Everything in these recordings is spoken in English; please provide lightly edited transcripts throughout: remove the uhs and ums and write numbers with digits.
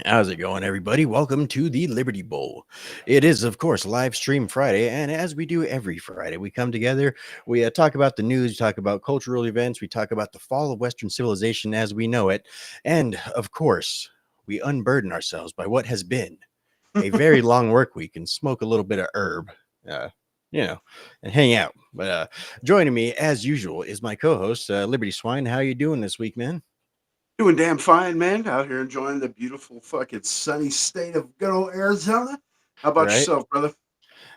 How's it going, everybody? Welcome to the Liberty Bowl. It is, of course, live stream Friday, and as we do every Friday, we come together, we talk about the news, we talk about cultural events, we talk about the fall of Western civilization as we know it, and of course, we unburden ourselves by what has been a very long work week and smoke a little bit of herb, uh, and hang out. But joining me, as usual, is my co-host, Liberty Swine. How you doing this week, man? Doing damn fine, man. Out here enjoying the beautiful fucking sunny state of good old Arizona. How about Right? yourself, brother?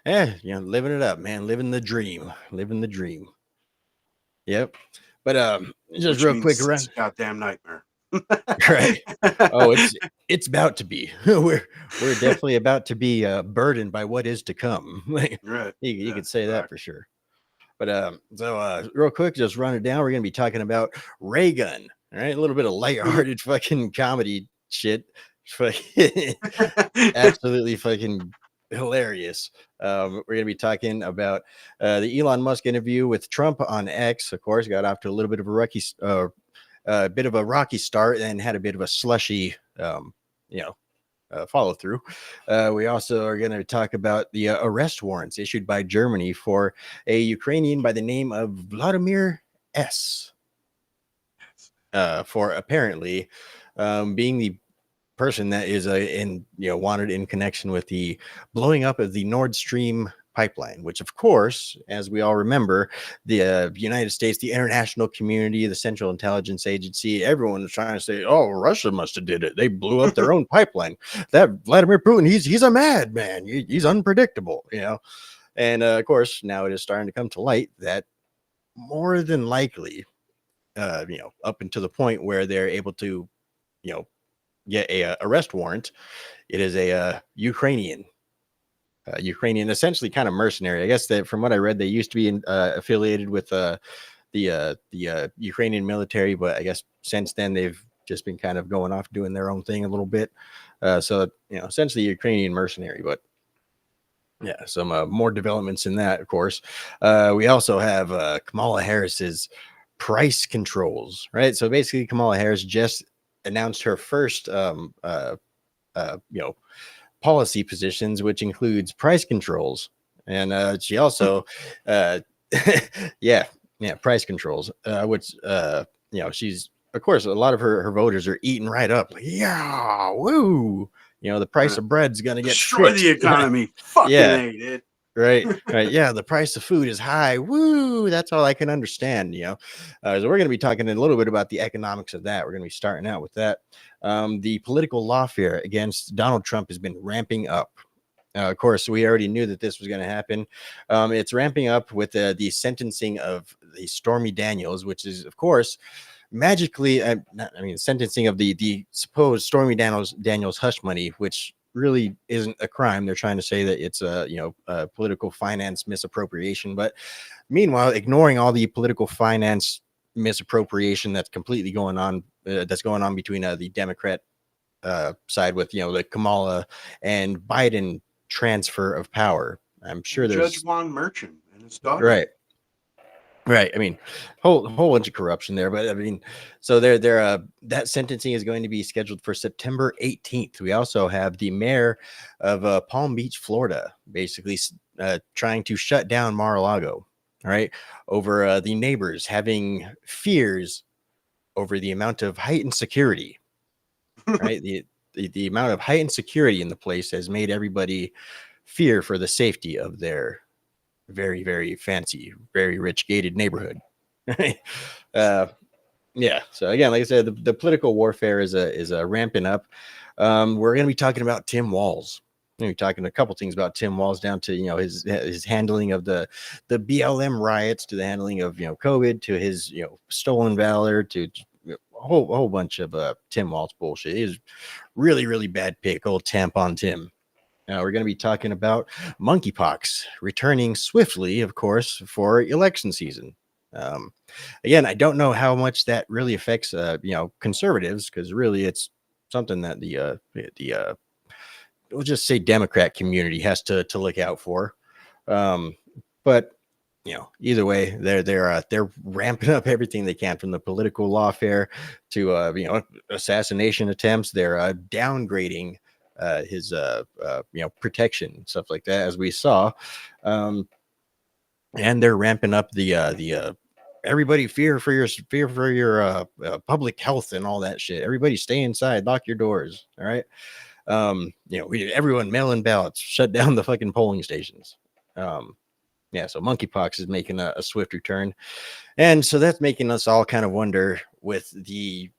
Living it up, man. Living the dream. Living the dream. Yep. But just Which real quick means it's run. a goddamn nightmare. Right. Oh, it's about to be. We're definitely about to be burdened by what is to come. Right. You Yeah. could say that Fact. for sure. But real quick, just run it down. We're gonna be talking about Ray Gun. All right, a little bit of lighthearted fucking comedy shit. Absolutely fucking hilarious. We're going to be talking about the Elon Musk interview with Trump on X. Of course, got off to a little bit of a rocky start, and had a bit of a slushy, you know, follow through. We also are going to talk about the arrest warrants issued by Germany for a Ukrainian by the name of Vladimir S. For apparently being the person that is wanted in connection with the blowing up of the Nord Stream pipeline, which of course, as we all remember, the United States, the international community, the Central Intelligence Agency, everyone is trying to say, oh, Russia must have did it, they blew up their own pipeline. That Vladimir Putin, he's a madman, he's unpredictable. And of course now it is starting to come to light that more than likely, up until the point where they're able to you know get a arrest warrant. It is a Ukrainian, essentially kind of mercenary. I guess that from what I read, they used to be affiliated with the Ukrainian military, but I guess since then they've just been kind of going off doing their own thing a little bit. So essentially Ukrainian mercenary, but yeah, some more developments in that, of course. We also have Kamala Harris's price controls, right? So basically, Kamala Harris just announced her first uh, you know, policy positions, which includes price controls. And she also, uh, yeah, price controls, which, she's, of course, a lot of her voters are eating right up. Like, yeah, woo. The price Right. of bread's going to get Destroy the fixed. economy. Fucking Yeah. A, dude. Right, right. Yeah, the price of food is high. Woo! That's all I can understand. So we're going to be talking a little bit about the economics of that. We're going to be starting out with that. The political lawfare against Donald Trump has been ramping up. Of course, we already knew that this was going to happen. It's ramping up with the sentencing of the Stormy Daniels, which is, of course, magically, sentencing of the supposed Stormy Daniels hush money, which really isn't a crime. They're trying to say that it's a political finance misappropriation, but meanwhile, ignoring all the political finance misappropriation that's going on between the Democrat side with the Kamala and Biden transfer of power. I'm sure And Judge there's Juan Merchant and his daughter. right. Right. I mean, whole bunch of corruption there, but I mean, so they're that sentencing is going to be scheduled for September 18th. We also have the mayor of Palm Beach, Florida, basically trying to shut down Mar-a-Lago. All right, over the neighbors having fears over the amount of heightened security. Right, the amount of heightened security in the place has made everybody fear for the safety of their very, very fancy, very rich gated neighborhood. uh, yeah. So again, like I said, the political warfare is ramping up. We're going to be talking about Tim Walz. We're going to be talking a couple things about Tim Walz, down to his handling of the BLM riots, to the handling of COVID, to his stolen valor, to a whole bunch of Tim Walz bullshit. He's really, really bad pick, old tampon Tim. We're going to be talking about monkeypox returning swiftly, of course, for election season. Um, Again, I don't know how much that really affects, conservatives, because really it's something that the we'll just say Democrat community has to look out for. Um, but either way, they're ramping up everything they can, from the political lawfare to assassination attempts. They're downgrading his protection, stuff like that, as we saw. Um, and they're ramping up the everybody fear for your public health and all that shit. Everybody stay inside, lock your doors. All right. Everyone mail in ballots, shut down the fucking polling stations. Yeah, so monkeypox is making a swift return. And so that's making us all kind of wonder, with the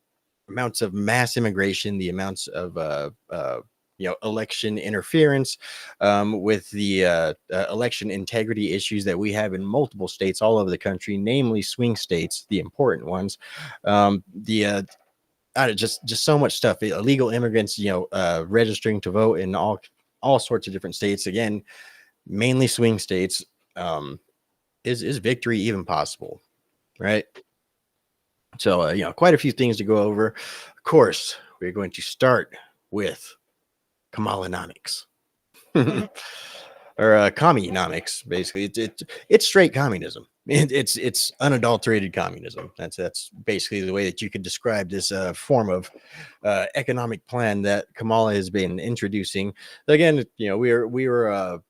amounts of mass immigration, the amounts of election interference, with the election integrity issues that we have in multiple states all over the country, namely swing states, the important ones. The just so much stuff. Illegal immigrants, registering to vote in all sorts of different states. Again, mainly swing states. Is victory even possible, right? So quite a few things to go over. Of course, we're going to start with Kamalanamics. Or communomics. Basically, it's straight communism. It's unadulterated communism. That's basically the way that you could describe this form of economic plan that Kamala has been introducing. Again, we were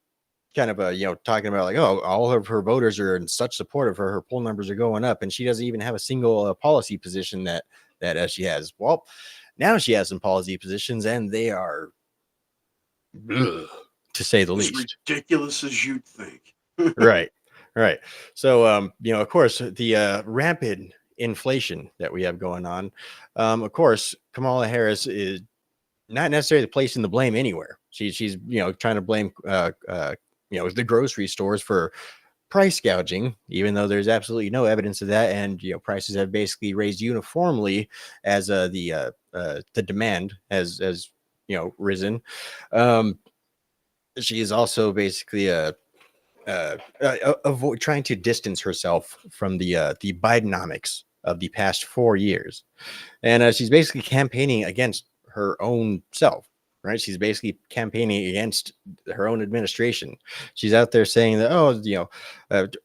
kind of talking about, like, oh, all of her voters are in such support of her. Her poll numbers are going up, and she doesn't even have a single policy position that she has. Well, now she has some policy positions, and they are, to say the As least, ridiculous as you'd think. right. So of course, the rampant inflation that we have going on, of course, Kamala Harris is not necessarily placing the blame anywhere. She's trying to blame the grocery stores for price gouging, even though there's absolutely no evidence of that. And prices have basically raised uniformly as the demand has risen. She is also basically avoid trying to distance herself from the Bidenomics of the past 4 years, and she's basically campaigning against her own self. Right, she's basically campaigning against her own administration. She's out there saying that, oh,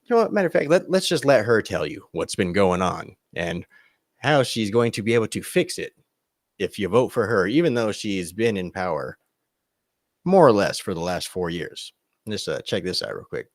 what, matter of fact, let's just let her tell you what's been going on and how she's going to be able to fix it if you vote for her, even though she's been in power more or less for the last 4 years. Just check this out real quick.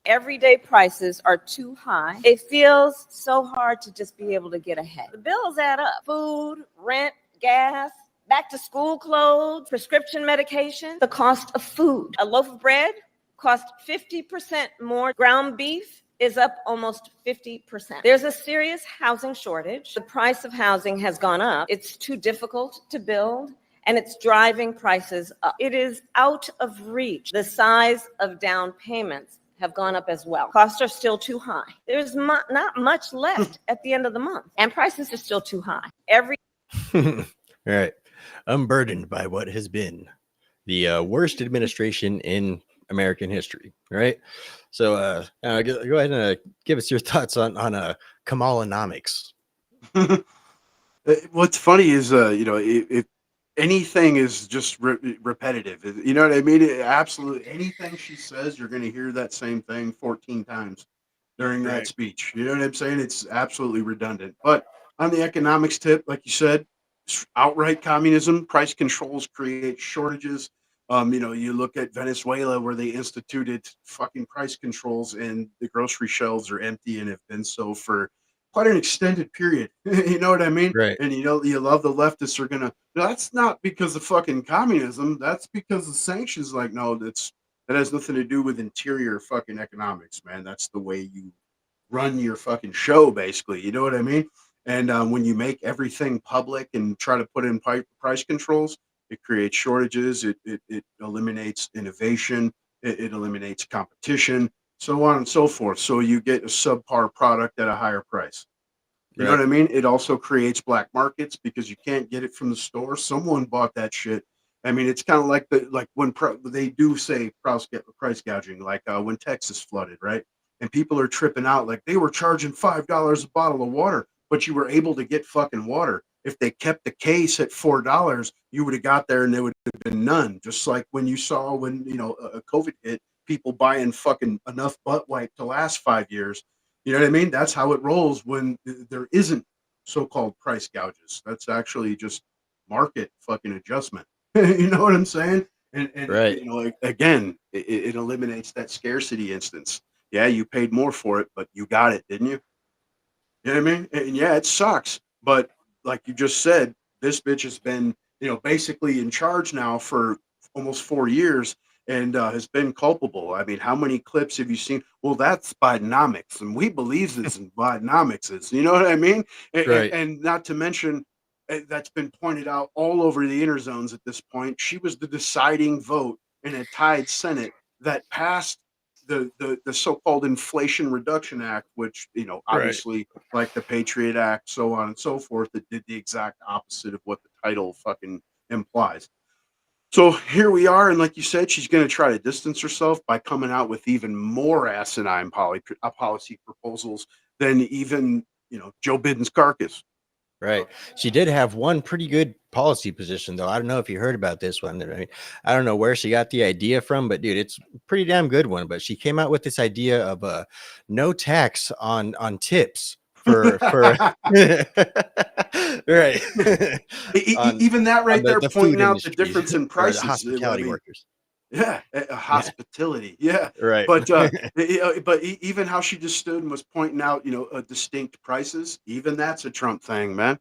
Everyday prices are too high. It feels so hard to just be able to get ahead. The bills add up: food, rent, gas, back to school clothes, prescription medication, the cost of food. A loaf of bread costs 50% more. Ground beef is up almost 50%. There's a serious housing shortage. The price of housing has gone up. It's too difficult to build, and it's driving prices up. It is out of reach. The size of down payments have gone up as well. Costs are still too high. There's not much left at the end of the month, and prices are still too high. All right. Unburdened by what has been the worst administration in American history, right? So go ahead and give us your thoughts on Kamalanomics. What's funny is, if anything is just repetitive, you know what I mean? Absolutely anything she says, you're going to hear that same thing 14 times during that speech. You know what I'm saying? It's absolutely redundant. But on the economics tip, like you said, outright communism, price controls create shortages. You look at Venezuela, where they instituted fucking price controls, and the grocery shelves are empty and have been so for quite an extended period. You know what I mean? Right. And you love the leftists are gonna. That's not because of fucking communism. That's because of sanctions. Like, no, that has nothing to do with interior fucking economics, man. That's the way you run your fucking show, basically. You know what I mean? And when you make everything public and try to put in price controls, it creates shortages. It eliminates innovation. It eliminates competition, so on and so forth. So you get a subpar product at a higher price. You know what I mean? It also creates black markets because you can't get it from the store. Someone bought that shit. I mean, it's kind of like when they do say price gouging, like when Texas flooded, right? And people are tripping out, like they were charging $5 a bottle of water, but you were able to get fucking water. If they kept the case at $4, you would have got there and there would have been none. Just like when you saw when a COVID hit people buying fucking enough butt wipe to last 5 years. You know what I mean? That's how it rolls when there isn't so-called price gouges. That's actually just market fucking adjustment. You know what I'm saying? And Right. you know, like, again, it eliminates that scarcity instance. Yeah, you paid more for it, but you got it, didn't you? You know what I mean? And yeah, it sucks. But like you just said, this bitch has been, you know, basically in charge now for almost 4 years and has been culpable. I mean, how many clips have you seen? Well, that's Bidenomics, and we believe this in Bidenomics. Is you know what I mean? Right. And not to mention that's been pointed out all over the inner zones at this point. She was the deciding vote in a tied Senate that passed the so-called Inflation Reduction Act, which, you know, Right. obviously, like the Patriot Act, so on and so forth, that did the exact opposite of what the title fucking implies. So here we are, and like you said, she's going to try to distance herself by coming out with even more asinine policy proposals than even, you know, Joe Biden's carcass. Right. She did have one pretty good policy position, though. I don't know if you heard about this one. I mean, I don't know where she got the idea from, but dude, it's a pretty damn good one. But she came out with this idea of no tax on tips for right on Even that right there, the food pointing out the industry difference in or the prices. I hospitality mean, workers. yeah, hospitality. Yeah, Right. but even how she just stood and was pointing out, you know, distinct prices. Even that's a Trump thing, man.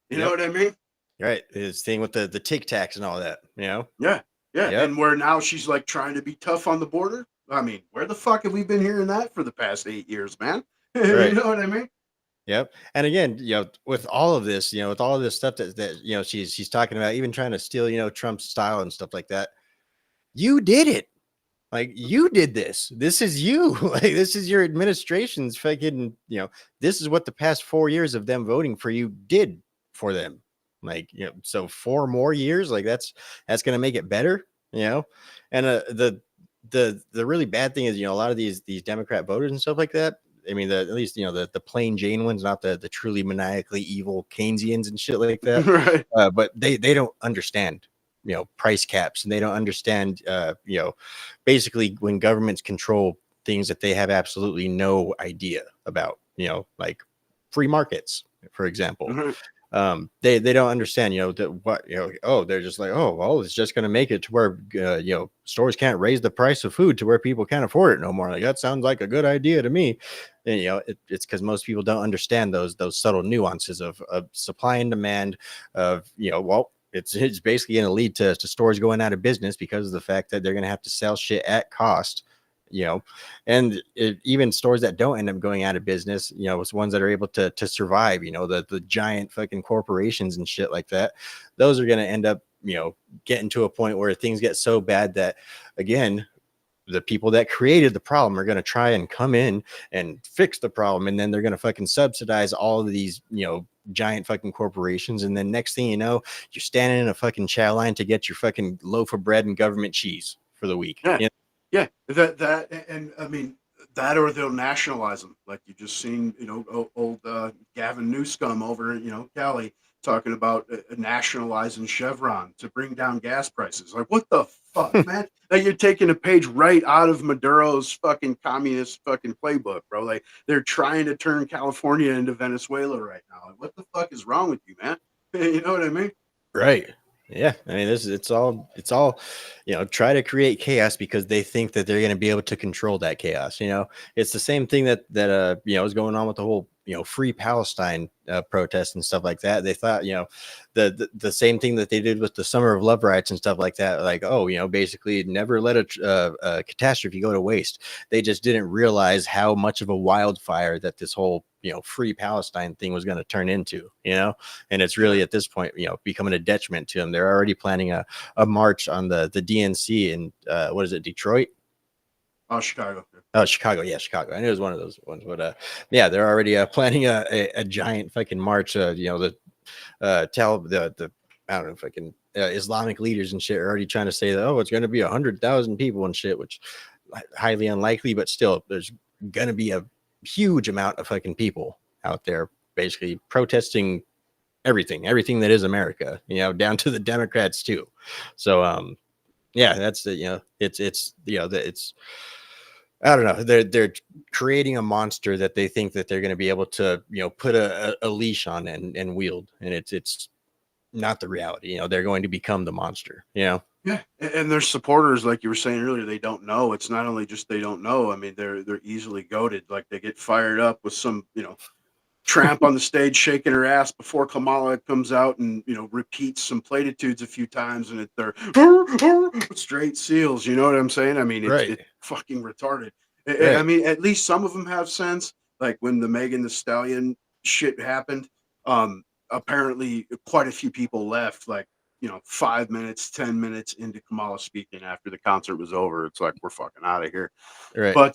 You know Yep. what I mean? Right. His thing with the tic tacs and all that. You know. Yeah, yeah. Yep. And where now she's like trying to be tough on the border. I mean, where the fuck have we been hearing that for the past 8 years, man? You Right. know what I mean? Yep. And again, you know, with all of this, you know, with all of this stuff that you know she's talking about, even trying to steal, you know, Trump's style and stuff like that. You did it. Like you did this. This is you. Like this is your administration's fucking, you know, this is what the past 4 years of them voting for you did for them. Like, you know, so 4 more years, like that's gonna make it better, you know. And the really bad thing is, you know, a lot of these Democrat voters and stuff like that. I mean, at least, you know, the plain Jane ones, not the truly maniacally evil Keynesians and shit like that. Right. But they don't understand, you know, price caps, and they don't understand, you know, basically when governments control things that they have absolutely no idea about, you know, like free markets, for example. Mhm. They don't understand, you know, that what, you know, oh, they're just like, oh, well, it's just going to make it to where, you know, stores can't raise the price of food to where people can't afford it no more. Like that sounds like a good idea to me. And, you know, it's because most people don't understand those subtle nuances of supply and demand of, you know, well, it's basically going to lead to stores going out of business because of the fact that they're going to have to sell shit at cost, you know. And even stores that don't end up going out of business, you know, it's ones that are able to survive, you know, the giant fucking corporations and shit like that, those are going to end up, you know, getting to a point where things get so bad that, again, the people that created the problem are going to try and come in and fix the problem, and then they're going to fucking subsidize all of these, you know, giant fucking corporations, and then next thing you know, you're standing in a fucking chow line to get your fucking loaf of bread and government cheese for the week. Yeah. You know? Yeah, and I mean that, or they'll nationalize them, like you just seen, you know, old Gavin Newscomb over, you know, Cali talking about nationalizing Chevron to bring down gas prices. Like, what the fuck, man? Like, you're taking a page right out of Maduro's fucking communist fucking playbook, bro. Like, they're trying to turn California into Venezuela right now. Like, what the fuck is wrong with you, man? You know what I mean? Right. Yeah. I mean, it's all, you know, try to create chaos because they think that they're going to be able to control that chaos. You know, it's the same thing that, you know, is going on with the whole, you know, free Palestine protest and stuff like that. They thought, you know, the same thing that they did with the Summer of Love riots and stuff like that. Like, oh, you know, basically never let a catastrophe go to waste. They just didn't realize how much of a wildfire that this whole, you know, free Palestine thing was going to turn into, you know. And it's really at this point, you know, becoming a detriment to them. They're already planning a march on the DNC in what is it, Detroit? Oh, Chicago. Oh, Chicago. Yeah, Chicago. I knew it was one of those ones, but yeah, they're already planning a giant fucking march. You know, the I don't know, fucking Islamic leaders and shit are already trying to say that, oh, it's going to be 100,000 people and shit, which highly unlikely, but still, there's going to be a huge amount of fucking people out there basically protesting everything that is America, you know, down to the Democrats too. So Yeah, that's the it's it's I don't know. They're creating a monster that they think that they're going to be able to put a leash on and wield, and it's not the reality. They're going to become the monster. Yeah, and their supporters, like you were saying earlier, they don't know. It's not only just they don't know. I mean, they're easily goaded. Like they get fired up with some tramp on the stage shaking her ass before Kamala comes out and repeats some platitudes a few times, and they're straight seals. You know what I'm saying? I mean, it's Right. it's fucking retarded. I Right. mean, at least some of them have sense. Like when the Megan the Stallion shit happened, apparently quite a few people left. Like 5 minutes, 10 minutes into Kamala speaking after the concert was over. It's like we're fucking out of here. Right. But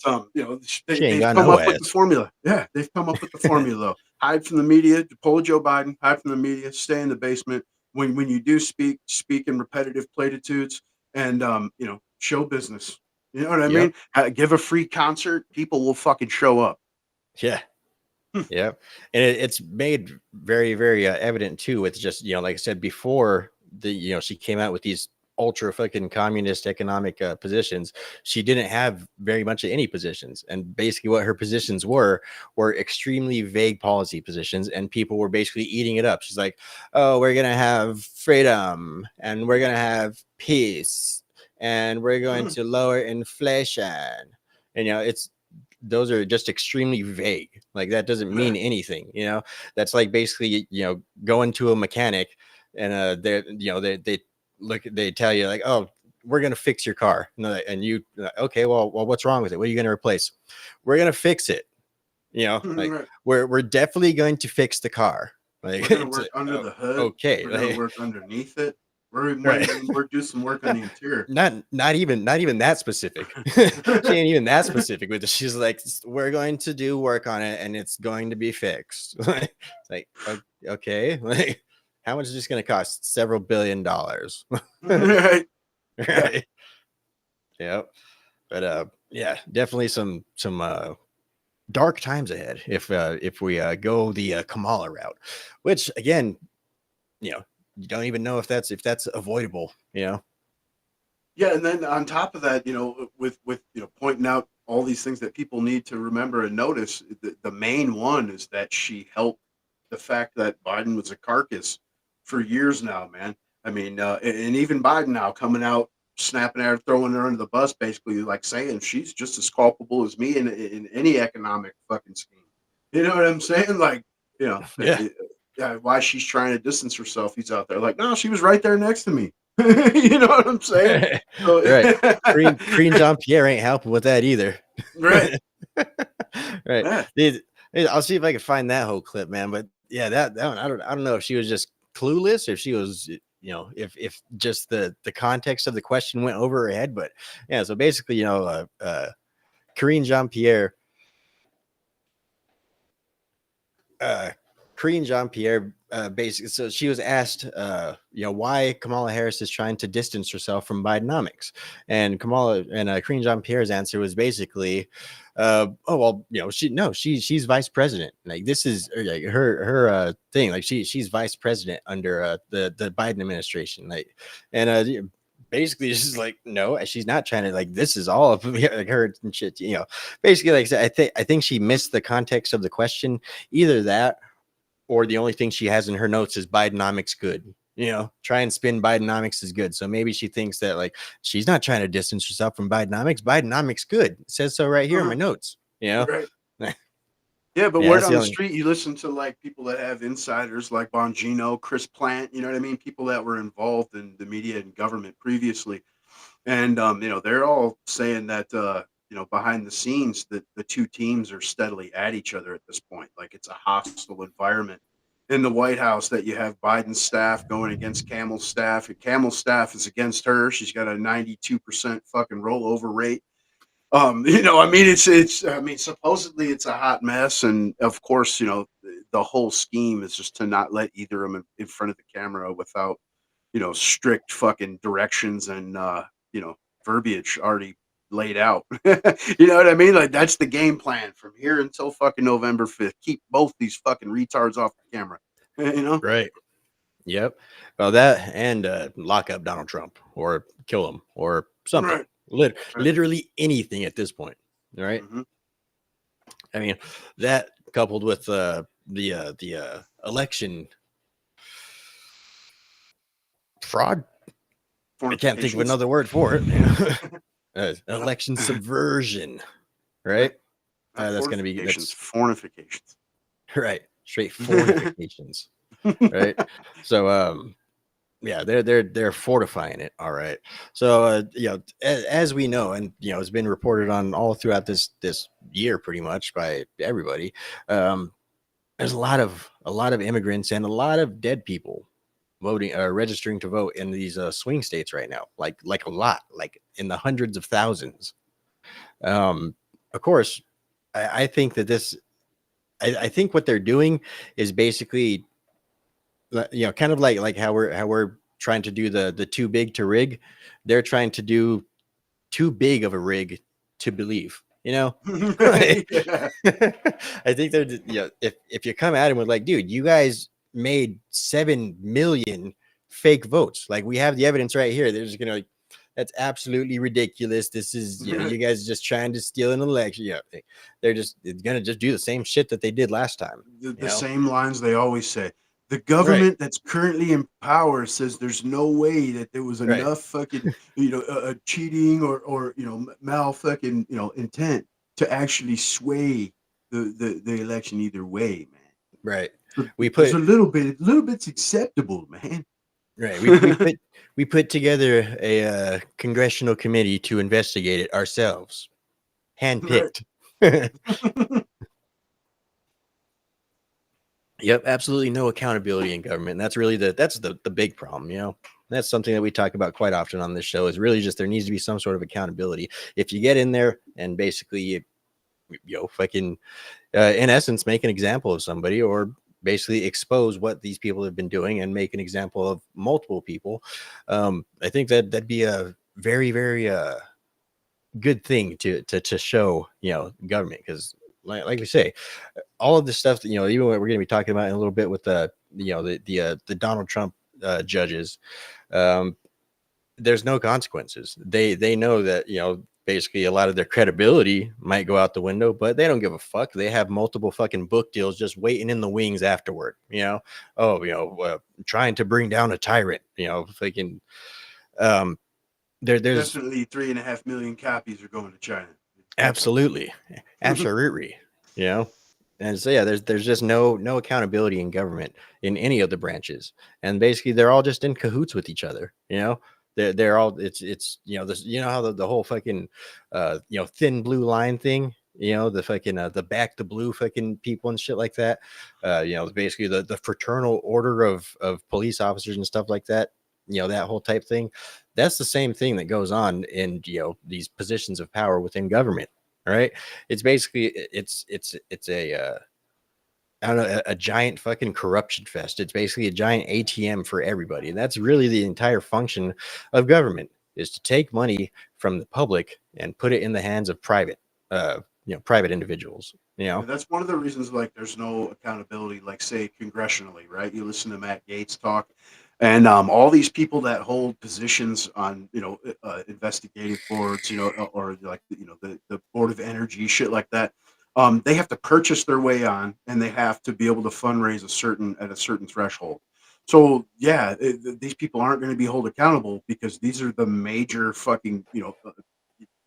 She ain't they've got come no up with the ass. formula. Yeah, they've come up with the formula though. Hide from the media, pull Joe Biden, hide from the media, stay in the basement. When you do speak in repetitive platitudes and show business. You know what I Yep. mean? Give a free concert, people will fucking show up. Yeah. Yeah, and it's made very, very evident too. With just like I said before, she came out with these ultra fucking communist economic positions. She didn't have very much of any positions, and basically what her positions were extremely vague policy positions, and people were basically eating it up. She's like, "Oh, we're gonna have freedom, and we're gonna have peace, and we're going to lower inflation," and it's those are just extremely vague. Like that doesn't mean anything. That's like basically going to a mechanic and they tell you like, oh, we're gonna fix your car, and you okay, well, what's wrong with it? What are you gonna replace? We're gonna fix it. Like Right. we're definitely going to fix the car. Like We're gonna it's work like, under oh, the hood. okay, We're gonna like, work underneath it. We're right. we're do some work on the interior. Not even that specific. She ain't even that specific with it. She's like, we're going to do work on it and it's going to be fixed. It's like, okay, like how much is this going to cost? Several $billions. Right. Right. Yep. But yeah, definitely some dark times ahead if we go the Kamala route, which again, you don't even know if that's avoidable. Yeah, and then on top of that, with pointing out all these things that people need to remember and notice, the main one is that she helped the fact that Biden was a carcass for years now, man. I mean, and even Biden now coming out, snapping at her, throwing her under the bus, basically like saying she's just as culpable as me in any economic fucking scheme. You know what I'm saying? Like, Yeah. yeah, why she's trying to distance herself. He's out there like, no, she was right there next to me. You know what I'm saying? So, Right. Green Jean Pierre ain't helping with that either. right. Right. Yeah. I'll see if I can find that whole clip, man. But yeah, that one, I don't know if she was just clueless, or if she was, if just the context of the question went over her head. But yeah, so basically, Karine Jean Pierre, basically, so she was asked, why Kamala Harris is trying to distance herself from Bidenomics, and Karine Jean Pierre's answer was basically, oh well, she's vice president. Like this is like her thing. Like she's vice president under the Biden administration. Like, and basically she's like, no, she's not trying to, like, this is all of like her and shit. Basically, like I said, I think she missed the context of the question. Either that, or the only thing she has in her notes is Bidenomics good. Try and spin Bidenomics is good. So maybe she thinks that like she's not trying to distance herself from Bidenomics. Bidenomics good. It says so right here in my notes. Right. Yeah, but Yeah, word that's on the the only- street, you listen to like people that have insiders like Bongino, Chris Plant, you know what I mean? People that were involved in the media and government previously. And they're all saying that behind the scenes that the two teams are steadily at each other at this point. Like it's a hostile environment in the White House, that you have Biden's staff going against Camel's staff, and Camel's staff is against her. She's got a 92% fucking rollover rate. I mean, I mean, supposedly it's a hot mess, and of course, the whole scheme is just to not let either of them in front of the camera without, strict fucking directions and verbiage already laid out. You know what I mean? Like that's the game plan from here until fucking November 5th. Keep both these fucking retards off the camera. You know? Right. Yep. Well, that and lock up Donald Trump or kill him or something. Right. Literally anything at this point. All right. Mhm. I mean, that coupled with the election fraud. I can't think of Fornications. another word for it. Election subversion. Right. Not That's going to be fortifications, that's fornifications. right. Straight fortifications. Right. So yeah, they're fortifying it. All right. So as we know, and it's been reported on all throughout this year pretty much by everybody. There's a lot of immigrants and a lot of dead people voting registering to vote in these swing states right now, like a lot, like in the hundreds of thousands. Of course, I think that I think what they're doing is basically kind of like how we're trying to do the too big to rig. They're trying to do too big of a rig to believe. Yeah. I think they're if you come at him with like, dude, you guys made 7 million fake votes. Like, we have the evidence right here. They're just gonna, that's absolutely ridiculous. This is, you guys are just trying to steal an election. They're just gonna just do the same shit that they did last time. The same lines they always say. The Right. government that's currently in power says there's no way that there was Right. enough fucking cheating or mal fucking intent to actually sway the election either way, man. Right. But We there's put a little bit's acceptable, man. right. We put together a congressional committee to investigate it ourselves, Right. handpicked. Yep, absolutely no accountability in government. And that's really the big problem. That's something that we talk about quite often on this show, is really just there needs to be some sort of accountability. If you get in there and basically fucking in essence make an example of somebody, or basically expose what these people have been doing and make an example of multiple people, I think that'd be a very, very good thing to show government, because like we say, all of this stuff that even what we're going to be talking about in a little bit with the Donald Trump judges, um there's no consequences. They know that basically a lot of their credibility might go out the window, but they don't give a fuck. They have multiple fucking book deals just waiting in the wings afterward. Trying to bring down a tyrant. Fucking there's Definitely 3.5 million copies are going to China. absolutely you know and so yeah, there's just no accountability in government in any of the branches, and basically they're all just in cahoots with each other. They're all, it's this, how the whole fucking thin blue line thing, the fucking the back the blue fucking people and shit like that, basically the fraternal order of police officers and stuff like that, that whole type thing. That's the same thing that goes on in these positions of power within government. All right. It's basically it's a I don't know, a giant fucking corruption fest. It's basically a giant ATM for everybody. And that's really the entire function of government, is to take money from the public and put it in the hands of private individuals. Yeah, that's one of the reasons, like, there's no accountability, like, say, congressionally, right? You listen to Matt Gaetz talk, and all these people that hold positions on, investigative boards, or like, the Board of Energy, shit like that. They have to purchase their way on, and they have to be able to fundraise at a certain threshold. So yeah, these people aren't going to be held accountable because these are the major fucking,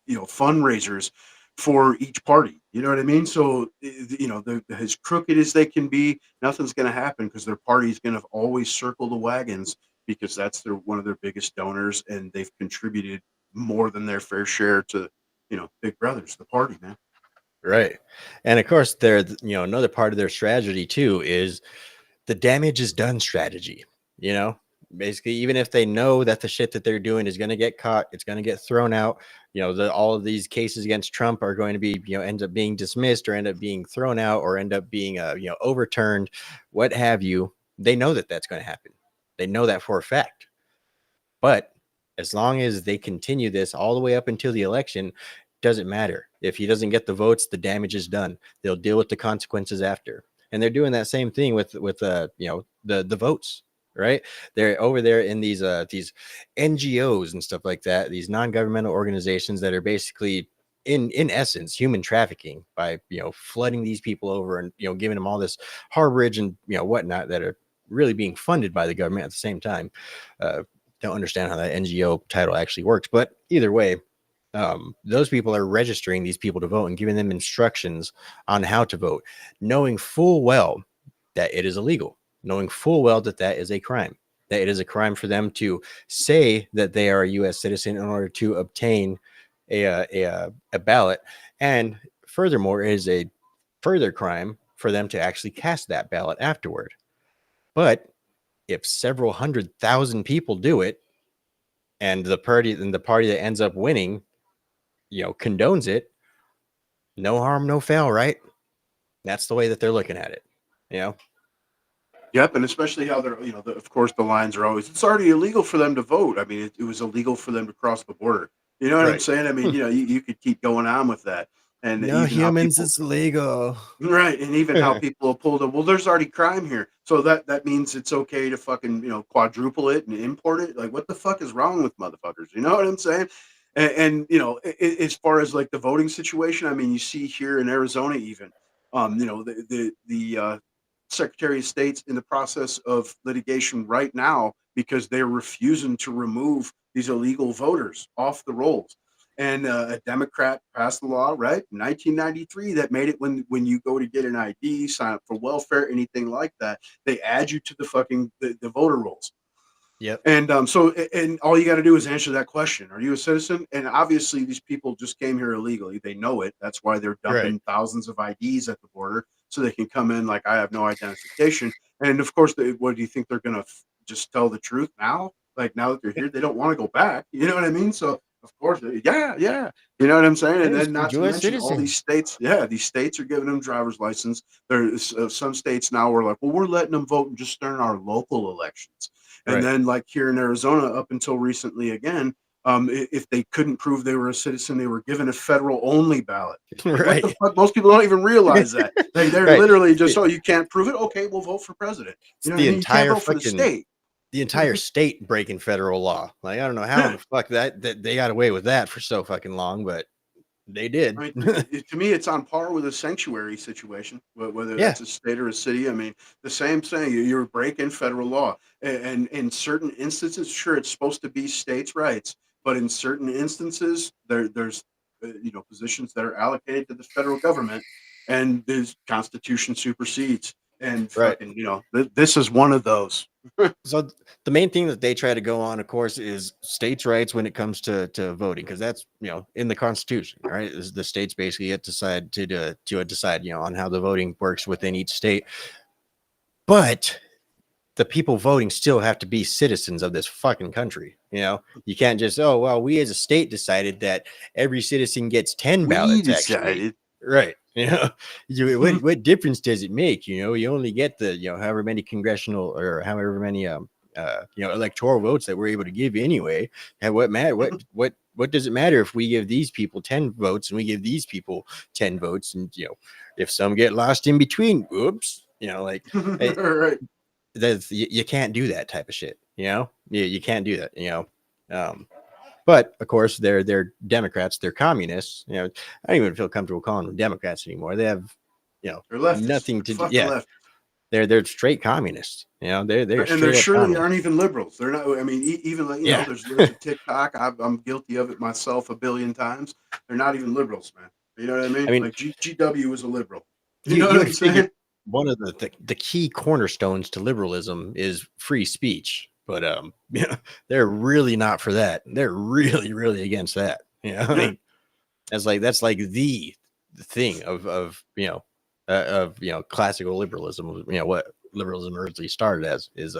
fundraisers for each party. You know what I mean? So they're as crooked as they can be, nothing's going to happen because their party's going to always circle the wagons, because that's one of their biggest donors, and they've contributed more than their fair share to Big Brothers, the party, man. Right. And of course, another part of their strategy too is the damage is done strategy. Basically, even if they know that the shit that they're doing is going to get caught, it's going to get thrown out. All of these cases against Trump are going to be, end up being dismissed, or end up being thrown out, or end up being, overturned, what have you. They know that that's going to happen. They know that for a fact. But as long as they continue this all the way up until the election, doesn't matter. If he doesn't get the votes, the damage is done. They'll deal with the consequences after. And they're doing that same thing with the votes. right? They're over there in these NGOs and stuff like that, these non-governmental organizations that are basically in essence human trafficking by flooding these people over and giving them all this harborage and whatnot that are really being funded by the government at the same time. Don't understand how that NGO title actually works, but either way, those people are registering these people to vote and giving them instructions on how to vote, knowing full well that it is illegal, knowing full well that that is a crime, that it is a crime for them to say that they are a U.S. citizen in order to obtain a ballot. And furthermore, it is a further crime for them to actually cast that ballot afterward. But if several 100,000 people do it, and the party that ends up winning, condones it, no harm, no foul, right? That's the way that they're looking at it. Yep, and especially how they're, of course, the lines are always, it's already illegal for them to vote. I mean, it was illegal for them to cross the border. You know what I'm Right. saying? I mean, you could keep going on with that. And No even how humans, people, it's illegal. right, and even how people will pull the, well, there's already crime here, so that means it's okay to fucking quadruple it and import it. Like, what the fuck is wrong with motherfuckers? You know what I'm saying? And as far as like the voting situation, I mean, you see here in Arizona, even, the Secretary of State's in the process of litigation right now because they're refusing to remove these illegal voters off the rolls. And a Democrat passed the law, right, in 1993 that made it when you go to get an ID, sign up for welfare, anything like that, they add you to the fucking the voter rolls. Yep. And and all you got to do is answer that question: are you a citizen? And obviously, these people just came here illegally. They know it. That's why they're dumping thousands of IDs at the border so they can come in like I have no identification. And of course, what do you think they're gonna just tell the truth now? Like now that they're here, they don't want to go back. You know what I mean? So of course, yeah. You know what I'm saying? And then not to mention all these states. Yeah, these states are giving them driver's license. There's some states now were like, well, we're letting them vote and just during our local elections. And then, like here in Arizona, up until recently, again, if they couldn't prove they were a citizen, they were given a federal only ballot. Like, what the fuck? Most people don't even realize that. They're literally just, oh, you can't prove it? Okay, we'll vote for president. You know what I mean? You can't vote for the state. The entire state breaking federal law. Like, I don't know how the fuck that they got away with that for so fucking long, but they did. I mean, to me, it's on par with a sanctuary situation, whether that's a state or a city. I mean, the same thing. You're breaking federal law, and in certain instances, sure, it's supposed to be states' rights, but in certain instances, there's positions that are allocated to the federal government, and the Constitution supersedes. And fucking, this is one of those. So the main thing that they try to go on, of course, is states' rights when it comes to voting, because that's in the Constitution, right? Is the states basically get to decide on how the voting works within each state, but the people voting still have to be citizens of this fucking country. You can't just we as a state decided that every citizen gets 10 ballots. Actually, right? What difference does it make? You only get the however many congressional or however many electoral votes that we're able to give anyway. And what does it matter if we give these people 10 votes and we give these people 10 votes, and if some get lost in between, oops, Right. You can't do that type of shit. You can't do that. But of course, they're Democrats. They're communists. I don't even feel comfortable calling them Democrats anymore. They have, they're leftists. nothing to do. Yeah, leftists. They're straight communists. They're and they surely aren't even liberals. They're not. I mean, even like there's a TikTok. I'm guilty of it myself a billion times. They're not even liberals, man. You know what I mean? Like GW is a liberal. You know what I'm saying? One of the key cornerstones to liberalism is free speech. But they're really not for that. They're really, really against that. I mean, that's like the thing of classical liberalism. What liberalism originally started as is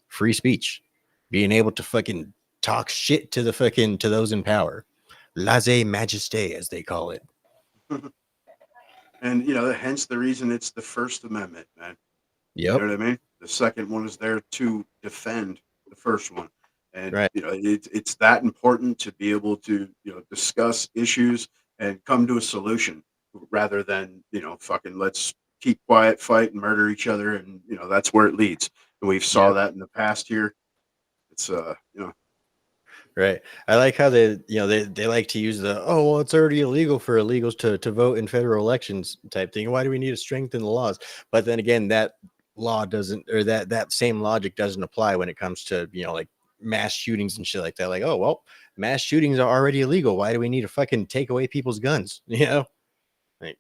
free speech, being able to fucking talk shit to those in power, lèse majesté as they call it. And hence the reason it's the First Amendment, man. Yep. You know what I mean? The second one is there to defend the first one. And it's that important to be able to discuss issues and come to a solution rather than fucking let's keep quiet, fight, and murder each other, and that's where it leads. and we've saw that in the past here. It's Right. I like how they like to use well, it's already illegal for illegals to vote in federal elections type thing. Why do we need to strengthen the laws? But then again, that law doesn't, or that same logic doesn't apply when it comes to, like mass shootings and shit like that. Like, oh, well, mass shootings are already illegal. Why do we need to fucking take away people's guns? Like,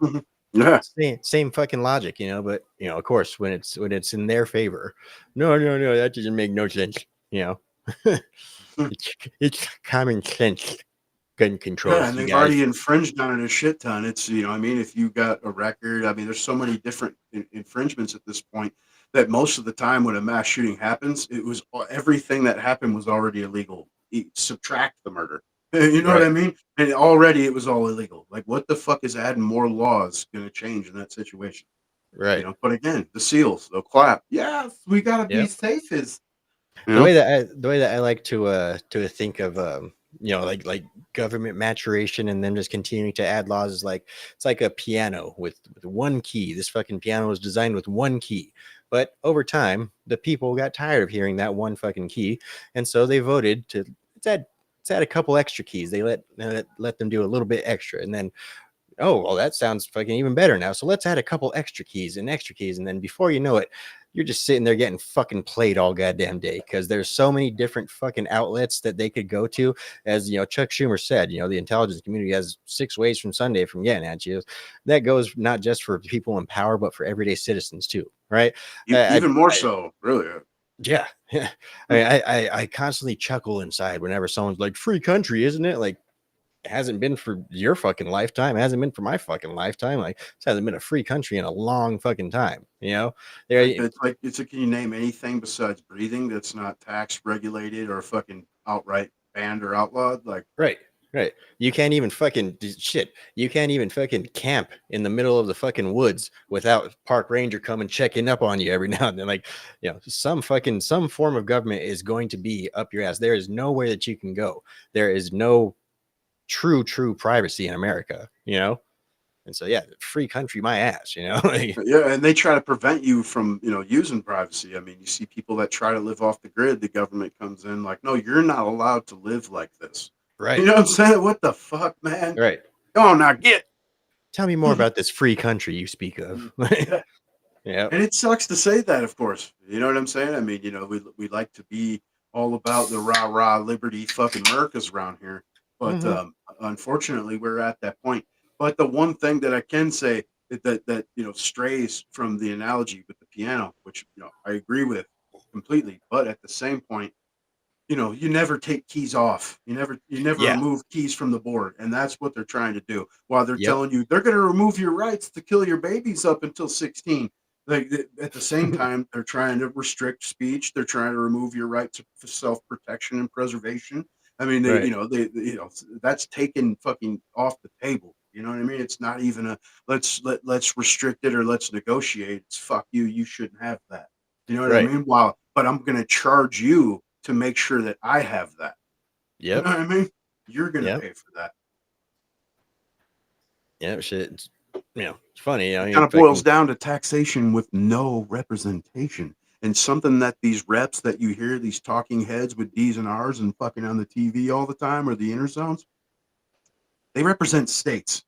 yeah. same fucking logic, but of course, when it's in their favor, no, that doesn't make no sense. It's common sense. Gun control. Yeah, and they've already infringed on it a shit ton. It's, I mean, if you got a record, I mean, there's so many different infringements at this point that most of the time when a mass shooting happens, it was everything that happened was already illegal. Subtract the murder. You know what I mean? And already it was all illegal. Like, what the fuck is adding more laws going to change in that situation? Right. But again, the SEALs, they'll clap. Yes, we got to be safe. The way that I like to think of like government maturation and then just continuing to add laws is like, it's like a piano with one key. This fucking piano was designed with one key, but over time the people got tired of hearing that one fucking key, and so they voted to let's add a couple extra keys. They let them do a little bit extra, and then, oh, well, that sounds fucking even better now. So let's add a couple extra keys. And then before you know it, you're just sitting there getting fucking played all goddamn day, because there's so many different fucking outlets that they could go to. As Chuck Schumer said, the intelligence community has 6 ways from Sunday from getting at you. That goes not just for people in power, but for everyday citizens too, right? Even more so, really. Yeah. I mean, I constantly chuckle inside whenever someone's like, free country, isn't it? Like, it hasn't been for your fucking lifetime. It hasn't been for my fucking lifetime. Like, this hasn't been a free country in a long fucking time. It's like, can you name anything besides breathing that's not tax regulated or fucking outright banned or outlawed? Like, right. You can't even fucking You can't even fucking camp in the middle of the fucking woods without park ranger coming checking up on you every now and then. Like, some form of government is going to be up your ass. There is nowhere that you can go. There is no true privacy in America, and so free country my ass. Yeah, and they try to prevent you from using privacy. I mean, you see people that try to live off the grid, the government comes in like, no, you're not allowed to live like this, right? You know what I'm saying? What the fuck, man? Right. Come on now, tell me more about this free country you speak of. Yeah, and it sucks to say that, of course. You know what I'm saying? I mean, we like to be all about the rah liberty fucking Americas around here. But unfortunately, we're at that point. But the one thing that I can say that strays from the analogy with the piano, which I agree with completely, but at the same point, you never take keys off. You never remove keys from the board, and that's what they're trying to do. While they're telling you they're going to remove your rights to kill your babies up until 16. Like, at the same time, they're trying to restrict speech. They're trying to remove your right to self-protection and preservation. I mean, that's taken fucking off the table. You know what I mean? It's not even a let's restrict it or let's negotiate. It's fuck you. You shouldn't have that. You know what I mean? But I'm going to charge you to make sure that I have that. Yep. You know what I mean? You're going to pay for that. Yeah, shit. It's funny. It kind of boils down to taxation with no representation. And something that these reps that you hear, these talking heads with D's and R's and fucking on the TV all the time, or the interzones, they represent states.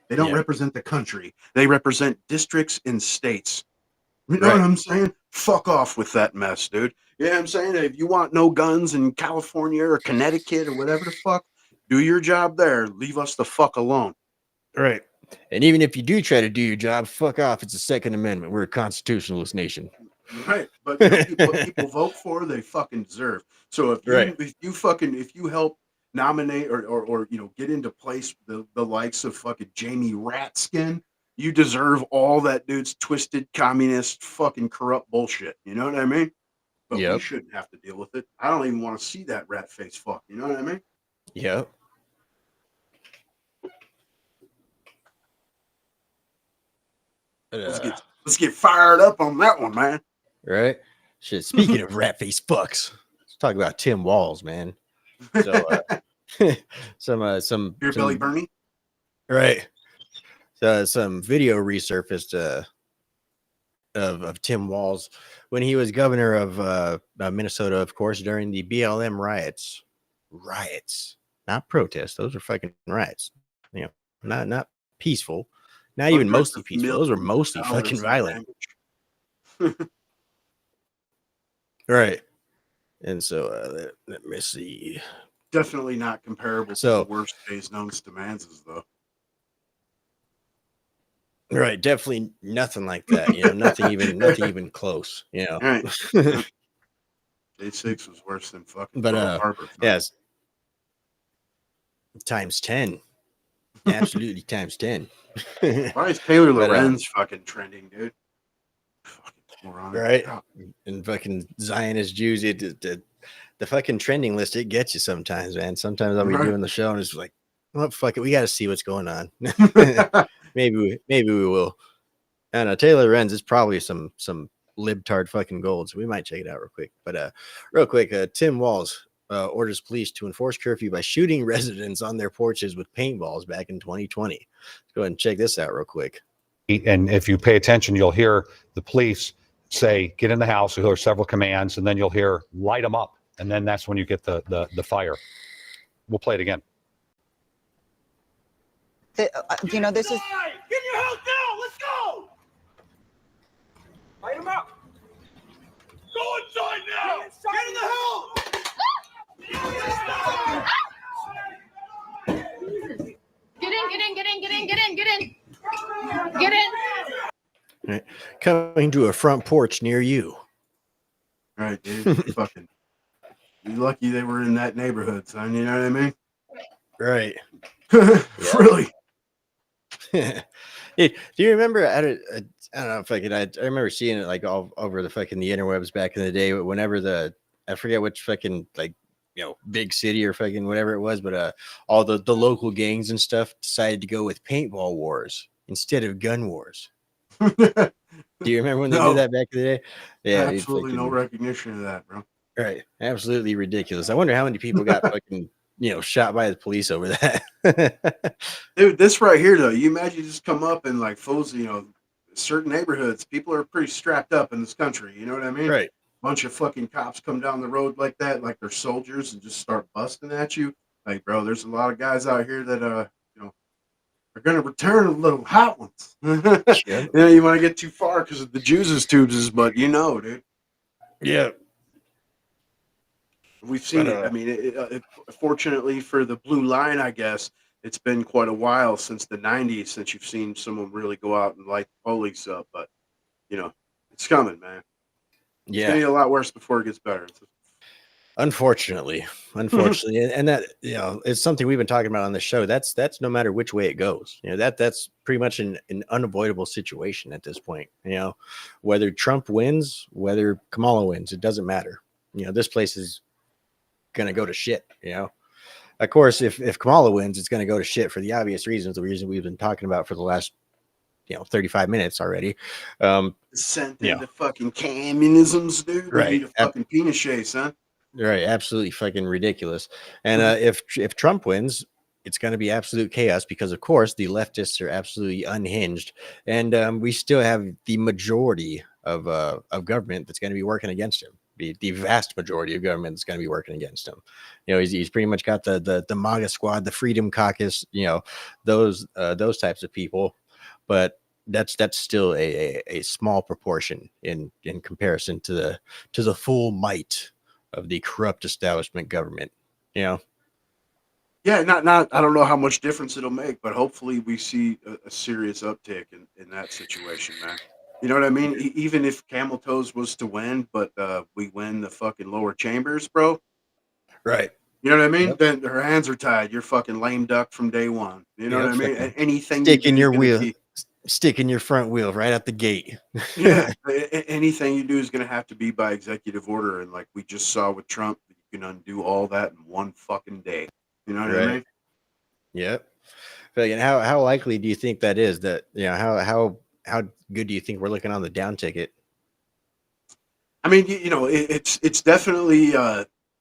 They don't represent the country. They represent districts and states. You know what I'm saying? Fuck off with that mess, dude. Yeah, I'm saying, if you want no guns in California or Connecticut or whatever the fuck, do your job there. Leave us the fuck alone. Right. And even if you do try to do your job, fuck off. It's the Second Amendment. We're a constitutionalist nation. Right. But what people vote for, they fucking deserve. So if you help nominate or get into place the likes of fucking Jamie Ratskin, you deserve all that dude's twisted communist fucking corrupt bullshit. You know what I mean? But we shouldn't have to deal with it. I don't even want to see that rat face fuck. You know what I mean? Yep. Let's get fired up on that one, man. Right. Shit. Speaking of rat face fucks, let's talk about Tim Walz, man. So, some Beer belly Bernie. Right. So some video resurfaced of Tim Walz when he was governor of Minnesota, of course, during the BLM riots. Riots, not protests. Those are fucking riots. You know, not peaceful, not even mostly peaceful. Those were mostly fucking violent. Right. And so let me see. Definitely not comparable to the worst days known to Manses, though. Right, definitely nothing like that. You know, nothing even close. You know, right. Day 6 was worse than fucking Pearl Harbor. Yes, times 10. Absolutely times 10. Why is Taylor Lorenz fucking trending, dude? Fucking moron. Right, and fucking Zionist Jews. The fucking trending list, it gets you sometimes, man. Sometimes I'll be doing the show and it's like, well, fuck it, we got to see what's going on. maybe we will. I don't know. Taylor Lorenz is probably some libtard fucking gold, so we might check it out real quick. But real quick, Tim Walz orders police to enforce curfew by shooting residents on their porches with paintballs back in 2020. Let's go ahead and check this out real quick. And if you pay attention, you'll hear the police say, "Get in the house." You'll hear several commands, and then you'll hear, "Light them up." And then that's when you get the fire. We'll play it again. You know, this is. Get in your house now. Let's go. Light him up. Go inside now. Get in the house. Get in. Right. Coming to a front porch near you. Right, dude. Fucking. You're lucky they were in that neighborhood, son. You know what I mean? Right. Really. Do you remember? I don't know if I remember seeing it like all over the fucking the interwebs back in the day. Whenever I forget which fucking like big city or fucking whatever it was, but all the local gangs and stuff decided to go with paintball wars instead of gun wars. Do you remember when they did that back in the day? Yeah, absolutely no recognition of that, bro. Right, absolutely ridiculous. I wonder how many people got fucking shot by the police over that. Dude, this right here though, you imagine you just come up and like fools, certain neighborhoods, people are pretty strapped up in this country. You know what I mean? Right. Bunch of fucking cops come down the road like that, like they're soldiers, and just start busting at you. Like, bro, there's a lot of guys out here that are gonna return a little hot ones. Yeah. You want to get too far because of the juices tubes, but dude. Yeah. We've seen it. I mean, fortunately for the blue line, I guess it's been quite a while since the 90s since you've seen someone really go out and light the police up. But it's coming, man. Yeah, it's gonna get a lot worse before it gets better. Unfortunately, and that it's something we've been talking about on the show. That's no matter which way it goes. That's pretty much an unavoidable situation at this point. Whether Trump wins, whether Kamala wins, it doesn't matter. This place is gonna go to shit. Of course, if Kamala wins, it's gonna go to shit for the obvious reasons. The reason we've been talking about for the last 35 minutes already. Sent into fucking communisms, dude. Right. Need a fucking penis shade, son. Right, absolutely fucking ridiculous. And if Trump wins, it's going to be absolute chaos because, of course, the leftists are absolutely unhinged, and we still have the majority of government that's going to be working against him. The vast majority of government that's going to be working against him. He's pretty much got the MAGA squad, the Freedom Caucus, those types of people, but that's still a small proportion in comparison to the full might of the corrupt establishment government. Yeah, not I don't know how much difference it'll make, but hopefully we see a serious uptick in that situation, man. You know what I mean? Even if Camel Toes was to win, but we win the fucking lower chambers, bro. Right. You know what I mean? Yep. Then her hands are tied. You're fucking lame duck from day one. You know what I mean? Anything stick in your wheel. Stick in your front wheel right at the gate. Yeah, anything you do is going to have to be by executive order, and like we just saw with Trump, you can undo all that in one fucking day. You know what I mean? Yep. And how likely do you think that is? That how good do you think we're looking on the down ticket? I mean, it's definitely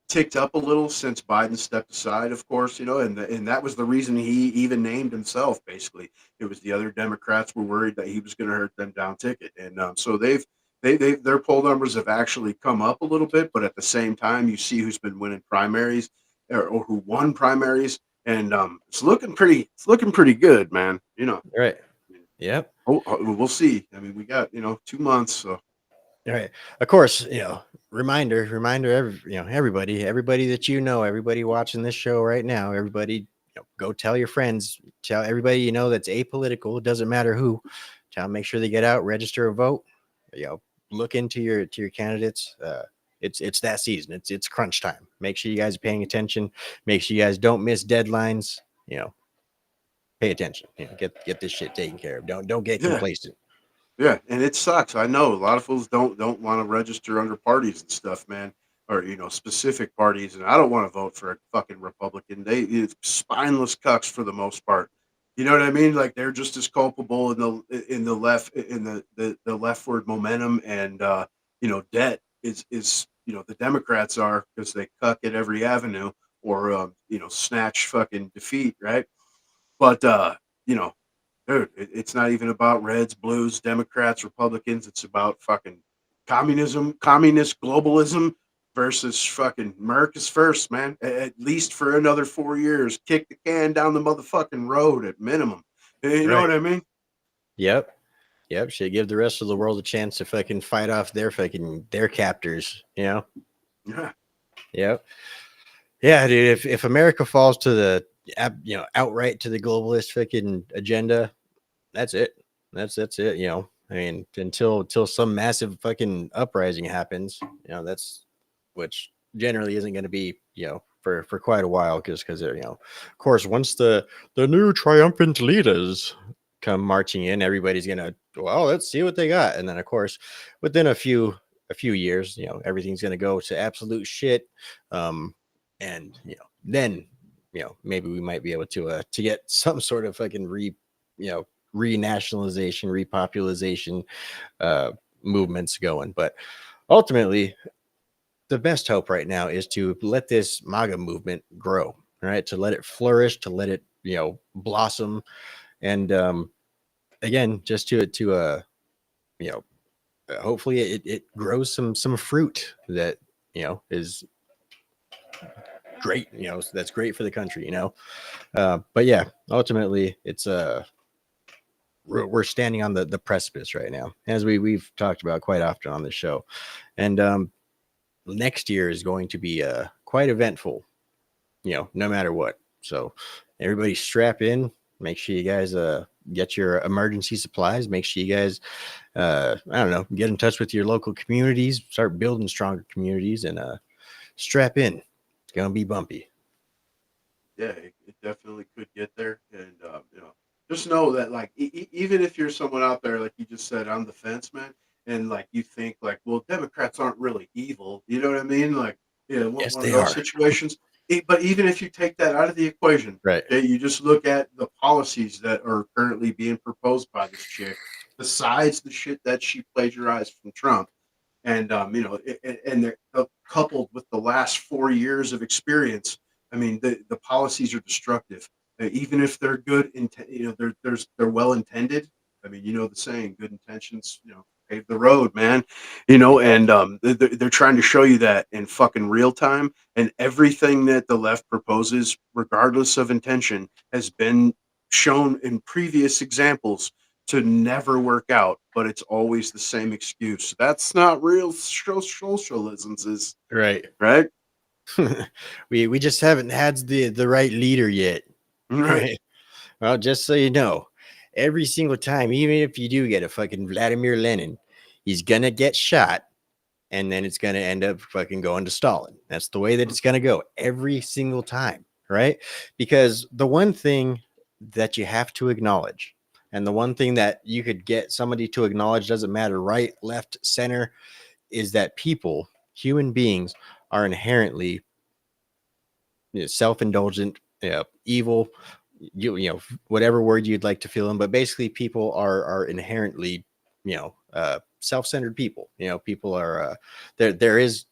ticked up a little since Biden stepped aside, of course, and that was the reason he even named himself. Basically, it was the other Democrats were worried that he was going to hurt them down ticket, and so their poll numbers have actually come up a little bit, but at the same time, you see who's been winning primaries or who won primaries, and it's looking pretty good, man. Right. Yep. We'll see. I mean, we got 2 months, so. Right. Of course, reminder, everybody that everybody watching this show right now, everybody, go tell your friends, tell everybody that's apolitical. It doesn't matter who. Tell them, make sure they get out, register a vote. Look into your candidates. It's that season. It's crunch time. Make sure you guys are paying attention. Make sure you guys don't miss deadlines. Pay attention. Get this shit taken care of. Don't get complacent. Yeah, and it sucks. I know a lot of fools don't want to register under parties and stuff, man, or specific parties. And I don't want to vote for a fucking Republican. It's spineless cucks for the most part. You know what I mean? Like they're just as culpable in the left in the leftward momentum and debt is the Democrats are because they cuck at every avenue or snatch fucking defeat, right? But dude, it's not even about Reds, Blues, Democrats, Republicans. It's about fucking communism, communist globalism versus fucking America's first, man. At least for another 4 years, kick the can down the motherfucking road at minimum. You know what I mean? Yep. Should give the rest of the world a chance to fucking fight off their captors. Yeah. Yep. Yeah, dude. If America falls to the outright to the globalist fucking agenda, that's it. That's it. I mean, until some massive fucking uprising happens, that's which generally isn't going to be, for quite a while because of course, once the new triumphant leaders come marching in, everybody's gonna, well, let's see what they got, and then of course, within a few years, everything's gonna go to absolute shit, and then maybe we might be able to get some sort of fucking renationalization, repopulation movements going. But ultimately, the best hope right now is to let this MAGA movement grow, right? To let it flourish, to let it blossom, and again, just to hopefully it grows some fruit that is great, that's great for the country, but yeah, ultimately it's we're standing on the precipice right now, as we've talked about quite often on the show, and next year is going to be quite eventful, no matter what. So everybody strap in, make sure you guys get your emergency supplies, make sure you guys I don't know, get in touch with your local communities, start building stronger communities, and strap in. It's gonna be bumpy. Yeah, it definitely could get there, and just know that like even if you're someone out there like you just said on the fence, man, and like you think like, well, Democrats aren't really evil, you know what I mean? Like, Yes, one they of those are. situations. But even if you take that out of the equation, Right. okay, you just look at the policies that are currently being proposed by this chick, besides the shit that she plagiarized from Trump, and and they're coupled with the last 4 years of experience. I mean, the policies are destructive, even if they're good. They're well intended. I mean, the saying, "Good intentions, pave the road," man. And they're trying to show you that in fucking real time. And everything that the left proposes, regardless of intention, has been shown in previous examples to never work out, but it's always the same excuse. That's not real socialism, is Right. right? we just haven't had the right leader yet. Right. Well, just so you know, every single time, even if you do get a fucking Vladimir Lenin, he's gonna get shot, and then it's gonna end up fucking going to Stalin. That's the way that it's gonna go every single time, right? Because the one thing that you have to acknowledge, and the one thing that you could get somebody to acknowledge, doesn't matter right, left, center, is that people, human beings, are inherently self-indulgent, evil, whatever word you'd like to fill in, but basically people are inherently self-centered people. People are there is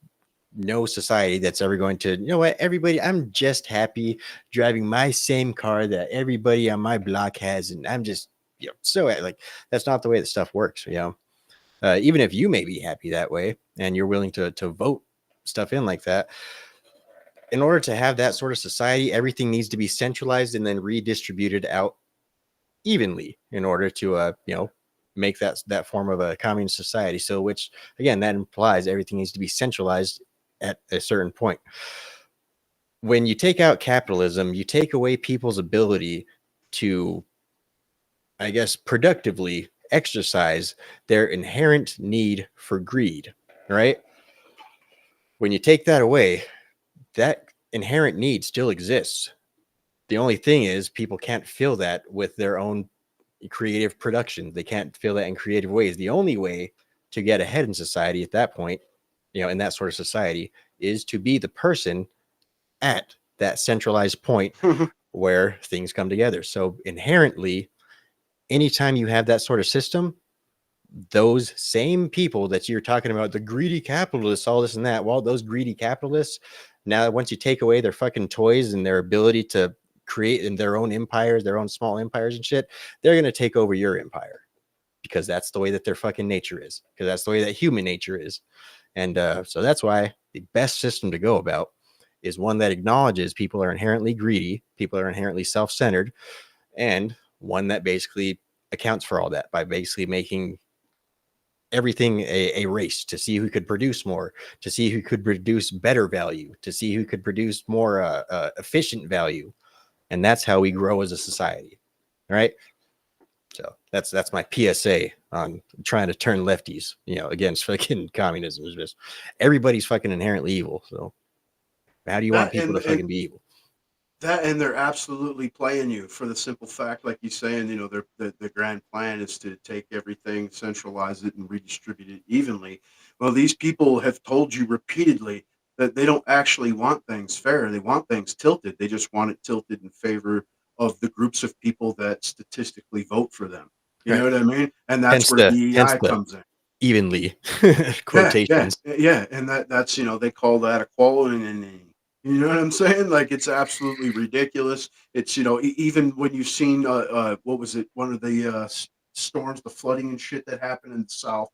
no society that's ever going to, you know what, everybody, I'm just happy driving my same car that everybody on my block has, and I'm just, you know, so like that's not the way that stuff works, you know. Even if you may be happy that way and you're willing to vote stuff in like that, in order to have that sort of society, everything needs to be centralized and then redistributed out evenly in order to you know, make that form of a communist society. So which again, that implies everything needs to be centralized at a certain point. When you take out capitalism, you take away people's ability to, I guess, productively exercise their inherent need for greed, right? When you take that away, that inherent need still exists. The only thing is people can't fill that with their own creative production. They can't fill that in creative ways. The only way to get ahead in society at that point, you know, in that sort of society, is to be the person at that centralized point where things come together. So inherently, anytime you have that sort of system, those same people that you're talking about, the greedy capitalists, all this and that, well, those greedy capitalists, now once you take away their fucking toys and their ability to create in their own empires, their own small empires and shit, they're going to take over your empire, because that's the way that their fucking nature is, because that's the way that human nature is. And so that's why the best system to go about is one that acknowledges people are inherently greedy, people are inherently self-centered, and one that basically accounts for all that by basically making everything a race to see who could produce more, to see who could produce better value, to see who could produce more efficient value. And that's how we grow as a society. All right. So that's my PSA on trying to turn lefties, you know, against fucking communism. Is just everybody's fucking inherently evil. So how do you want people to fucking be evil? That, and they're absolutely playing you for the simple fact, like you saying, you know, the grand plan is to take everything, centralize it, and redistribute it evenly. Well, these people have told you repeatedly that they don't actually want things fair. They want things tilted. They just want it tilted in favor of the groups of people that statistically vote for them. You know what I mean? And that's where DEI comes in. Evenly quotations. Yeah. And that's, you know, they call that equality. And you know what I'm saying? Like, it's absolutely ridiculous. It's, you know, even when you've seen, what was it? One of the storms, the flooding and shit that happened in the South.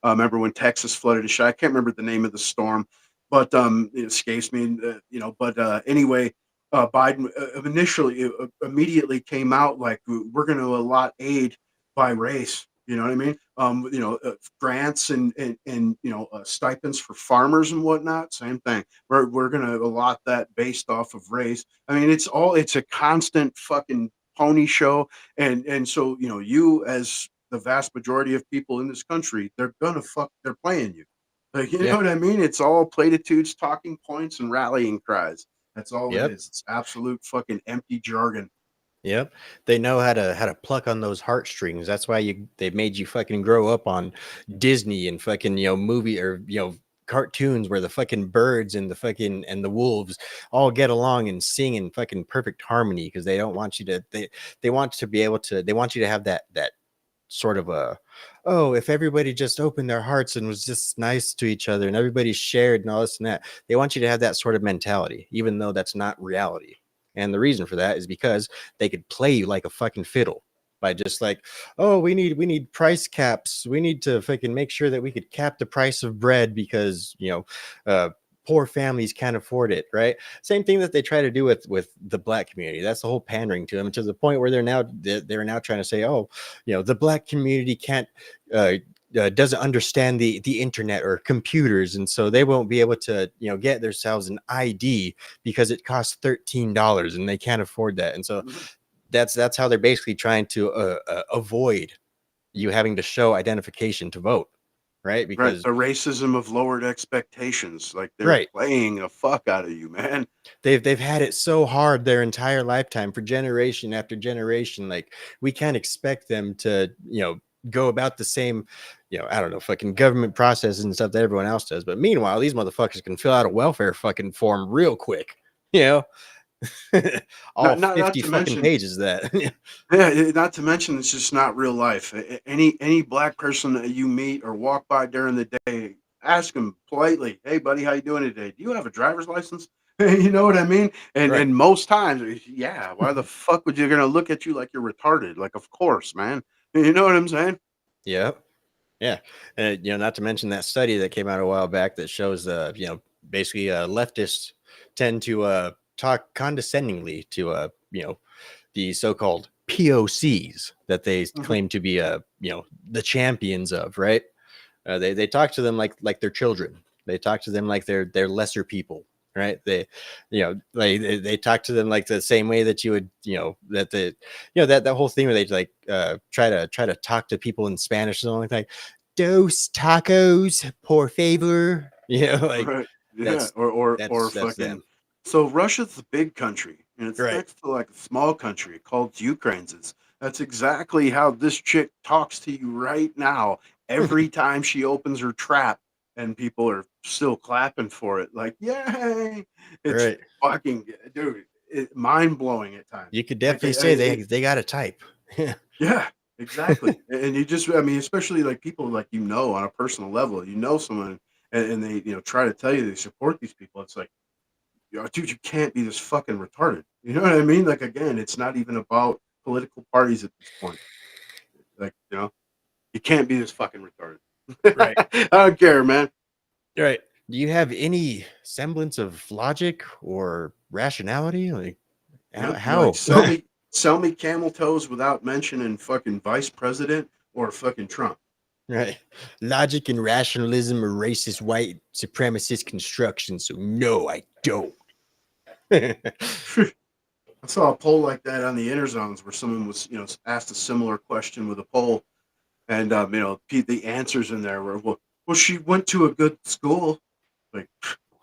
Remember when Texas flooded a shit? I can't remember the name of the storm, but it escapes me. You know, but anyway, Biden initially immediately came out like, we're going to allot aid by race. You know what I mean? You know, grants and you know, stipends for farmers and whatnot. Same thing. We're gonna allot that based off of race. I mean, it's a constant fucking pony show. And so, you know, you, as the vast majority of people in this country, they're playing you. Like, you know what I mean? It's all platitudes, talking points, and rallying cries. That's all it is. It's absolute fucking empty jargon. Yep. They know how to pluck on those heartstrings. That's why they made you fucking grow up on Disney and fucking, you know, movie or, you know, cartoons where the fucking birds and the fucking and the wolves all get along and sing in fucking perfect harmony, because they don't want you to they want to be able to, they want you to have that sort of oh, if everybody just opened their hearts and was just nice to each other and everybody shared and all this and that. They want you to have that sort of mentality, even though that's not reality. And the reason for that is because they could play you like a fucking fiddle by just like, oh, we need price caps. We need to fucking make sure that we could cap the price of bread because, you know, poor families can't afford it, right? Same thing that they try to do with the black community. That's the whole pandering to them, to the point where they're now trying to say, oh, you know, the black community can't doesn't understand the internet or computers, and so they won't be able to, you know, get themselves an ID because it costs $13 and they can't afford that. And so that's how they're basically trying to avoid you having to show identification to vote, right? Because the racism of lowered expectations, like they're playing the fuck out of you, man. They've had it so hard their entire lifetime, for generation after generation. Like, we can't expect them to, you know, go about the same, you know, I don't know, fucking government processes and stuff that everyone else does. But meanwhile, these motherfuckers can fill out a welfare fucking form real quick, you know. All not 50 fucking pages of that. Yeah, not to mention, it's just not real life. Any black person that you meet or walk by during the day, ask them politely, "Hey, buddy, how you doing today? Do you have a driver's license?" You know what I mean? Right. And most times, yeah. Why the fuck would you gonna look at you like you're retarded? Like, of course, man. You know what I'm saying? Yep. Yeah. Not to mention that study that came out a while back that shows, basically leftists tend to talk condescendingly to, the so-called POCs that they Mhm. claim to be, the champions of, right? They talk to them like they're children. They talk to them like they're lesser people, right? They talk to them like the same way that you would, that whole thing where they like try to talk to people in Spanish or something like dos tacos por favor, like Right. Yeah. that's Or that's fucking. them, So Russia's a big country, and it's right? next to like a small country called Ukraine's. That's exactly how this chick talks to you right now. Every time she opens her trap, and people are still clapping for it, like yay! It's Right. fucking dude, mind blowing at times. You could Like definitely say they got a type. yeah, exactly. And you just, I mean, especially like people like on a personal level, someone, and they try to tell you they support these people. It's like, dude, you can't be this fucking retarded. You know what I mean? Like again, it's not even about political parties at this point. Like you can't be this fucking retarded. Right. I don't care, man. Right. Do you have any semblance of logic or rationality? Like Like how? sell me camel toes without mentioning fucking vice president or fucking Trump. Right. Logic and rationalism are racist white supremacist construction. So no, I don't. I saw a poll like that on the inner zones where someone was, asked a similar question with a poll, and the answers in there were, well, she went to a good school. Like,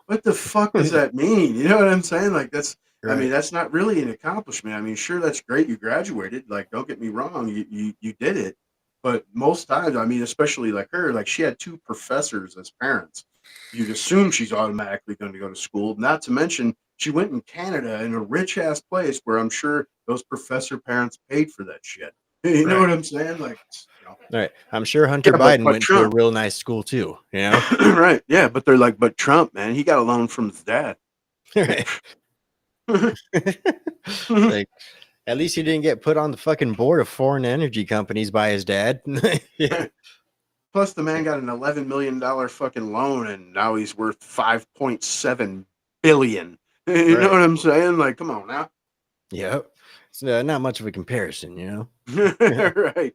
what the fuck does that mean? You know what I'm saying? Like, I mean, Right. that's not really an accomplishment. I mean, sure, that's great. You graduated. Like, don't get me wrong, you did it. But most times, I mean, especially like her, like she had two professors as parents. You'd assume she's automatically going to go to school. Not to mention, she went in Canada in a rich ass place where I'm sure those professor parents paid for that shit. You know Right. what I'm saying? Like, Right. I'm sure Hunter yeah, Biden but went to a Trump, real nice school too, you know? right? Yeah, but they're like, but Trump, man, he got a loan from his dad. Right. Like at least he didn't get put on the fucking board of foreign energy companies by his dad. Yeah. Plus, the man got an $11 million fucking loan, and now he's worth 5.7 billion. You know Right. what I'm saying? Like, come on now. Yep. It's not much of a comparison, you know? Right.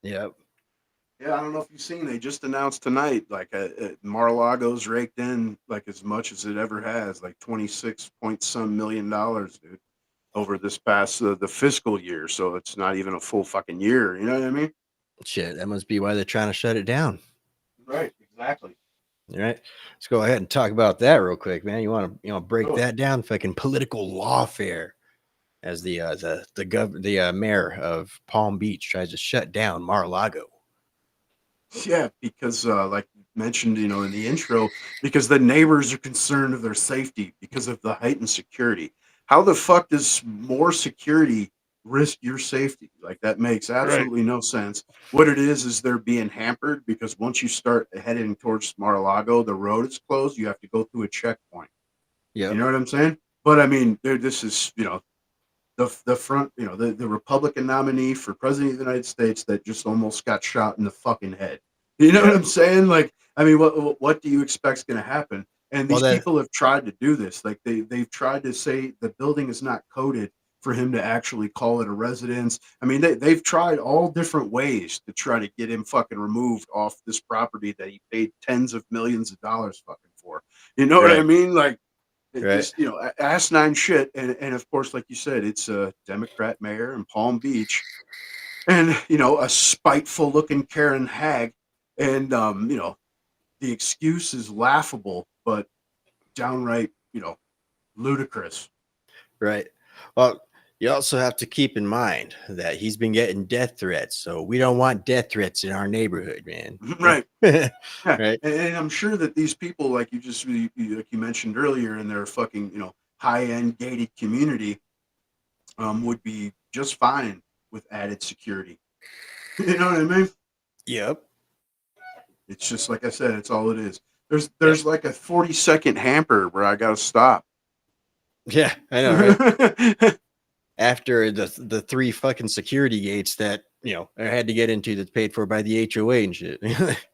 Yep. Yeah, I don't know if you've seen. They just announced tonight, like, Mar-a-Lago's raked in like as much as it ever has, like 26 point some million dollars, dude, over this past the fiscal year. So it's not even a full fucking year. You know what I mean? Shit, that must be why they're trying to shut it down. Right. Exactly. All right, let's go ahead and talk about that real quick, man. You want to break Oh. that down? Fucking political lawfare, as the mayor of Palm Beach tries to shut down Mar-a-Lago. Yeah, because like you mentioned, in the intro, because the neighbors are concerned of their safety because of the heightened security. How the fuck does more security risk your safety? Like that makes absolutely no sense. What it is they're being hampered because once you start heading towards Mar-a-Lago, the road is closed. You have to go through a checkpoint. You Yep. know what I'm saying? But I mean, this is the front, the Republican nominee for president of the United States that just almost got shot in the fucking head. You know what I'm saying? Like, I mean, what do you expect is going to happen? And Well, these people have tried to do this. Like they've tried to say the building is not coded for him to actually call it a residence. I mean, they've tried all different ways to try to get him fucking removed off this property that he paid tens of millions of dollars fucking for. You know what I Right. mean? Like, Right. just asinine shit, and of course, like you said, it's a Democrat mayor in Palm Beach, and a spiteful looking Karen hag, and the excuse is laughable, but downright ludicrous. Right. Well, you also have to keep in mind that he's been getting death threats, so we don't want death threats in our neighborhood, man. Right. Right. Yeah. And I'm sure that these people, like like you mentioned earlier, in their fucking high end gated community, would be just fine with added security. You know what I mean? Yep. It's just like I said, it's all it is. There's like a 40-second hamper where I gotta stop. Yeah, I know, right? After the three fucking security gates that I had to get into that's paid for by the HOA and shit.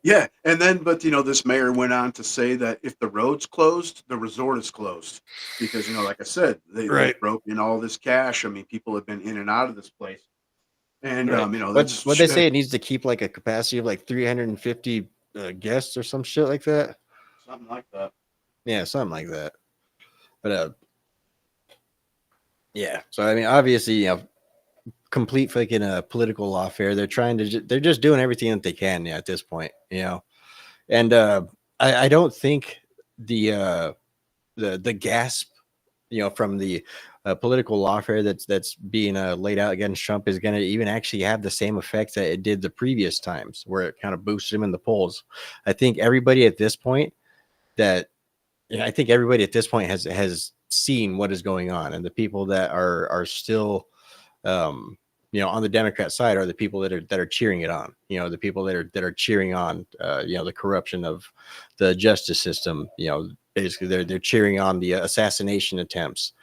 Yeah, and then but this mayor went on to say that if the road's closed, the resort is closed because like I said, they Right. broke in all this cash. I mean, people have been in and out of this place, and Right. that's What they say it needs to keep like a capacity of like 350 guests or some shit like that. something like that. Yeah, something like that. But yeah. So I mean, obviously, complete fucking political lawfare. They're trying to. They're just doing everything that they can at this point. And I don't think the gasp, from the political lawfare that's being laid out against Trump is going to even actually have the same effect that it did the previous times, where it kind of boosted him in the polls. I think everybody at this point has seen what is going on, and the people that are still on the Democrat side are the people that are cheering it on. The people that are cheering on the corruption of the justice system. Basically they're cheering on the assassination attempts.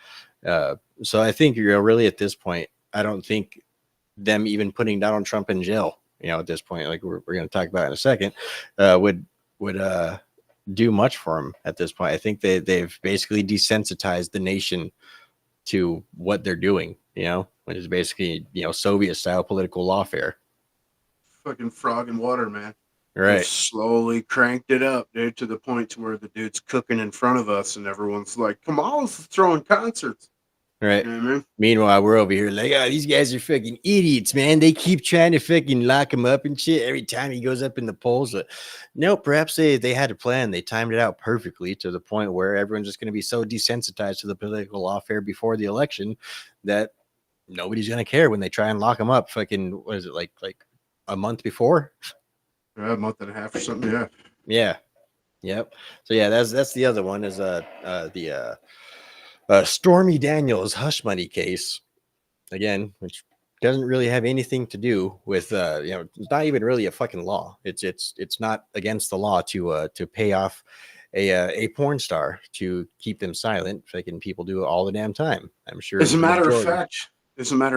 So I think really at this point, I don't think them even putting Donald Trump in jail, at this point, like we're going to talk about in a second, would do much for him at this point. I think they've basically desensitized the nation to what they're doing, which is basically, Soviet style political lawfare. Fucking frog and water, man. Right. They've slowly cranked it up, dude, to the point to where the dude's cooking in front of us and everyone's like, Kamalas is throwing concerts. Right. You know what I mean? Meanwhile, we're over here like, oh, these guys are fucking idiots, man. They keep trying to fucking lock him up and shit every time he goes up in the polls. But no, perhaps they had a plan. They timed it out perfectly to the point where everyone's just going to be so desensitized to the political lawfare before the election that nobody's going to care when they try and lock him up. Fucking, what is it, like a month before? Yeah, a month and a half or something. Yeah. Yeah. Yep. So yeah, that's the other one is the Stormy Daniels hush money case, again, which doesn't really have anything to do with it's not even really a fucking law. It's not against the law to pay off a porn star to keep them silent. Fucking people do it all the damn time. I'm sure. As a matter of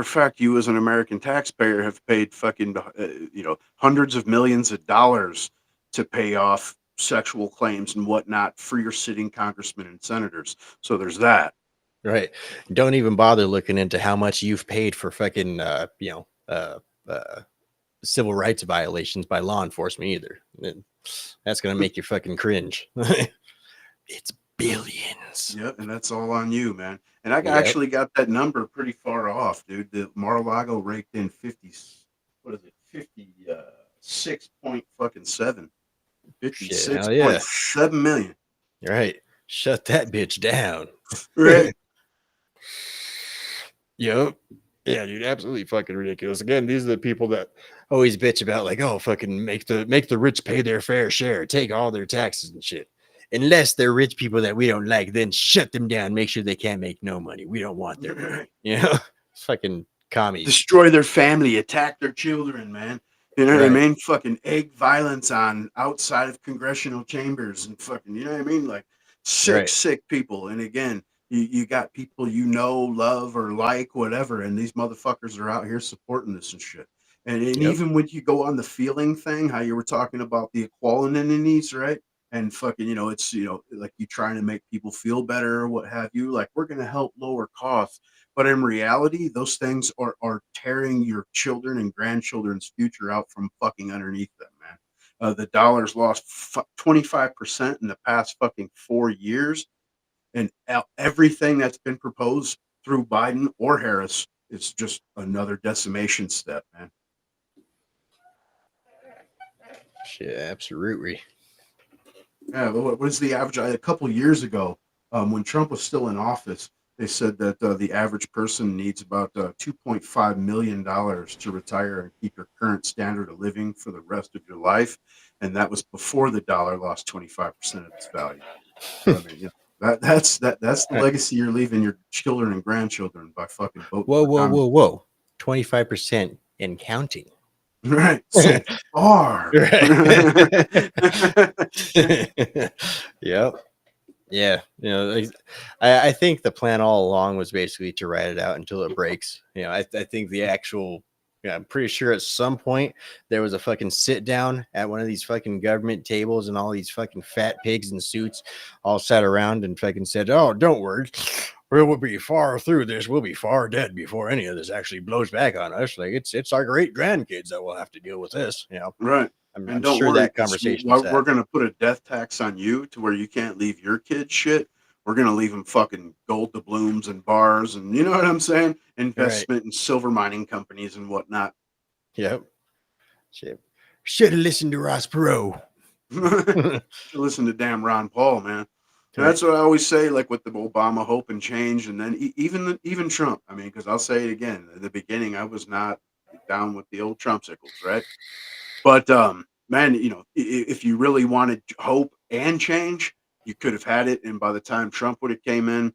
fact, you as an American taxpayer have paid fucking hundreds of millions of dollars to pay off sexual claims and whatnot for your sitting congressmen and senators. So there's that. Right. Don't even bother looking into how much you've paid for fucking civil rights violations by law enforcement either. That's gonna make you fucking cringe. It's billions. Yep, and that's all on you, man. And I actually got that number pretty far off, dude. The Mar-a-Lago raked in 56.7. 56.7 million. Right. Shut that bitch down. Right. Yep. Yeah, dude, absolutely fucking ridiculous. Again, these are the people that always bitch about like, oh, fucking make the rich pay their fair share, take all their taxes and shit. Unless they're rich people that we don't like, then shut them down. Make sure they can't make no money. We don't want their money. It's fucking commies. Destroy their family, attack their children, man. You know what I mean? Fucking egg violence on outside of congressional chambers and fucking, you know what I mean? Like sick people. And again, you got people love or like, whatever, and these motherfuckers are out here supporting this and shit. And even when you go on the feeling thing, how you were talking about the equality, right? And fucking, it's, like you trying to make people feel better or what have you, like we're going to help lower costs. But in reality, those things are tearing your children and grandchildren's future out from fucking underneath them, man. The dollar's lost 25% in the past fucking 4 years. And everything that's been proposed through Biden or Harris is just another decimation step, man. Shit, absolutely. Yeah, what is the average? A couple years ago, when Trump was still in office, they said that the average person needs about $2.5 million to retire and keep your current standard of living for the rest of your life. And that was before the dollar lost 25% of its value. So, I mean, that's the legacy you're leaving your children and grandchildren by fucking voting. Whoa. 25% and counting. Right. Say R. Right. Yep. Yeah. I think the plan all along was basically to ride it out until it breaks. I think the actual, yeah, I'm pretty sure at some point there was a fucking sit down at one of these fucking government tables and all these fucking fat pigs in suits all sat around and fucking said, "Oh, don't worry. We'll be far through this. We'll be far dead before any of this actually blows back on us. Like it's our great grandkids that will have to deal with this." Right. I'm, And I'm don't sure worry, that 'cause conversation we're sat. going to put a death tax on you to where you can't leave your kids shit. We're going to leave them fucking gold doubloons and bars and you know what I'm saying? Right. Investment in silver mining companies and whatnot. Yep. Should have listened to Ross Perot. Listen to damn Ron Paul, man. And Right. that's what I always say, like with the Obama hope and change, and then even Trump. I mean, because I'll say it again, at the beginning, I was not down with the old Trumpsicles, right? But man, if you really wanted hope and change, you could have had it. And by the time Trump would have came in,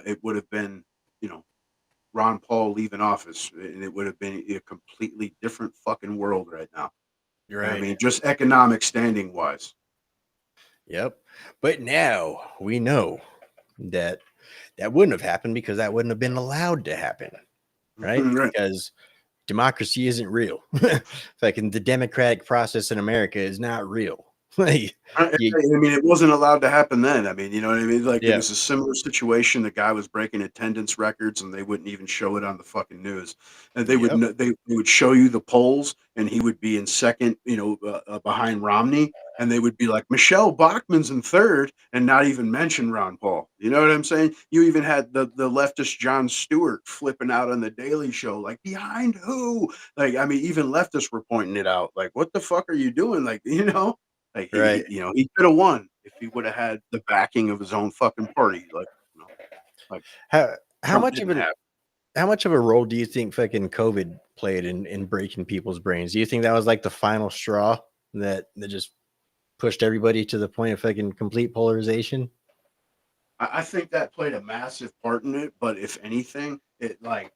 it would have been, you know, Ron Paul leaving office, and it would have been a completely different fucking world right now. You're I right. mean, just economic standing wise. Yep. But now we know that that wouldn't have happened because that wouldn't have been allowed to happen. Right. Right. Because democracy isn't real. Like in the democratic process in America is not real. Like you, I mean, it wasn't allowed to happen then. I mean, you know what I mean? Like, it yeah. was a similar situation. The guy was breaking attendance records, and they wouldn't even show it on the fucking news. And they would Yep. they would show you the polls, and he would be in second, behind Romney, and they would be like Michelle Bachmann's in third, and not even mention Ron Paul. You know what I'm saying? You even had the leftist Jon Stewart flipping out on the Daily Show, like behind who? Like, I mean, even leftists were pointing it out. Like, what the fuck are you doing? Like, like Right. he could have won if he would have had the backing of his own fucking party, like How how Trump much of didn't an have. how much of a role do you think fucking COVID played in breaking people's brains? Do you think that was like the final straw that just pushed everybody to the point of fucking complete polarization? I think that played a massive part in it, but if anything, it like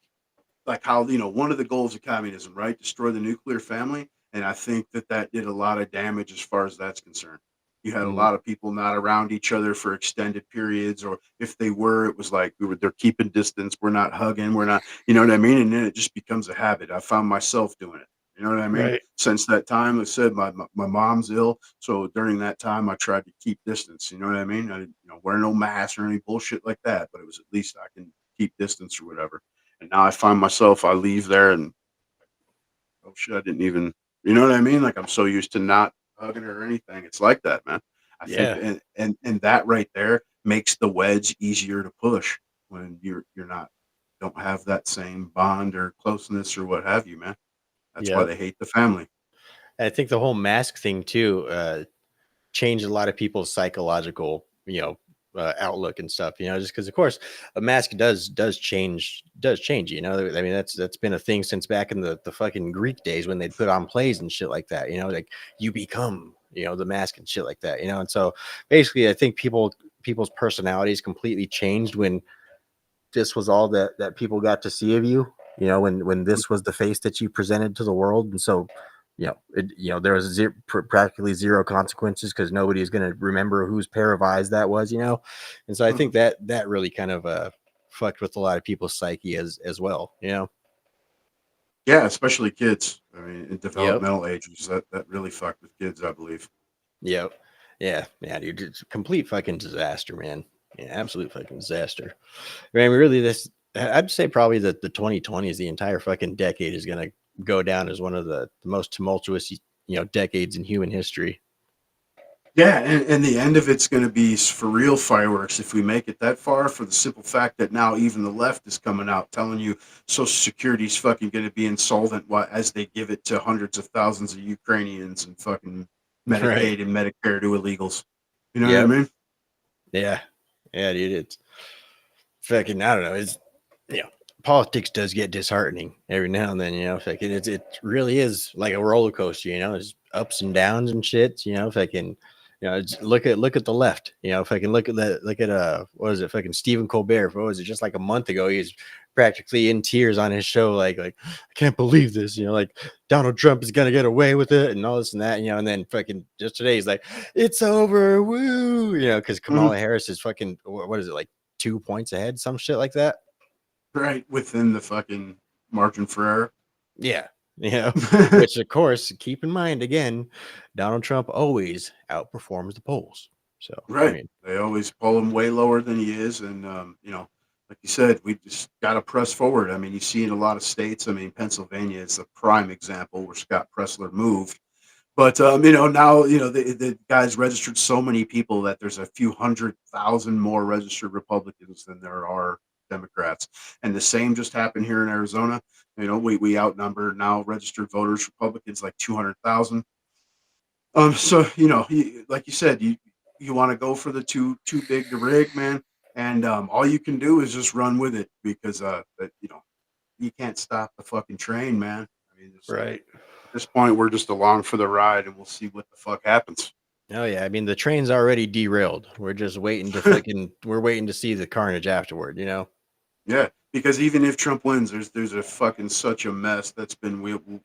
how one of the goals of communism, right? Destroy the nuclear family, and I think that did a lot of damage as far as that's concerned. You had a Mm, lot of people not around each other for extended periods, or if they were, it was like they're keeping distance. We're not hugging. We're not, you know what I mean? And then it just becomes a habit. I found myself doing it. You know what I mean? right. Since that time, I said my mom's ill, so during that time, I tried to keep distance. You know what I mean? I didn't, wear no mask or any bullshit like that, but it was at least I can keep distance or whatever. And now I find myself, I leave there and oh shit, I didn't even, you know what I mean? Like I'm so used to not hugging her or anything. It's like that, man. I think, Yeah. and that right there makes the wedge easier to push when you're not don't have that same bond or closeness or what have you, man. That's why Yep. they hate the family. I think the whole mask thing too changed a lot of people's psychological, outlook and stuff. Just because, of course, a mask does change. I mean, that's been a thing since back in the fucking Greek days when they'd put on plays and shit like that. Like you become, the mask and shit like that. And so basically, I think people's personalities completely changed when this was all that people got to see of you. When this was the face that you presented to the world, and so there was practically zero consequences because nobody's going to remember whose pair of eyes that was. And so I think that really kind of fucked with a lot of people's psyche as well. Yeah, especially kids. I mean, in Yep. developmental ages, that really fucked with kids, I believe. Yep. Yeah, dude, it's a complete fucking disaster, man. Yeah, absolute fucking disaster. I mean, really, I'd say probably that the 2020s, the entire fucking decade, is going to go down as one of the most tumultuous, decades in human history. Yeah, and the end of it's going to be for real fireworks if we make it that far. For the simple fact that now even the left is coming out telling you Social Security's fucking going to be insolvent as they give it to hundreds of thousands of Ukrainians and fucking Right. Medicaid and Medicare to illegals. You know what I Yep. mean? Yeah. Yeah, dude. It's fucking, I don't know. It's, politics does get disheartening every now and then, fucking, it really is like a roller coaster, there's ups and downs and shit, fucking, You know, look at the left. You know, if I can look at what was it? Fucking Stephen Colbert. What was it? Just like a month ago, he was practically in tears on his show, like I can't believe this. You know, like Donald Trump is gonna get away with it and all this and that. You know, and then fucking just today he's like, it's over, woo. You know, because Kamala Harris is fucking what is it, like 2 points ahead, some shit like that. Right within the fucking margin for error. Yeah. You know, which of course, keep in mind again, Donald Trump always outperforms the polls. So Right. I mean, They always pull him way lower than he is. And, you know, like you said, we just got to press forward. I mean, you see in a lot of states, I mean, Pennsylvania is a prime example where Scott Pressler moved. But, you know, now, you know, the guy's registered so many people that there's a few 100,000 more registered Republicans than there are Democrats. And the same just happened here in Arizona. You know, we outnumber now registered voters, Republicans, like 200,000. So, you know, like you said, you want to go for the too big to rig, man. And all you can do is just run with it because, you know, you can't stop the fucking train, man. I mean, right. at this point, we're just along for the ride, and we'll see what the fuck happens. Oh yeah, I mean the train's already derailed. We're just waiting to we're waiting to see the carnage afterward, you know? Yeah, because even if Trump wins, there's a fucking such a mess that's been weaving,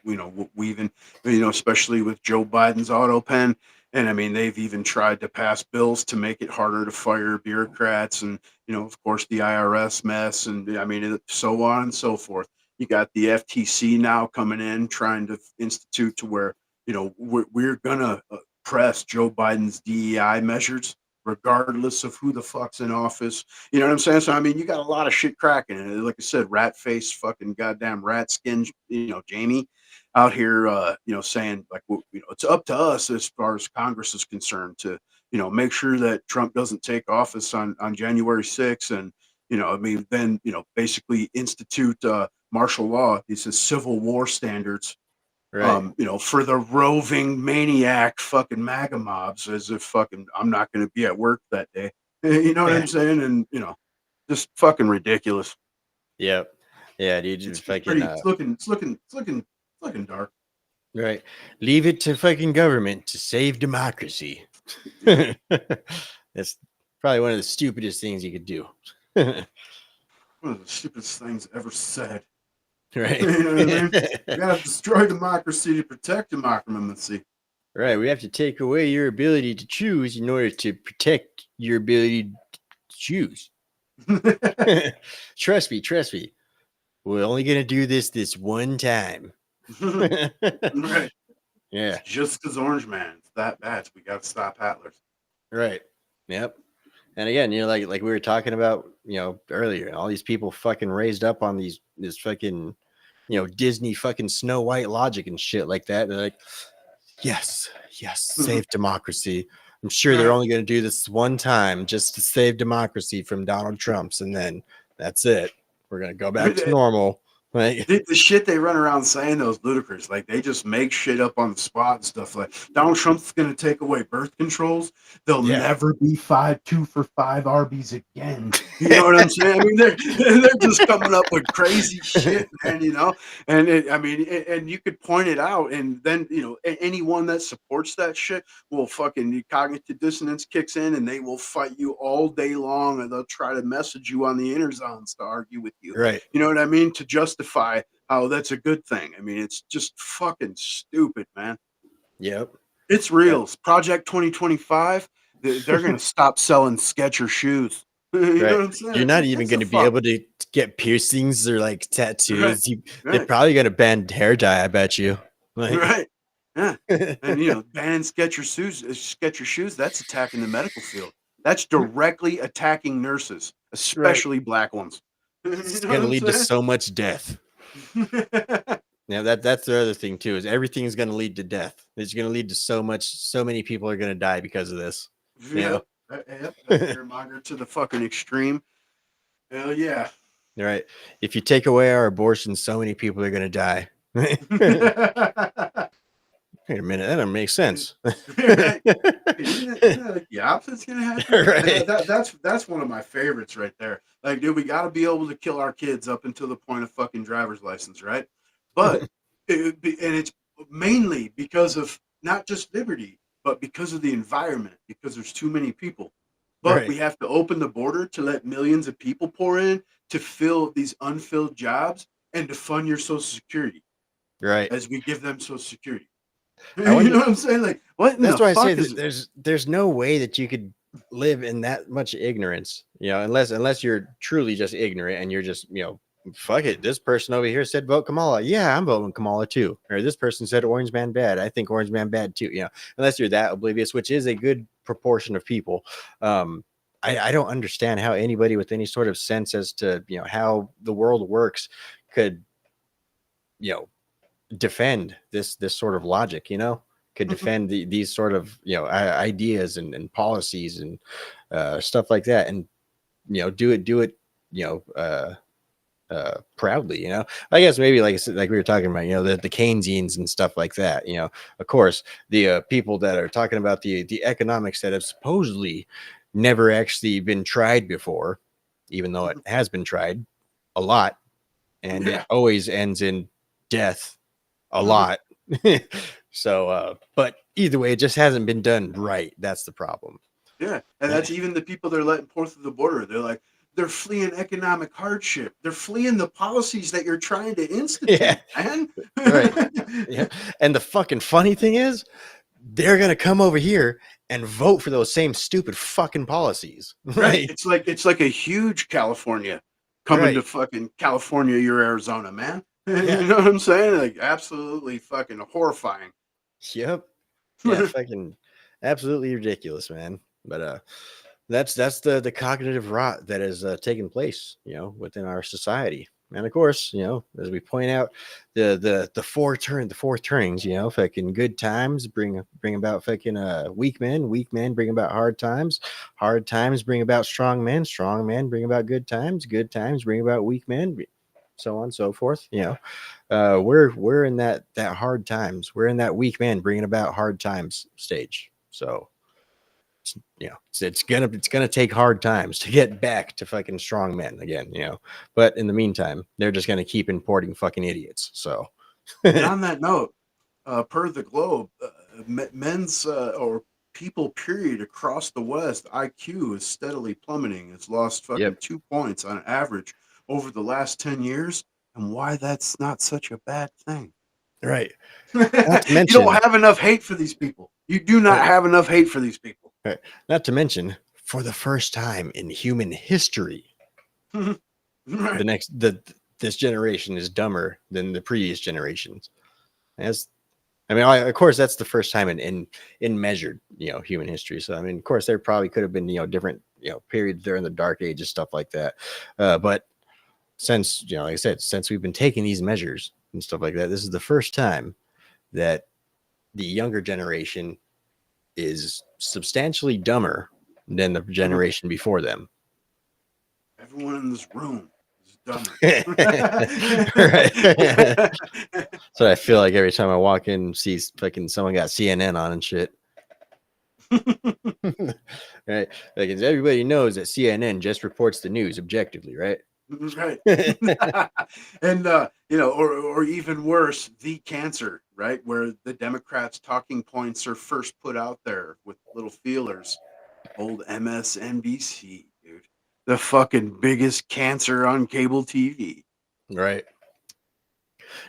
you know, especially with Joe Biden's auto pen. And I mean, they've even tried to pass bills to make it harder to fire bureaucrats, and you know, of course, the IRS mess, and I mean, so on and so forth. You got the FTC now coming in trying to institute to where you know we're gonna press Joe Biden's DEI measures regardless of who the fuck's in office. You know what I'm saying? So I mean, you got a lot of shit cracking. And like I said, rat face, fucking goddamn rat skin, you know, Jamie out here, you know, saying like, you know, it's up to us as far as Congress is concerned to, you know, make sure that Trump doesn't take office on January 6th. And, you know, I mean, then, you know, basically institute martial law. He says civil war standards. Right. You know, for the roving maniac fucking MAGA mobs, as if fucking I'm not going to be at work that day. You know what I'm saying? And you know, just fucking ridiculous. Yep. Yeah, dude, it's fucking pretty. It's looking dark. right. Leave it to fucking government to save democracy. That's probably one of the stupidest things you could do. One of the stupidest things ever said. Right. You know what I mean? We gotta destroy democracy to protect democracy. Right. We have to take away your ability to choose in order to protect your ability to choose. Trust me. We're only gonna do this one time. Right. Yeah. It's just because Orange Man, it's that bad. We gotta stop Hatlers. Right. Yep. And again, you know, like we were talking about, you know, earlier, all these people fucking raised up on this fucking, you know, Disney fucking Snow White logic and shit like that. They're like, yes, save democracy. I'm sure they're only going to do this one time just to save democracy from Donald Trump's, and then that's it. We're going to go back to normal. Like, The shit they run around saying those ludicrous, like they just make shit up on the spot and stuff. Like Donald Trump's going to take away birth controls. They'll never be 2 for $5 Arby's again. You know what I'm saying? I mean, they're just coming up with crazy shit, man. You know, and and you could point it out, and then you know anyone that supports that shit will fucking cognitive dissonance kicks in, and they will fight you all day long, and they'll try to message you on the inner zones to argue with you. right. You know what I mean? To justify how that's a good thing. I mean, it's just fucking stupid, man. Yep. It's real. Project 2025, they're going to stop selling Skechers shoes. You know what I'm saying? You're not even going to be able to get piercings or like tattoos. They're Right. probably going to ban hair dye, I bet you. Like, Right. Yeah. And you know, banning Skechers shoes, that's attacking the medical field. That's directly attacking nurses, especially black ones. it's going to lead to so much death. Yeah, that's the other thing too, is everything's going to lead to death. It's going to lead to so many people are going to die because of this. Yeah, that's fear-monger to the fucking extreme. Hell yeah. Right. If you take away our abortions, so many people are going to die. Wait a minute, that doesn't make sense. Right. Isn't that like the opposite's gonna happen? Right. That's one of my favorites right there. Like, dude, we got to be able to kill our kids up until the point of fucking driver's license, right? But it's mainly because of not just liberty, but because of the environment, because there's too many people. But Right. we have to open the border to let millions of people pour in to fill these unfilled jobs and to fund your Social Security Right. as we give them Social Security. I wonder, You know what I'm saying? Like, what in that's the why I say fuck is there's no way that you could live in that much ignorance, unless you're truly just ignorant and you're just, fuck it. This person over here said vote Kamala. Yeah, I'm voting Kamala too. Or this person said Orange Man bad. I think Orange Man bad too. Unless you're that oblivious, which is a good proportion of people. I don't understand how anybody with any sort of sense as to how the world works could defend this sort of logic. Could defend these sort of ideas and policies and stuff like that, and do it proudly. I guess maybe like I said, like we were talking about, the Keynesians and stuff like that. Of course, the people that are talking about the economics that have supposedly never actually been tried before, even though it has been tried a lot, and it always ends in death a lot. So but either way, it just hasn't been done right. That's the problem. Yeah, and that's even the people they're letting pour through the border. They're fleeing economic hardship. They're fleeing the policies that you're trying to institute, man. Right. Yeah. And the fucking funny thing is, they're gonna come over here and vote for those same stupid fucking policies. Right. It's like a huge California coming to fucking California, your Arizona, man. Yeah. You know what I'm saying? Like, absolutely fucking horrifying. Yep. Yeah, fucking absolutely ridiculous, man. But that's the cognitive rot that is taking place, within our society. And of course, as we point out, the four turnings, fucking good times bring about fucking weak men bring about hard times bring about strong men bring about good times bring about weak men, so on and so forth. We're in that hard times, we're in that weak man bringing about hard times stage. So it's gonna take hard times to get back to fucking strong men again, but in the meantime, they're just gonna keep importing fucking idiots. So And on that note, per the Globe, men's or people period across the West, IQ is steadily plummeting. It's lost fucking 2 points on average over the last 10 years. And why that's not such a bad thing. Right. You don't have enough hate for these people. You do not have enough hate for these people. Right. Not to mention, for the first time in human history, Right. This generation is dumber than the previous generations. Of course, that's the first time in measured, human history. So, of course, there probably could have been, different, periods there in the dark ages, stuff like that. But since, like I said, since we've been taking these measures and stuff like that, this is the first time that the younger generation is substantially dumber than the generation before them. Everyone in this room is dumber. Right. So I feel like every time I walk in, see fucking someone got CNN on and shit. Right. Like, everybody knows that CNN just reports the news objectively, right? Right. And or even worse, the cancer, right? Where the Democrats' talking points are first put out there with little feelers. Old MSNBC, dude. The fucking biggest cancer on cable TV. Right.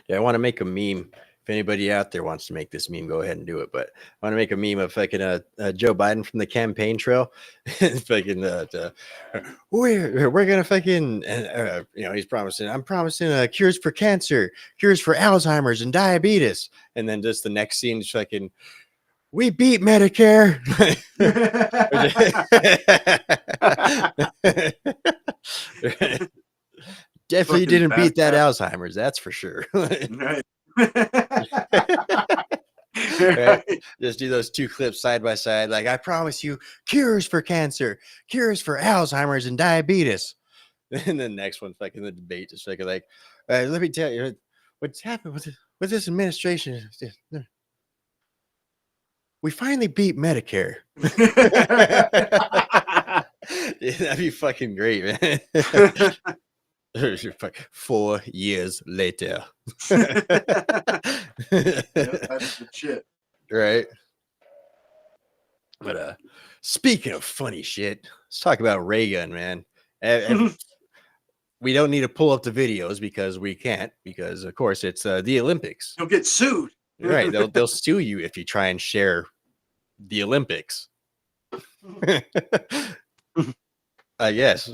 Yeah, I want to make a meme. If anybody out there wants to make this meme, go ahead and do it. But I want to make a meme of fucking Joe Biden from the campaign trail. Fucking we're gonna fucking he's promising. I'm promising cures for cancer, cures for Alzheimer's and diabetes. And then just the next scene is fucking, we beat Medicare. Definitely Fucking didn't beat that bad. Alzheimer's, that's for sure. Right. Right? Just do those two clips side by side. Like, I promise you, cures for cancer, cures for Alzheimer's and diabetes. And the next one, fucking the debate, just like, let me tell you what's happened with this administration. We finally beat Medicare. Yeah, that'd be fucking great, man. 4 years later. Yep, that's the shit. Right. But speaking of funny shit, let's talk about Ray Gun, man. And we don't need to pull up the videos because we can't, because of course it's the Olympics. You'll get sued. Right? They'll sue you if you try and share the Olympics. I guess.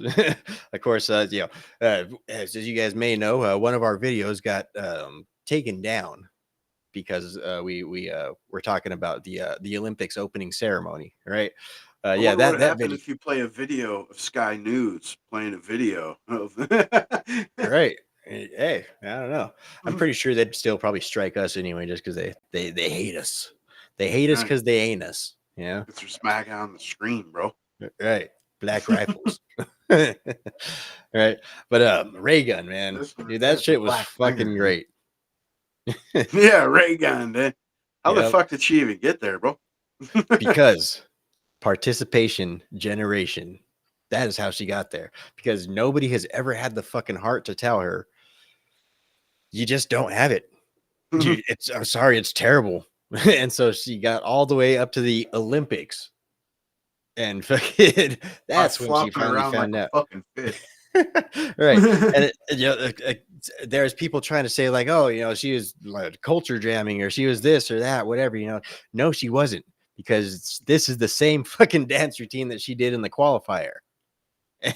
Of course, as you guys may know, one of our videos got taken down because we were talking about the Olympics opening ceremony, right? I Yeah, wonder what that happened video, if you play a video of Sky News playing a video of right? Hey, I don't know. I'm pretty sure they'd still probably strike us anyway, just because they hate us. They hate us Right. because they ain't us. Yeah, It's your smack on the screen, bro. right. Black rifles. Right, but Ray Gun, man, dude, that shit was Black fucking finger. great. Yeah, Ray Gun, man. How the Yep. fuck did she even get there, bro? Because participation generation, that is how she got there, because nobody has ever had the fucking heart to tell her you just don't have it. I'm sorry, it's terrible. And so she got all the way up to the Olympics, and fucking that's when she Flopping finally around found like out. a fucking fish. Right. And there's people trying to say like, oh, she was like culture jamming, or she was this or that, whatever, no, she wasn't, because this is the same fucking dance routine that she did in the qualifier.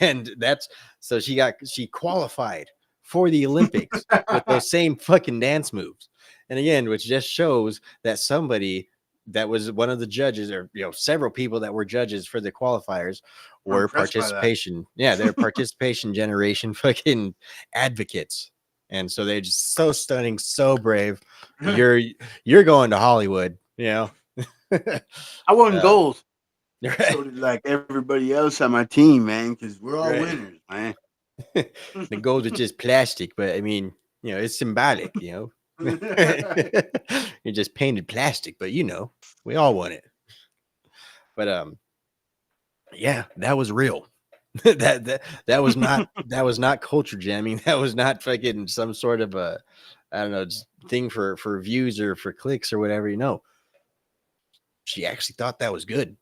And that's so she qualified for the Olympics with those same fucking dance moves. And again, which just shows that somebody that was one of the judges, or several people that were judges for the qualifiers, I'm were impressed by that. participation. Yeah, they're participation generation fucking advocates. And so they're just so stunning, so brave. You're going to Hollywood, I won gold. right? So did like everybody else on my team, man, because we're all Right. winners, man. The gold is just plastic, but I mean, it's symbolic, You're just painted plastic, but we all want it. But yeah, that was real. that was not culture jamming. That was not fucking some sort of a, I don't know, just thing for views or for clicks or whatever. She actually thought that was good.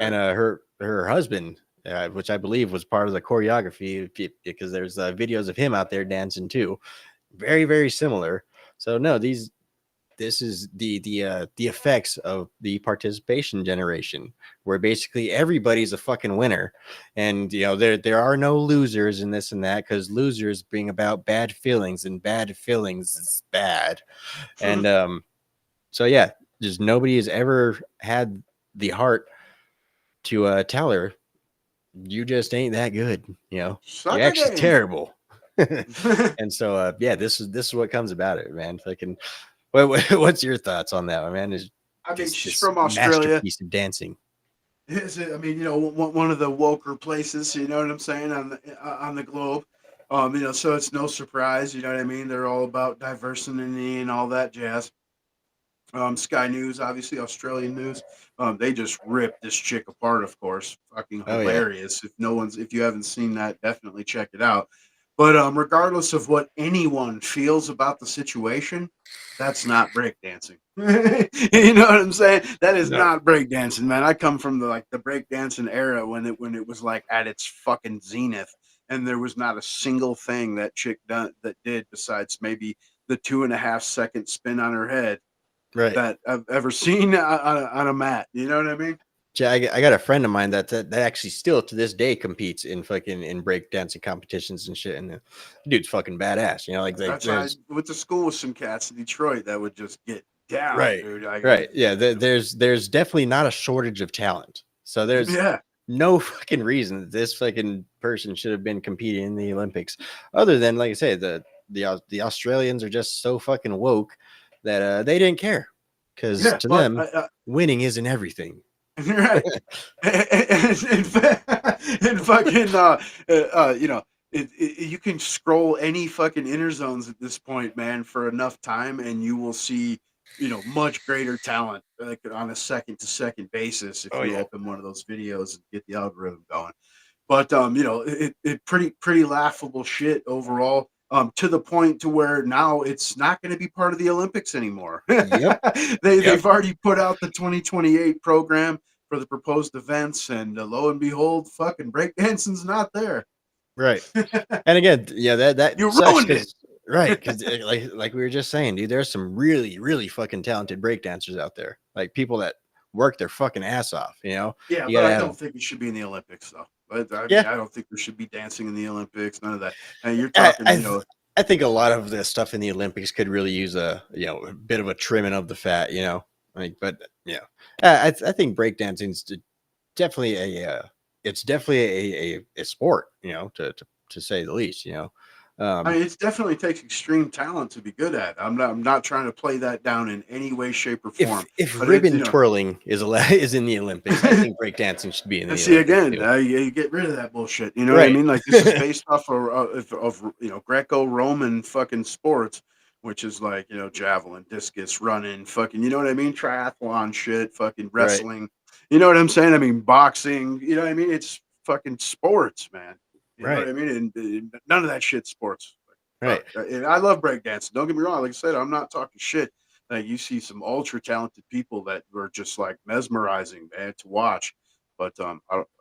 And her husband, which I believe was part of the choreography, because there's videos of him out there dancing too, very, very similar. So no, this is the effects of the participation generation, where basically everybody's a fucking winner, and there are no losers in this and that, because losers bring about bad feelings, and bad feelings is bad. And so yeah, just nobody has ever had the heart to tell her you just ain't that good. You're actually terrible. And so yeah, this is what comes about it, man. Fucking what's your thoughts on that, man? I mean, she's from Australia. Masterpiece of dancing. Is it? I mean, one of the woker places. You know what I'm saying, on the globe. So it's no surprise. You know what I mean? They're all about diversity and all that jazz. Sky News, obviously Australian news. They just ripped this chick apart, of course. Fucking hilarious. Oh, yeah. If you haven't seen that, definitely check it out. But regardless of what anyone feels about the situation, that's not breakdancing. You know what I'm saying? That is not breakdancing, man. I come from the breakdancing era when it was like at its fucking zenith, and there was not a single thing that chick did besides maybe the 2.5 second spin on her head, right, that I've ever seen on a mat. You know what I mean? Yeah, I got a friend of mine that actually still to this day competes in break dancing competitions and shit, and the dude's fucking badass. That's why I went to school with some cats in Detroit that would just get down, right, dude. Right. Yeah, there's definitely not a shortage of talent. So there's no fucking reason that this fucking person should have been competing in the Olympics, other than, like I say, the Australians are just so fucking woke that they didn't care, because to them winning isn't everything. Right. and fucking you can scroll any fucking inner zones at this point, man, for enough time, and you will see much greater talent, like on a second to second basis, if you open one of those videos and get the algorithm going. But it pretty laughable shit overall. To the point to where now it's not going to be part of the Olympics anymore. Yep. They've already put out the 2028 program. for the proposed events, and lo and behold, fucking breakdancing's not there. Right. And again, yeah, that You sucks ruined it. 'cause- right, because like we were just saying, dude, there's some really, really fucking talented breakdancers out there. Like people that work their fucking ass off, you know? Yeah, You but gotta I have- don't think it should be in the Olympics, though. But I mean, Yeah. I don't think there should be dancing in the Olympics. None of that. And you're I- talking, I- you know, I think a lot of the stuff in the Olympics could really use a bit of a trimming of the fat, you know. Like, but yeah, I think breakdancing's definitely it's definitely a sport, you know, to say the least, you know. I mean, it definitely takes extreme talent to be good at. I'm not trying to play that down in any way, shape, or form. If But ribbon you know, twirling is in the Olympics, I think breakdancing should be in the and see Olympics. again, too. you get rid of that bullshit. You know what I Right. mean? Like this is based off of you know Greco-Roman fucking sports, which is like you know javelin, discus, running, fucking you know what I mean? Triathlon shit, fucking Right. wrestling. You know what I'm saying? I mean boxing. You know what I mean? It's fucking sports, man. You know Right. what I mean? And none of that shit's sports. Right. And I love breakdancing. Don't get me wrong. Like I said, I'm not talking shit. Like you see some ultra talented people that were just like mesmerizing, man, to watch. But I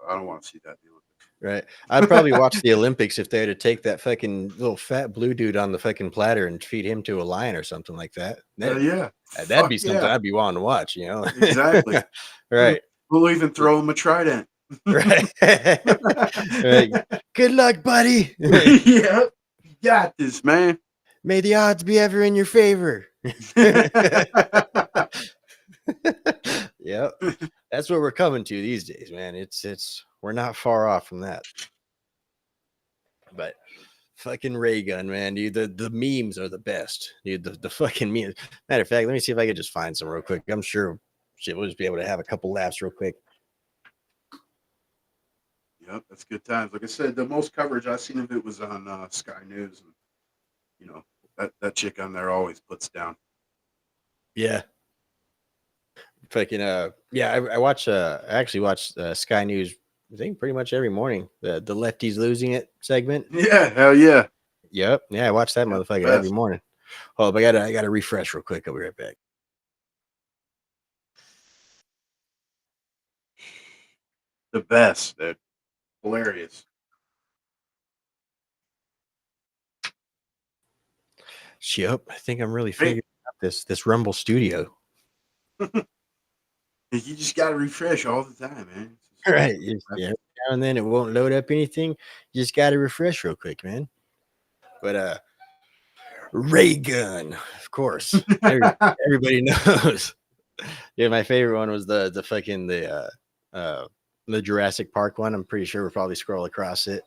don't want to see that in the Olympics. Right. I'd probably watch the Olympics if they had to take that fucking little fat blue dude on the fucking platter and feed him to a lion or something like that. Yeah, That'd be Fuck something yeah. I'd be wanting to watch, you know. Exactly. Right. We'll even throw him a trident. Right. Right. Good luck, buddy. Yeah, you got this, man. May the odds be ever in your favor. Yep. That's what we're coming to these days, man. It's we're not far off from that. But fucking ray gun, man, dude. The memes are the best, dude. The fucking memes. Matter of fact, let me see if I could just find some real quick. I'm sure shit, we'll just be able to have a couple laughs real quick. Yep, that's good times. Like I said, the most coverage I've seen of it was on Sky News, and you know that chick on there always puts down. Yeah. Fucking yeah, I watch I actually watch Sky News, I think pretty much every morning. The lefties losing it segment. Yeah, hell yeah. Yep. Yeah, I watch that Yeah, motherfucker best. every morning. Oh, but I gotta refresh real quick. I'll be right back. The best. They're hilarious. Yep. I think I'm really figuring out this Rumble Studio. You just got to refresh all the time, man. Right. Yeah. Now and then it won't load up anything. You just gotta refresh real quick, man. But ray gun, of course. Everybody knows. Yeah, my favorite one was the fucking the Jurassic Park one. I'm pretty sure we'll probably scroll across it.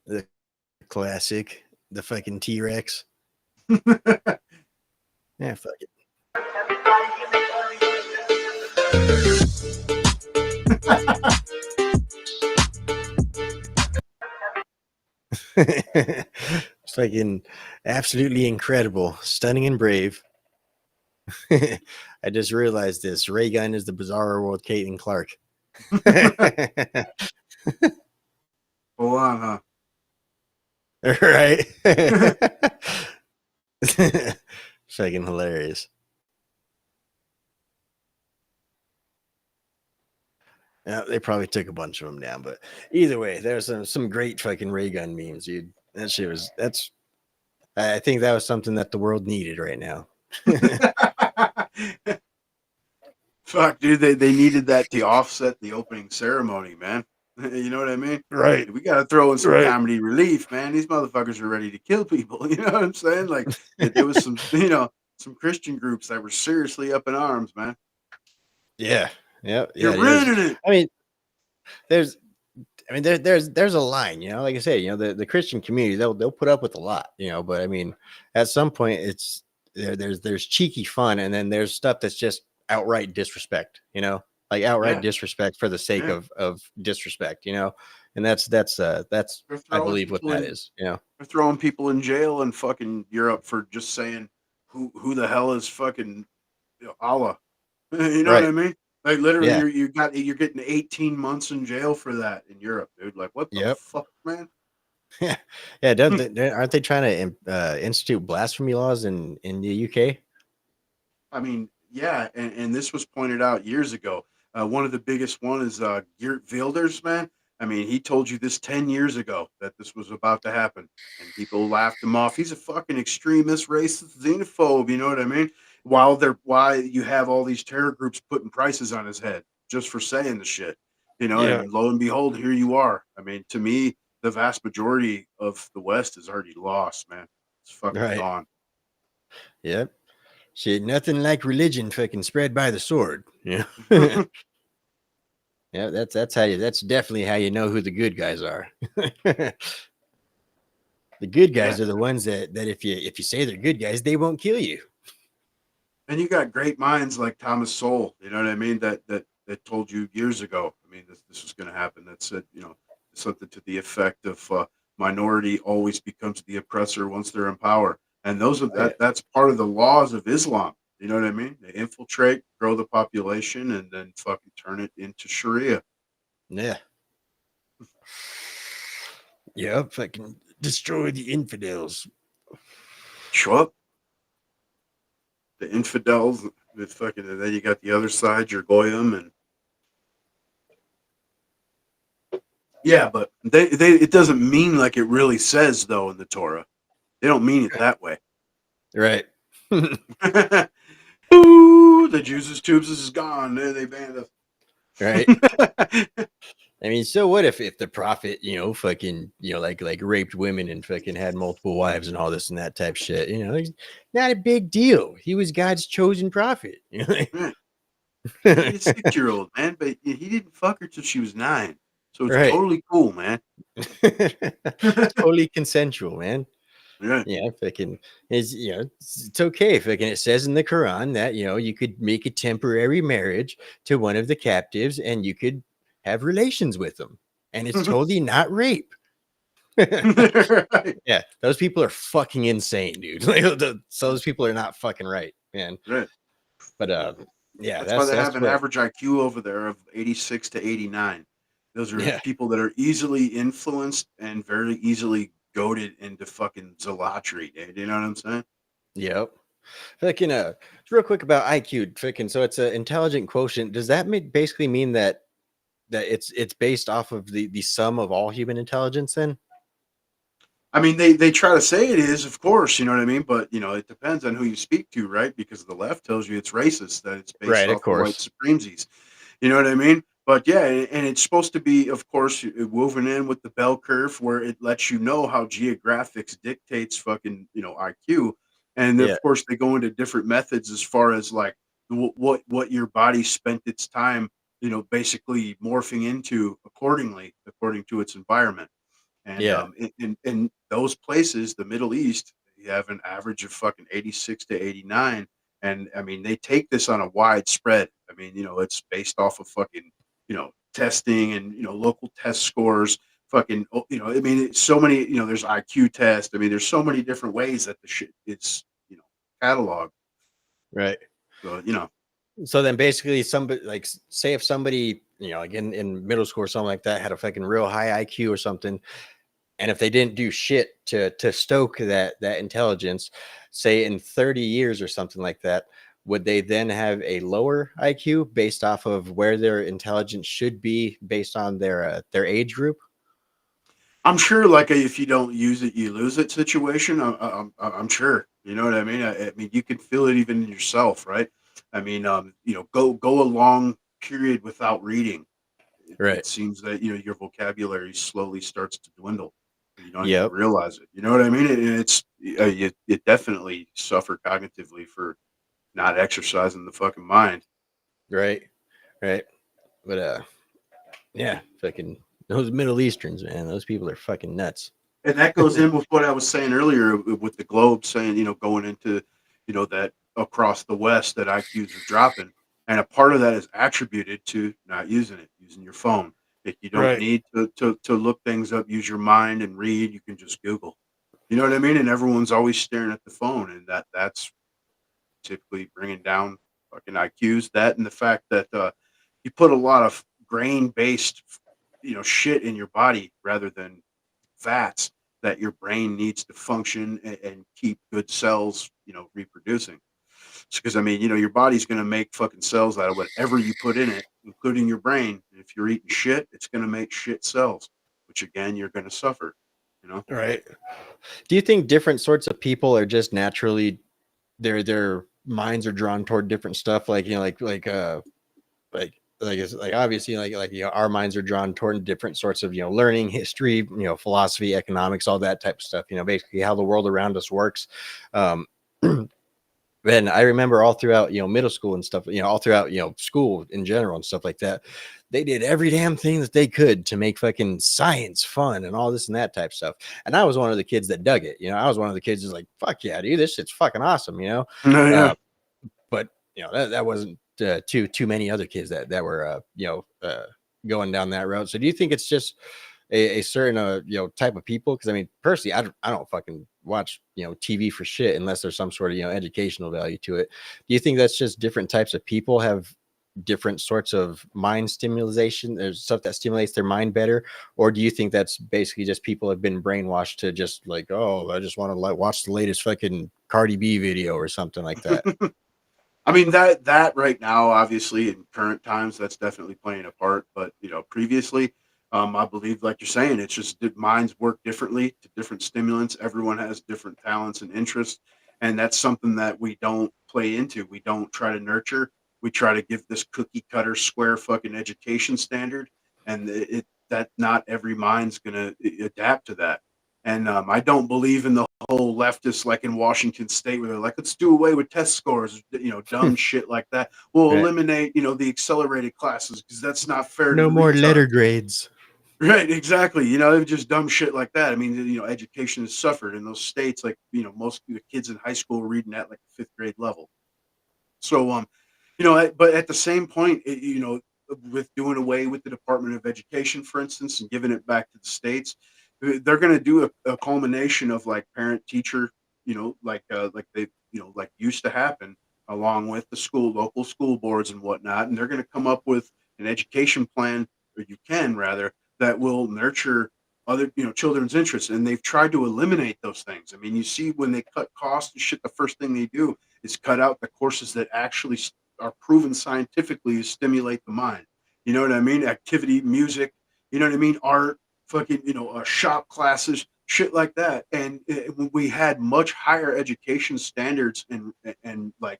The classic, the fucking T-Rex. Yeah, fuck it. It's fucking absolutely incredible, stunning and brave. I just realized this. Ray Gun is the bizarre world Caitlin Clark. Hold on, huh? Right? Fucking hilarious. Yeah, they probably took a bunch of them down, but either way, there's some great fucking ray gun memes, dude. I think that was something that the world needed right now. Fuck, dude, they needed that to offset the opening ceremony, man. You know what I mean? Right. We got to throw in some Right. comedy relief, man. These motherfuckers are ready to kill people. You know what I'm saying? Like, there was some, some Christian groups that were seriously up in arms, man. Yeah. Yeah. You're Yeah. ruining it. I mean, there's a line, like I say, the Christian community, they'll put up with a lot, but I mean, at some point it's there's cheeky fun, and then there's stuff that's just outright disrespect, like outright disrespect for the sake of disrespect, and that's I believe what that is, They're throwing people in jail in fucking Europe for just saying who the hell is fucking Allah. You know what I mean? Like literally, Yeah. you're getting 18 months in jail for that in Europe, dude. Like what the Yep. fuck, man? Yeah, aren't they trying to institute blasphemy laws in the UK? I mean, yeah, and this was pointed out years ago. One of the biggest one is Geert Wilders, man. I mean, he told you this 10 years ago that this was about to happen, and people laughed him off. He's a fucking extremist, racist, xenophobe. You know what I mean? Why you have all these terror groups putting prices on his head just for saying the shit, you know? Yeah. And lo and behold, here you are. I mean, to me, the vast majority of the West is already lost, man. It's fucking Right. gone. Yep. Shit, nothing like religion fucking spread by the sword. Yeah. Yeah, that's definitely how you know who the good guys are. The good guys Yeah. are the ones that if you say they're good guys, they won't kill you. And you got great minds like Thomas Sowell, you know what I mean? That told you years ago. I mean, this was going to happen. That said, you know, something to the effect of minority always becomes the oppressor once they're in power. And those are Oh, yeah. that's part of the laws of Islam. You know what I mean? They infiltrate, grow the population, and then fucking turn it into Sharia. Yeah. Yep, fucking destroy the infidels. Show up. The infidels with fucking, and then you got the other side, your goyim, and yeah, but they it doesn't mean like it really says though in the Torah. They don't mean it that way. Right. Ooh, the Jesus tubes is gone. They banned us. Right. I mean, so what if the prophet, fucking, like raped women and fucking had multiple wives and all this and that type shit? It's not a big deal. He was God's chosen prophet. Right. He's a 6-year-old, man, but he didn't fuck her till she was 9. So it's Right. totally cool, man. Totally consensual, man. Yeah. Yeah, fucking it's okay. Fucking it says in the Quran that you could make a temporary marriage to one of the captives and you could have relations with them, and it's totally not rape. Right. Yeah, those people are fucking insane, dude. Like, those people are not fucking right, man. Right. But yeah, That's why they have that's an what. average IQ over there of 86 to 89. Those are Yeah, people that are easily influenced and very easily goaded into fucking zealotry, dude. You know what I'm saying? yep. Fucking real quick about IQ. Fucking so it's an intelligent quotient. Does that basically mean that it's based off of the sum of all human intelligence? Then I mean, they try to say it is, of course, you know what I mean? But, it depends on who you speak to, right? Because the left tells you it's racist, that it's based right, of off of white course. supremacies. You know what I mean? But yeah, and it's supposed to be, of course, woven in with the bell curve where it lets you know how geographics dictates fucking, IQ. And Yeah, of course, they go into different methods as far as like what your body spent its time, basically morphing into accordingly, according to its environment. And yeah, in those places, the Middle East, you have an average of fucking 86 to 89. And I mean, they take this on a wide spread. I mean, it's based off of fucking, testing and, local test scores. Fucking, I mean, it's so many, there's IQ test. I mean, there's so many different ways that the shit is, cataloged. right. So, So then basically somebody, like, say if somebody, like in middle school or something like that, had a fucking real high IQ or something, and if they didn't do shit to stoke that intelligence, say in 30 years or something like that, would they then have a lower IQ based off of where their intelligence should be based on their age group? I'm sure, like if you don't use it, you lose it situation. I'm sure. You know what I mean? I mean, you can feel it even in yourself, right? I mean, go a long period without reading. It Right. seems that your vocabulary slowly starts to dwindle. You don't even Yep. realize it. You know what I mean? And it's you definitely suffer cognitively for not exercising the fucking mind. Right. Right. But yeah, fucking those Middle Easterns, man, those people are fucking nuts. And that goes in with what I was saying earlier with the globe saying, going into, that across the West that IQs are dropping. And a part of that is attributed to not using it, using your phone. If you don't Right. need to look things up, use your mind and read, you can just Google. You know what I mean? And everyone's always staring at the phone. And that's typically bringing down fucking IQs. That and the fact that you put a lot of grain based, shit in your body rather than fats that your brain needs to function and keep good cells, reproducing. Because I mean, your body's going to make fucking cells out of whatever you put in it, including your brain. If you're eating shit, it's going to make shit cells, which again, you're going to suffer. Right. Do you think different sorts of people are just naturally their minds are drawn toward different stuff? Like, it's like obviously our minds are drawn toward different sorts of learning, history, philosophy, economics, all that type of stuff, basically how the world around us works. And I remember all throughout middle school and stuff, all throughout school in general and stuff like that, they did every damn thing that they could to make fucking science fun and all this and that type stuff. And I was one of the kids that dug it. I was one of the kids who's like, fuck yeah, dude, this shit's fucking awesome. Yeah. But that wasn't too many other kids that were going down that road. So do you think it's just a certain type of people? Because I mean, personally, I don't fucking watch TV for shit unless there's some sort of educational value to it. Do you think that's just different types of people have different sorts of mind stimulation? There's stuff that stimulates their mind better, or do you think that's basically just people have been brainwashed to just like, oh, I just want to watch the latest fucking Cardi B video or something like that? I mean, that right now, obviously in current times, that's definitely playing a part. But previously, I believe, like you're saying, it's just minds work differently to different stimulants. Everyone has different talents and interests, and that's something that we don't play into. We don't try to nurture. We try to give this cookie cutter square fucking education standard, and that not every mind's gonna adapt to that. And I don't believe in the whole leftist, like in Washington State, where they're like, let's do away with test scores, dumb shit like that. We'll Right. eliminate, the accelerated classes because that's not fair. No to more retards. letter grades. Right, exactly. Just dumb shit like that. I mean, education has suffered in those states. Like, most of the kids in high school are reading at like fifth grade level. So, but at the same point, with doing away with the Department of Education, for instance, and giving it back to the states, they're going to do a culmination of like parent teacher, like they, like used to happen, along with the local school boards and whatnot. And they're going to come up with an education plan, or you can rather, that will nurture other, children's interests. And they've tried to eliminate those things. I mean, you see when they cut costs and shit, the first thing they do is cut out the courses that actually are proven scientifically to stimulate the mind. You know what I mean? Activity, music, you know what I mean? Art, fucking, shop classes, shit like that. And we had much higher education standards and like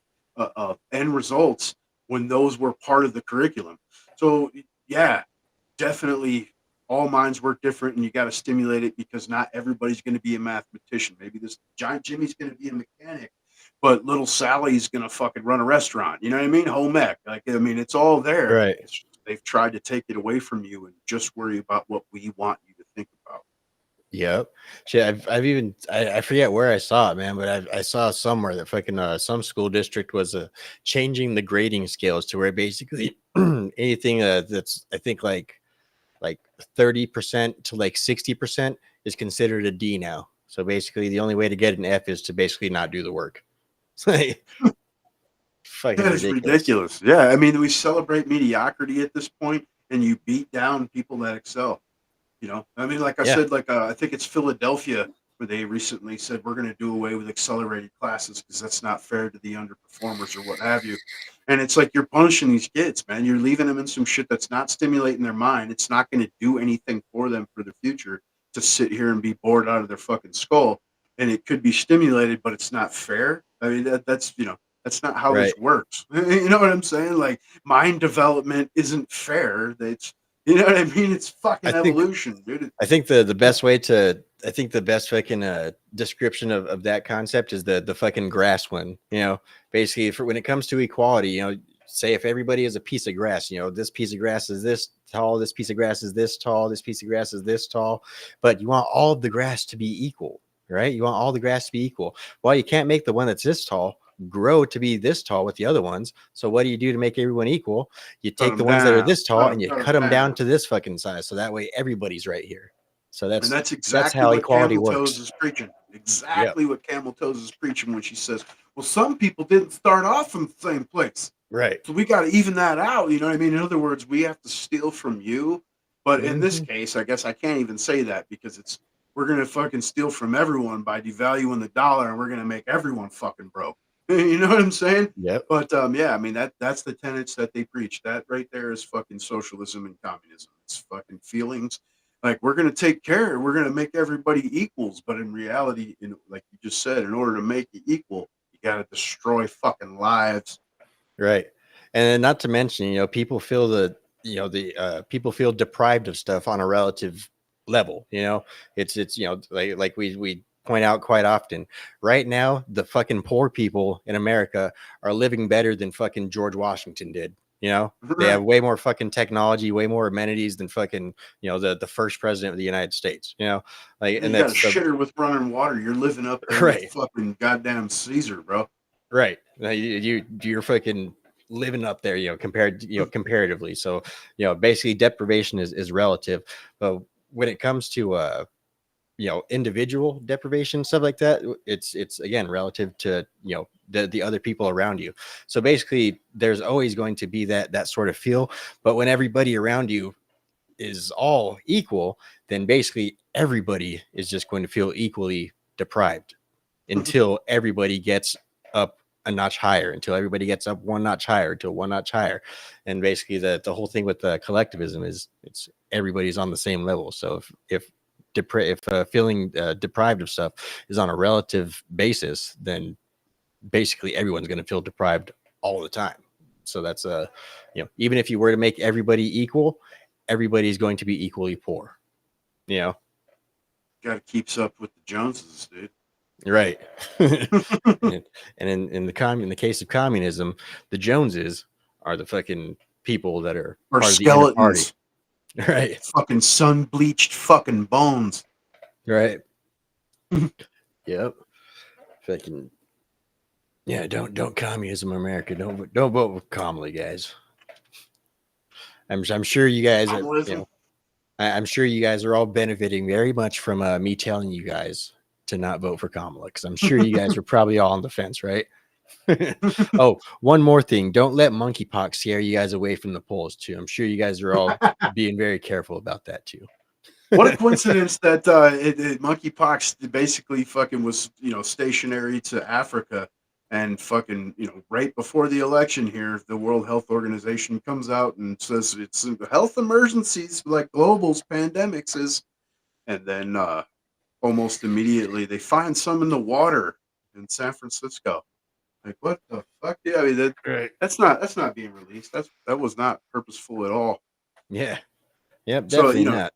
end results when those were part of the curriculum. So yeah, definitely all minds work different, and you got to stimulate it because not everybody's going to be a mathematician. Maybe this giant Jimmy's going to be a mechanic, but little Sally's going to fucking run a restaurant. You know what I mean? Home ec. Like, I mean, it's all there. Right. It's just, they've tried to take it away from you and just worry about what we want you to think about. Yep. Shit, I've even I forget where I saw it, man, but I saw somewhere that fucking some school district was changing the grading scales to where basically anything that's I think like 30% to like 60% is considered a D now. So basically the only way to get an F is to basically not do the work. It's like fucking That is ridiculous. Yeah, I mean, we celebrate mediocrity at this point, and you beat down people that excel. I mean, like I said, like I think it's Philadelphia where they recently said we're going to do away with accelerated classes because that's not fair to the underperformers or what have you. And it's like you're punishing these kids, man. You're leaving them in some shit that's not stimulating their mind. It's not going to do anything for them for their future to sit here and be bored out of their fucking skull. And it could be stimulated, but it's not fair. I mean, that's that's not how this works. You know what I'm saying? Like, mind development isn't fair. That's, you know what I mean? It's fucking evolution, dude. I think the best way to the best fucking description of that concept is the fucking grass one. Basically, for when it comes to equality, say if everybody is a piece of grass, this piece of grass is this tall, this piece of grass is this tall, this piece of grass is this tall, but you want all of the grass to be equal, right? You want all the grass to be equal. Well, you can't make the one that's this tall grow to be this tall with the other ones. So what do you do to make everyone equal? You take the ones that are this tall and you cut them down to this fucking size. So that way everybody's right here. So that's exactly how what equality Camel works. Toes is preaching. Exactly what Camel Toes is preaching when she says, well, some people didn't start off from the same place. Right. So we got to even that out. You know what I mean? In other words, we have to steal from you. But in this case, I guess I can't even say that because we're going to fucking steal from everyone by devaluing the dollar and we're going to make everyone fucking broke. You know what I'm saying? Yep. But yeah, I mean, that's the tenets that they preach. That right there is fucking socialism and communism. It's fucking feelings. Like we're going to take care. We're going to make everybody equals. But in reality, like you just said, in order to make it equal, you got to destroy fucking lives. Right. And then not to mention, people feel people feel deprived of stuff on a relative level. It's like we point out quite often. Right now, the fucking poor people in America are living better than fucking George Washington did. They have way more fucking technology, way more amenities than fucking, the first president of the United States, and you that's got a shitter with running water. You're living up there right. with fucking goddamn Caesar, bro. Right. You're fucking living up there, comparatively. So, basically deprivation is relative. But when it comes to, individual deprivation, stuff like that, it's again, relative to, the other people around you. So basically there's always going to be that sort of feel, but when everybody around you is all equal, then basically everybody is just going to feel equally deprived until everybody gets up a notch higher, until everybody gets up one notch higher, to one notch higher. And basically the whole thing with the collectivism is it's everybody's on the same level. So if feeling deprived of stuff is on a relative basis, then basically everyone's going to feel deprived all the time. So that's even if you were to make everybody equal, everybody's going to be equally poor. Got to keep up with the Joneses, dude. Right. and in the case of communism, the Joneses are the fucking people that are part of the inner party. Skeletons. Right. Fucking sun bleached fucking bones. Right. Yep. Fucking yeah. Don't communism America. Don't vote with Kamala, guys. I'm sure you guys are, I'm sure you guys are all benefiting very much from me telling you guys to not vote for Kamala, because I'm sure you guys are probably all on the fence, right? Oh, one more thing. Don't let monkeypox scare you guys away from the polls, too. I'm sure you guys are all being very careful about that, too. What a coincidence that monkeypox basically fucking was, stationary to Africa. And fucking, right before the election here, the World Health Organization comes out and says it's health emergencies like globals, pandemics is. And then almost immediately they find some in the water in San Francisco. Like, what the fuck? Yeah, I mean, that's not being released. That was not purposeful at all. Yeah. Yep, definitely not.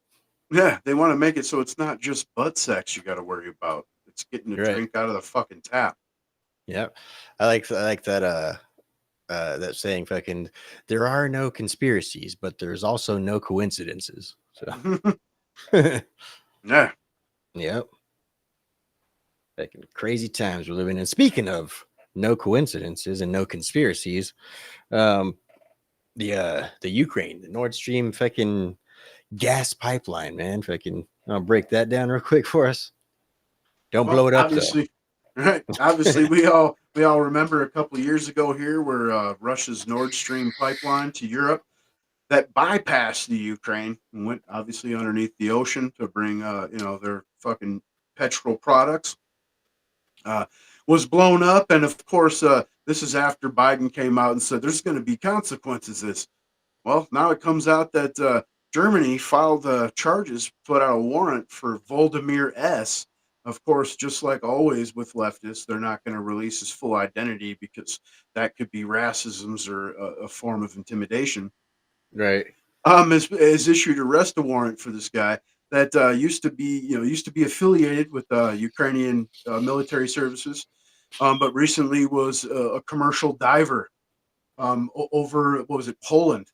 Yeah, they want to make it so it's not just butt sex you got to worry about. It's getting a drink out of the fucking tap. Yep. I like that that saying, fucking, there are no conspiracies, but there's also no coincidences. So yeah. Yep. Fucking crazy times we're living in. Speaking of no coincidences and no conspiracies, the Ukraine, the Nord Stream fucking gas pipeline, man. Fucking I'll break that down real quick for us. Don't blow it up, obviously. Right. Obviously, we all remember a couple of years ago here where Russia's Nord Stream pipeline to Europe that bypassed the Ukraine and went obviously underneath the ocean to bring their fucking petrol products was blown up. And of course, this is after Biden came out and said there's going to be consequences to this. Well, now it comes out that Germany filed charges, put out a warrant for Voldemir S. Of course, just like always with leftists, they're not going to release his full identity because that could be racism or a form of intimidation. Right. Has issued arrest warrant for this guy that used to be affiliated with Ukrainian military services, but recently was a commercial diver over Poland,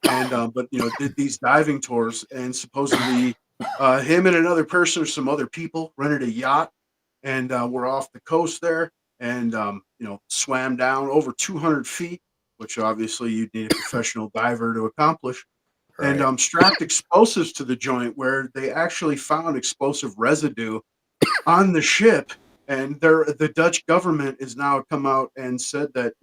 and but did these diving tours, and supposedly him and another person or some other people rented a yacht and were off the coast there, and swam down over 200 feet, which obviously you'd need a professional diver to accomplish. Right. And strapped explosives to the joint, where they actually found explosive residue on the ship. And the Dutch government has now come out and said that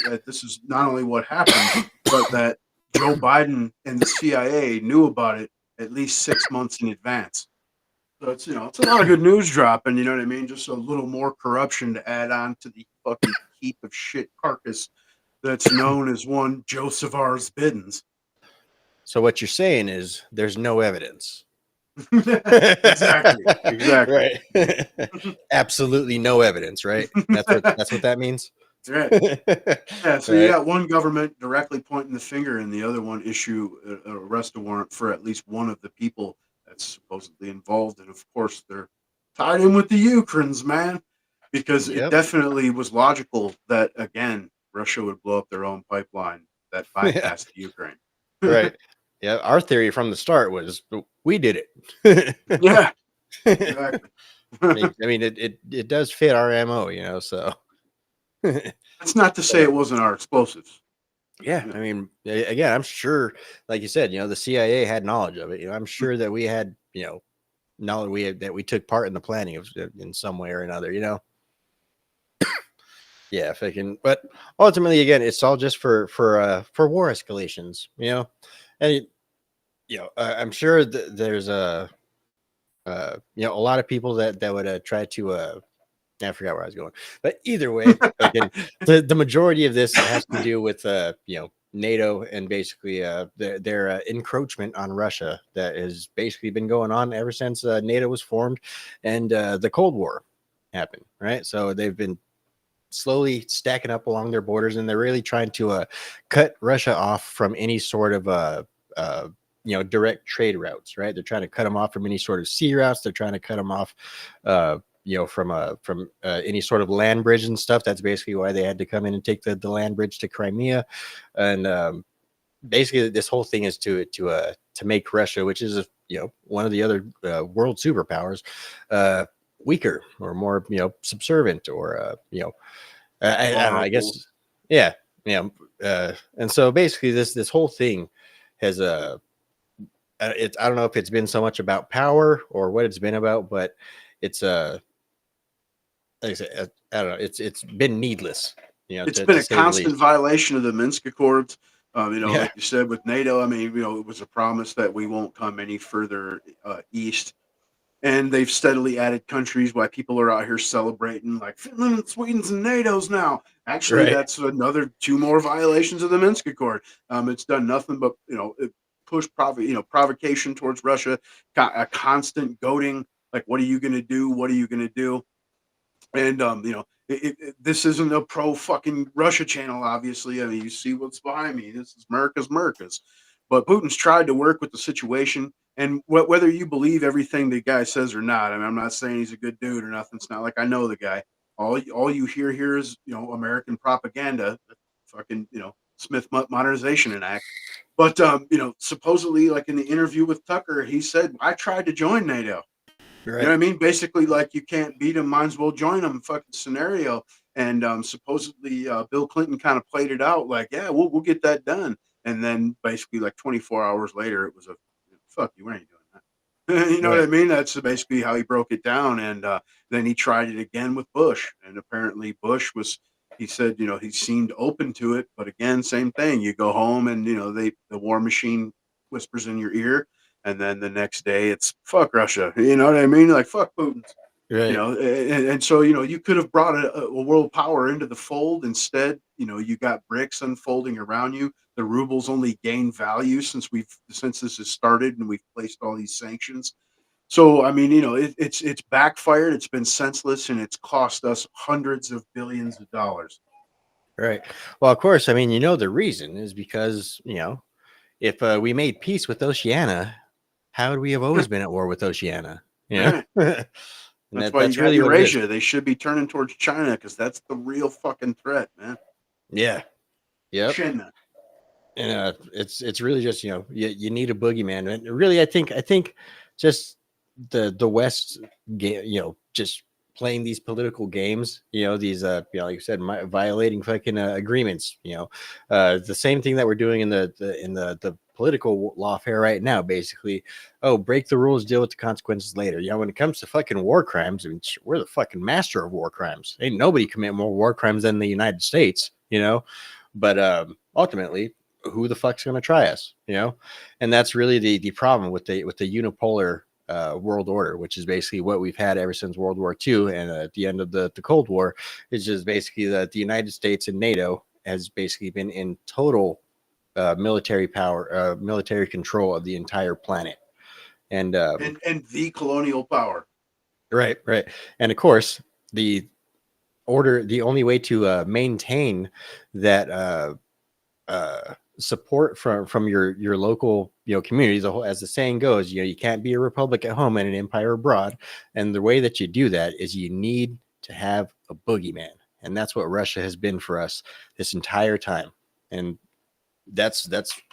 that this is not only what happened, but that Joe Biden and the CIA knew about it at least 6 months in advance. So it's it's a lot of good news dropping. You know what I mean? Just a little more corruption to add on to the fucking heap of shit carcass that's known as one Joseph R's Biddens. So what you're saying is there's no evidence. Exactly. Right. Absolutely no evidence, right? That's what that means. Right. Yeah, so you got one government directly pointing the finger and the other one issue a arrest warrant for at least one of the people that's supposedly involved. And of course, they're tied in with the Ukrainians, man, because it definitely was logical that, again, Russia would blow up their own pipeline that bypassed Ukraine. Right. Yeah. Our theory from the start was we did it. Yeah. Exactly. I mean, it does fit our MO, so. That's not to say it wasn't our explosives. Yeah, I mean, again, I'm sure, like you said, the CIA had knowledge of it. I'm sure that we had, knowledge that we took part in the planning of in some way or another. Yeah, if I can, but ultimately, again, it's all just for war escalations. And I'm sure that there's a lot of people that would try to. I forgot where I was going, but either way, the majority of this has to do with NATO and basically their encroachment on Russia that has basically been going on ever since NATO was formed and the Cold War happened, right? So they've been slowly stacking up along their borders, and they're really trying to cut Russia off from any sort of direct trade routes, right? They're trying to cut them off from any sort of sea routes. They're trying to cut them off from any sort of land bridge and stuff. That's basically why they had to come in and take the land bridge to Crimea. And basically this whole thing is to make Russia, which is one of the other world superpowers, weaker or more subservient, or I don't know, I guess. Yeah. And so basically this whole thing has I don't know if it's been so much about power or what it's been about, but it's like I said, I don't know. It's been needless. It's been a constant violation of the Minsk Accords. Like you said with NATO. I mean, it was a promise that we won't come any further east, and they've steadily added countries. Why people are out here celebrating like Finland and Sweden's in NATO's now. Actually, that's another 2 more violations of the Minsk Accord. It's done nothing but push provocation towards Russia, a constant goading. Like, what are you going to do? What are you going to do? And this isn't a pro fucking Russia channel, obviously. I mean, you see what's behind me. This is America's. But Putin's tried to work with the situation, and whether you believe everything the guy says or not, I mean, I'm not saying he's a good dude or nothing. It's not like I know the guy. All you hear here is American propaganda, fucking Smith Modernization Act. But supposedly, like in the interview with Tucker, he said, "I tried to join NATO." Right. You know what I mean? Basically, like, you can't beat them, might as well join them fucking scenario. And supposedly Bill Clinton kind of played it out like, yeah, we'll get that done. And then basically like 24 hours later, it was a fuck you, ain't doing that. You know what I mean? That's basically how he broke it down. And then he tried it again with Bush. And apparently Bush he said, he seemed open to it. But again, same thing. You go home and, the war machine whispers in your ear. And then the next day it's fuck Russia. You know what I mean? Like, fuck Putin. Right. And so, you could have brought a world power into the fold. Instead, you got BRICS unfolding around you. The ruble's only gained value since this has started and we've placed all these sanctions. So, I mean, it's backfired. It's been senseless, and it's cost us hundreds of billions of dollars. Right. Well, of course, I mean, the reason is because, if we made peace with Oceania, how would we have always been at war with Oceania? Yeah. That's why you got Eurasia. They should be turning towards China because that's the real fucking threat, man. Yeah. Yeah. China. And it's really just you need a boogeyman. And really, I think just the West game, just playing these political games, these like you said, violating fucking agreements, the same thing that we're doing in the political lawfare right now, basically. Oh, break the rules, deal with the consequences later. When it comes to fucking war crimes, I mean, we're the fucking master of war crimes. Ain't nobody commit more war crimes than the United States. you know. But ultimately, who the fuck's going to try us, you know? And that's really the problem with the unipolar world order, which is basically what we've had ever since World War II and at the end of the Cold War, is just basically that the United States and NATO has basically been in total military power, military control of the entire planet. And the colonial power. right. And of course, the only way to maintain that support from your local, you know, communities, as the saying goes, you know, you can't be a republic at home and an empire abroad. And the way that you do that is you need to have a boogeyman. And that's what Russia has been for us this entire time. And that's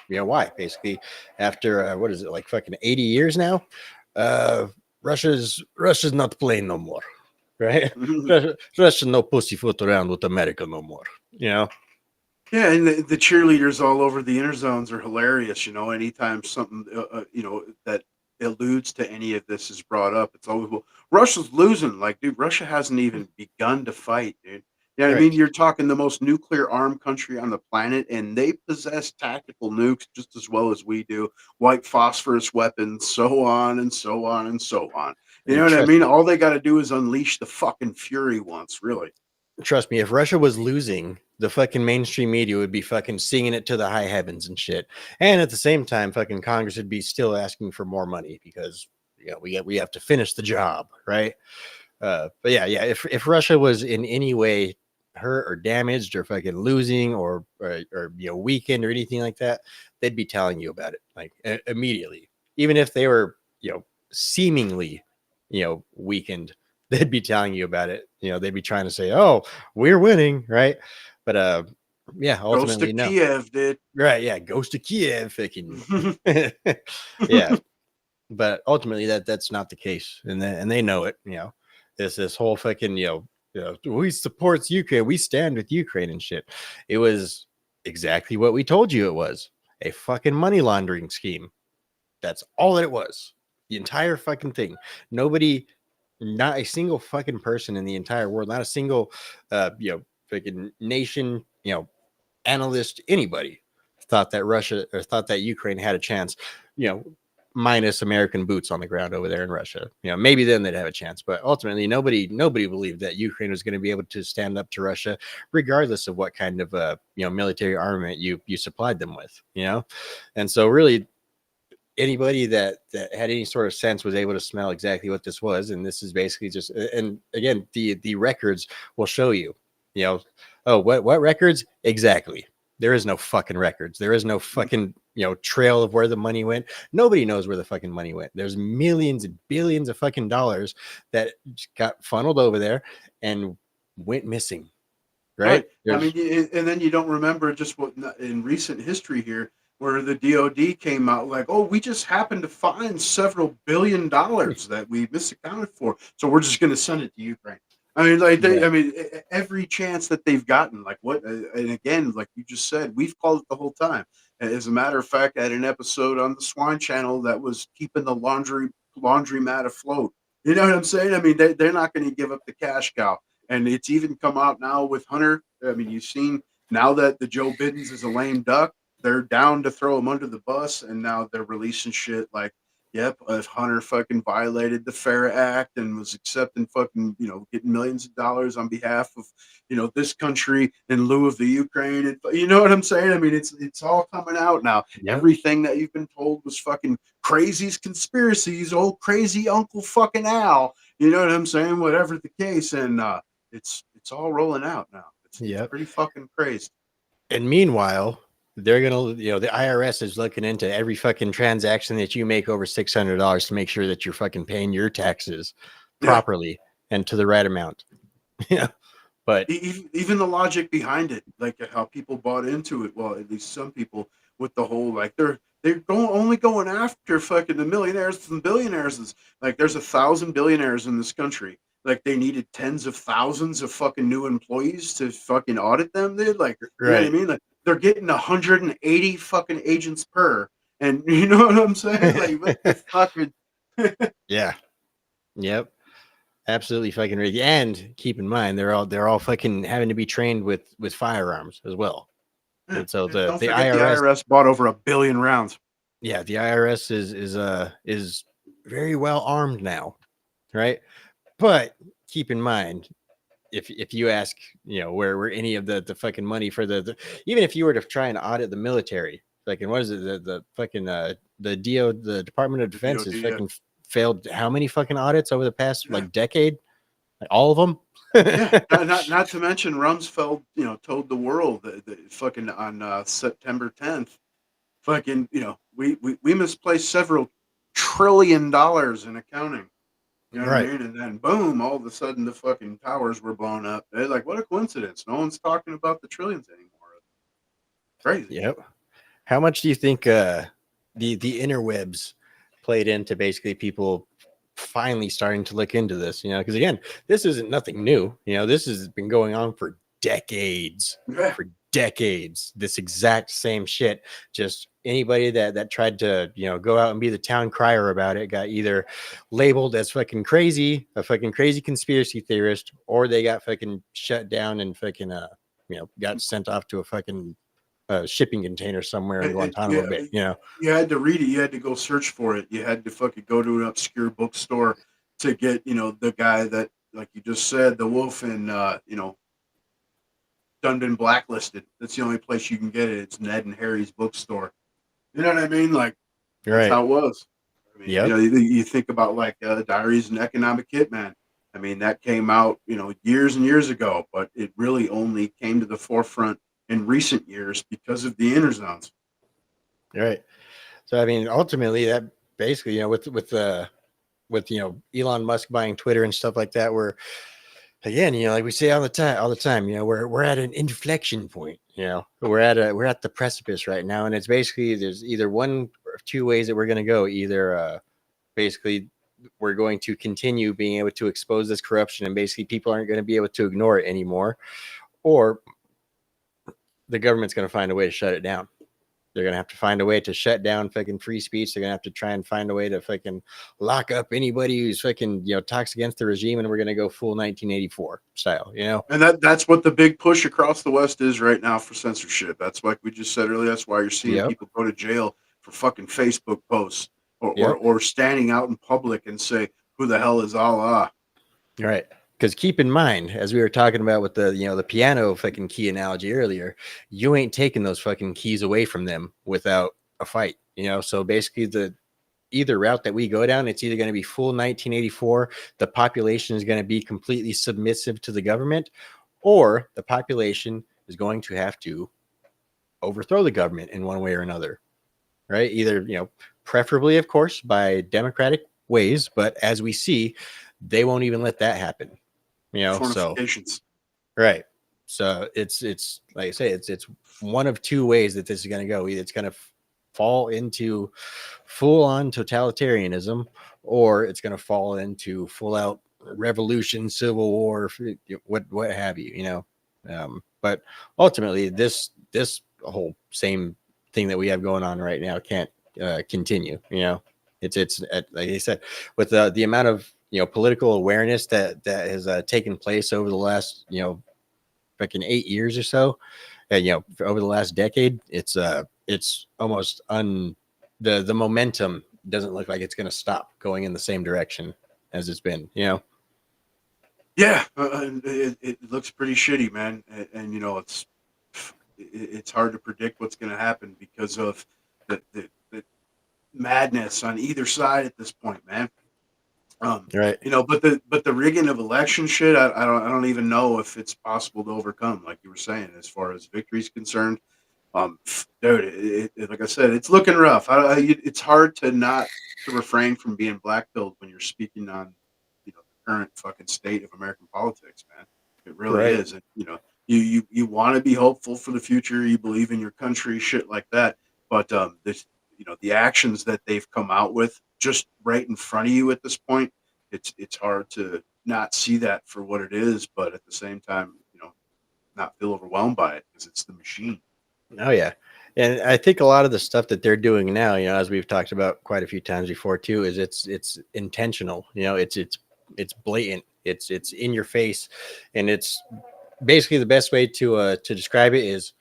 you know why, basically, after what is it, like fucking 80 years now, Russia's not playing no more, right? Russia no pussyfoot around with America no more, you know. Yeah, and the cheerleaders all over the inner zones are hilarious. You know, anytime something you know, that alludes to any of this is brought up, it's always, well, Russia's losing. Like, dude, Russia hasn't even begun to fight, dude. Yeah, I Right. mean, you're talking the most nuclear armed country on the planet, and they possess tactical nukes just as well as we do, white phosphorus weapons, so on and so on and so on. You know And what I trust mean? me, All they got to do is unleash the fucking fury once, really. trust me, if Russia was losing, the fucking mainstream media would be fucking singing it to the high heavens and shit. And at the same time, fucking Congress would be still asking for more money because, you know, we have to finish the job, right? But yeah, if Russia was in any way hurt or damaged or fucking losing or you know, weakened or anything like that, they'd be telling you about it like immediately. Even if they were, you know, seemingly, you know, weakened, they'd be telling you about it. You know, they'd be trying to say, "Oh, we're winning," right? But yeah, Goes to ultimately no. Kiev, dude. Right? Yeah, goes to Kiev, fucking yeah. But ultimately, that's not the case, and they know it. You know, this whole fucking, you know, we supports Ukraine, we stand with Ukraine and shit. It was exactly what we told you it was, a fucking money laundering scheme. That's all that it was. The entire fucking thing. Nobody, not a single fucking person in the entire world, not a single, you know, fucking nation, you know, analyst, anybody thought that Russia or thought that Ukraine had a chance, you know, minus American boots on the ground over there in Russia. You know, maybe then they'd have a chance, but ultimately nobody believed that Ukraine was going to be able to stand up to Russia, regardless of what kind of you know, military armament you supplied them with, you know. And so really anybody that had any sort of sense was able to smell exactly what this was. And this is basically just, and again, the records will show you, you know, oh, what records exactly? There is no fucking records. There is no fucking, you know, trail of where the money went. Nobody knows where the fucking money went. There's millions and billions of fucking dollars that got funneled over there and went missing. Right? I mean, and then you don't remember just what in recent history here, where the DOD came out like, oh, we just happened to find several $billions that we misaccounted for, so we're just going to send it to Ukraine. I mean, like Right. I mean, every chance that they've gotten, like what, and again, like you just said, we've called it the whole time. As a matter of fact, I had an episode on the Swine Channel that was keeping the laundromat afloat. You know what I'm saying? I mean, they're not going to give up the cash cow. And it's even come out now with Hunter. I mean, you've seen now that the Joe Biden's is a lame duck, they're down to throw him under the bus, and now they're releasing shit like, yep, if Hunter fucking violated the FAIR Act and was accepting fucking, you know, getting millions of dollars on behalf of, you know, this country in lieu of the Ukraine. And you know what I'm saying? I mean, it's all coming out now. Yep. Everything that you've been told was fucking crazy's conspiracies, old crazy Uncle fucking Al. You know what I'm saying? Whatever the case. And it's all rolling out now. It's pretty fucking crazy. And meanwhile, they're gonna, you know, the IRS is looking into every fucking transaction that you make over $600 to make sure that you're fucking paying your taxes properly and to the right amount. Yeah, but even the logic behind it, like how people bought into it. Well, at least some people, with the whole like they're only going after fucking the millionaires and billionaires. It's like there's 1,000 billionaires in this country. Like they needed tens of thousands of fucking new employees to fucking audit them, dude. Like, you know what I mean? Like they're getting 180 fucking agents per, and you know what I'm saying? Like, what the fuck? yeah, yep. Absolutely fucking ridiculous. And keep in mind, they're all fucking having to be trained with firearms as well. Yeah. And so Don't the forget the IRS, IRS bought over 1 billion rounds. yeah, the IRS is very well armed now, right? But keep in mind, if you ask, where any of the fucking money for the even if you were to try and audit the military, like, and what is it, the fucking the Department of Defense DOD, has yeah. fucking failed how many fucking audits over the past like decade? Like, all of them. Yeah, not to mention Rumsfeld, told the world that fucking on September 10th, fucking, we misplaced several trillion dollars in accounting. You know what I Right. mean? And then boom, all of a sudden the fucking towers were blown up. They're like, what a coincidence. No one's talking about the trillions anymore. Crazy. Yep. How much do you think the interwebs played into basically people finally starting to look into this? Because again, this isn't nothing new. This has been going on for decades. Yeah. For decades, this exact same shit. Just anybody that tried to go out and be the town crier about it got either labeled as fucking crazy, a fucking crazy conspiracy theorist, or they got fucking shut down and fucking got sent off to a fucking shipping container somewhere in Guantanamo Bay. You had to read it. You had to go search for it. You had to fucking go to an obscure bookstore to get, the guy that, like you just said, the wolf and, done been blacklisted. That's the only place you can get it. It's Ned and Harry's bookstore. You know what I mean? Like, that's Right. how it was. I mean, Yep. you think about like Diaries of an Economic Hitman. I mean, that came out, years and years ago, but it really only came to the forefront in recent years because of the interzones. Right. So I mean, ultimately, that basically, with Elon Musk buying Twitter and stuff like that, we're again, like we say all the time, we're at an inflection point. We're at the precipice right now, and it's basically there's either one or two ways that we're going to go. Either basically we're going to continue being able to expose this corruption, and basically people aren't going to be able to ignore it anymore, or the government's going to find a way to shut it down. They're going to have to find a way to shut down fucking free speech. They're going to have to try and find a way to fucking lock up anybody who's fucking, talks against the regime. And we're going to go full 1984 style, And that's what the big push across the West is right now for censorship. That's like we just said earlier. That's why you're seeing people go to jail for fucking Facebook posts or standing out in public and say, who the hell is Allah? Right. Because keep in mind, as we were talking about with the, the piano fucking key analogy earlier, you ain't taking those fucking keys away from them without a fight, So basically either route that we go down, it's either going to be full 1984, the population is going to be completely submissive to the government, or the population is going to have to overthrow the government in one way or another, right? Either, preferably, of course, by democratic ways, but as we see, they won't even let that happen. So right. So it's like I say, it's one of two ways that this is going to go. Either it's going to fall into full on totalitarianism, or it's going to fall into full out revolution, civil war, what have you, but ultimately this whole same thing that we have going on right now can't continue. It's like I said, with the amount of political awareness that has taken place over the last fucking 8 years or so, and over the last decade, it's almost the momentum doesn't look like it's going to stop going in the same direction as it's been. Yeah, it looks pretty shitty, man, and it's hard to predict what's going to happen because of the madness on either side at this point, man. Right. But the rigging of election shit, I don't even know if it's possible to overcome, like you were saying, as far as victory's concerned. Dude, like I said, it's looking rough. It's hard to refrain from being black-pilled when you're speaking on, the current fucking state of American politics, man. It really is. And, you want to be hopeful for the future. You believe in your country, shit like that. But the actions that they've come out with just right in front of you at this point, it's hard to not see that for what it is, but at the same time, not feel overwhelmed by it because it's the machine. Oh yeah. And I think a lot of the stuff that they're doing now, as we've talked about quite a few times before too, is it's intentional. It's blatant. It's in your face, and it's basically the best way to describe it is,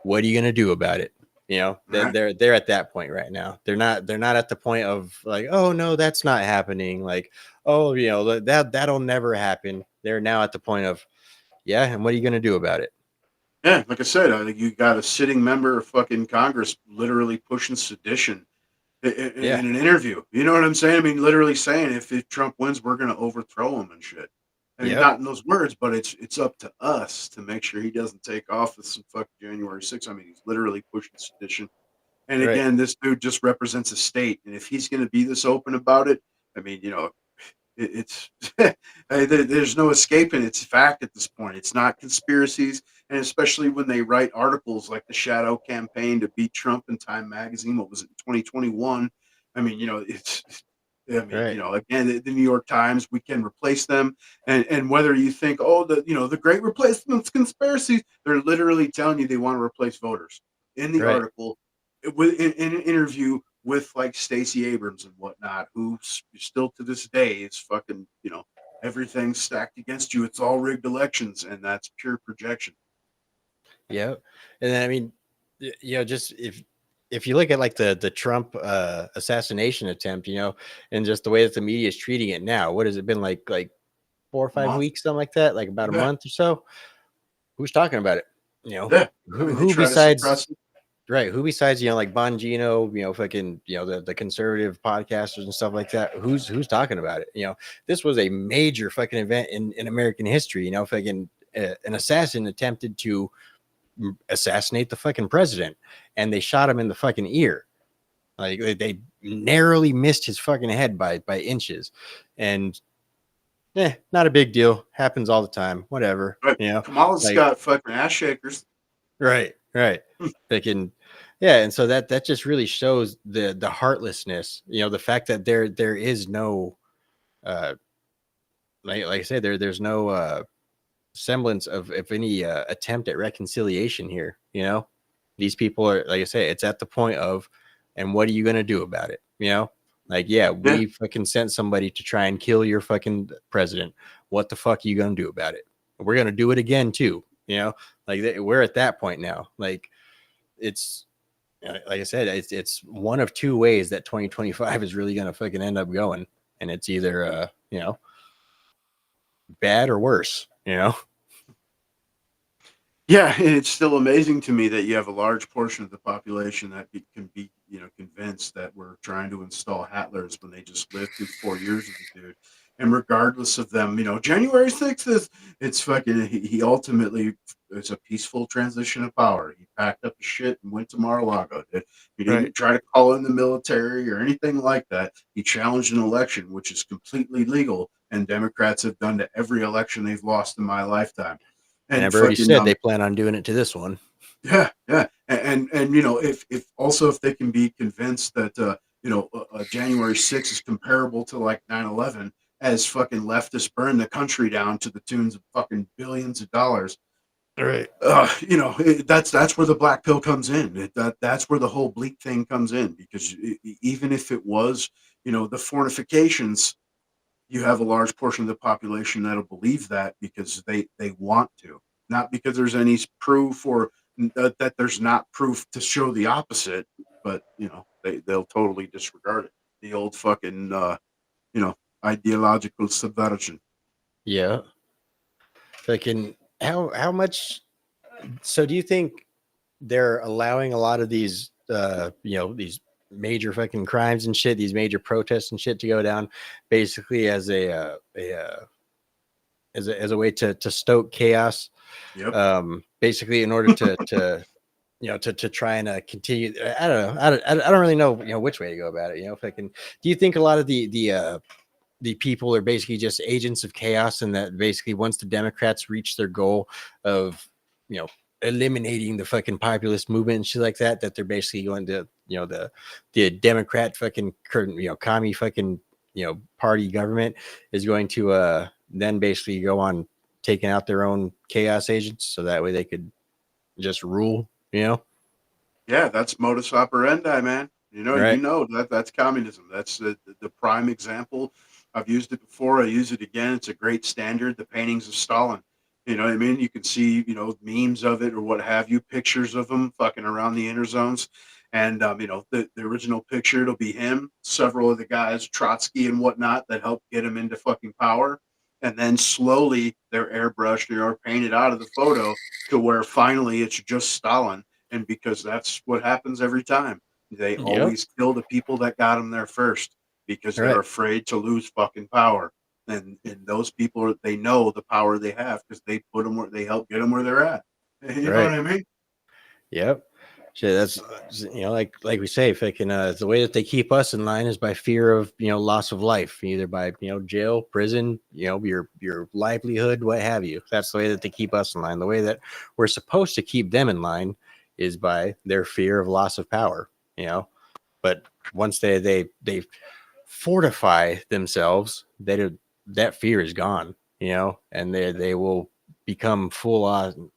what are you gonna do about it? You know, Right. they're at that point right now. They're not at the point of like, oh no, that's not happening. Like, oh, you know, that'll never happen. They're now at the point of, yeah, and what are you gonna do about it? Yeah, like I said, I think you got a sitting member of fucking Congress literally pushing sedition Yeah, in an interview. You know what I'm saying? I mean, literally saying if Trump wins, we're going to overthrow him and shit. I mean, yep, not in those words, but it's up to us to make sure he doesn't take office in fucking January 6th. I mean, he's literally pushing sedition. And right, again, this dude just represents a state, and if he's going to be this open about it, I mean, you know, it's there's no escaping. It's fact at this point. It's not conspiracies, and especially when they write articles like the Shadow Campaign to beat Trump in Time Magazine. What was it, 2021? I mean, you know, it's. I mean, you right, know, again, the New York Times, we can replace them, and whether you think, oh, the great replacement's conspiracies, they're literally telling you they want to replace voters in the right. article, in an interview with like Stacey Abrams and whatnot, who still to this day is fucking, you know, everything's stacked against you. It's all rigged elections, and that's pure projection. Yeah, and then I mean, you know, just if you look at like the Trump assassination attempt, you know, and just the way that the media is treating it now, what has it been like 4 or 5 Month. weeks, something like that, like about a Yeah. month or so? Who's talking about it? You know, Yeah. I mean, they who try to besides suppress it. right? Who besides, you know, like Bongino, you know, fucking, you know, the conservative podcasters and stuff like that? Who's talking about it? You know, this was a major fucking event in American history. You know, fucking an assassin attempted to assassinate the fucking president, and they shot him in the fucking ear. Like they narrowly missed his fucking head by inches, and not a big deal. Happens all the time. Whatever, But you know. Kamala's Like got fucking ass shakers. right. They can, yeah, and so that just really shows the heartlessness. You know, the fact that there is no, uh, like I said, there's no semblance of any attempt at reconciliation here. You know, these people are, like I say, it's at the point of, and what are you gonna do about it? You know, like, yeah, Yeah. we fucking sent somebody to try and kill your fucking president. What the fuck are you gonna do about it? We're gonna do it again too. You know, like we're at that point now. Like it's, like I said, it's one of two ways that 2025 is really gonna fucking end up going, and it's either you know, bad or worse. You know. Yeah, and it's still amazing to me that you have a large portion of the population that can be, you know, convinced that we're trying to install Hatlers when they just lived through 4 years of the dude. And regardless of them, you know, January 6th is, it's fucking, he ultimately, it's a peaceful transition of power. He packed up his shit and went to Mar-a-Lago. He didn't Right. try to call in the military or anything like that. He challenged an election, which is completely legal, and Democrats have done to every election they've lost in my lifetime. And And I've already fucking, said they plan on doing it to this one. yeah, yeah, and you know, if they can be convinced that you know, January 6th is comparable to like 9/11, as fucking leftists burn the country down to the tunes of fucking billions of dollars. Right. You know, that's where the black pill comes in. That's where the whole bleak thing comes in, because even if it was, you know, the fortifications, you have a large portion of the population that'll believe that because they want to, not because there's any proof, or that there's not proof to show the opposite, but you know, they'll totally disregard it. The old fucking you know, ideological subversion. Yeah. Fucking how much? So do you think they're allowing a lot of these you know, these major fucking crimes and shit, these major protests and shit to go down, basically as as a way to stoke chaos, Yep. basically in order to you know, to try and continue. I don't know. I don't really know, you know, which way to go about it. You know, if I can, do you think a lot of the people are basically just agents of chaos, and that basically once the Democrats reach their goal of, you know, eliminating the fucking populist movement and shit like that, that they're basically going to, you know, the Democrat fucking current, you know, commie fucking, you know, party government is going to then basically go on taking out their own chaos agents, so that way they could just rule, you know? Yeah, that's modus operandi, man. You Right. know that that's communism. That's the prime example. I've used it before. I use it again. It's a great standard. The paintings of Stalin. You know what I mean? You can see, memes of it or what have you, pictures of him fucking around the inner zones. And, the original picture, it'll be him, several of the guys, Trotsky and whatnot, that helped get him into fucking power. And then slowly they're airbrushed or painted out of the photo to where finally it's just Stalin. And because that's what happens every time. They Yep. always kill the people that got them there first because they're Right. afraid to lose fucking power. And those people, they know the power they have because they put them where they help get them where they're at. You know Right. what I mean? Yep. So that's like we say, fucking the way that they keep us in line is by fear of loss of life, either by jail, prison, your livelihood, what have you. That's the way that they keep us in line. The way that we're supposed to keep them in line is by their fear of loss of power. But once they fortify themselves, that fear is gone. And they will become full on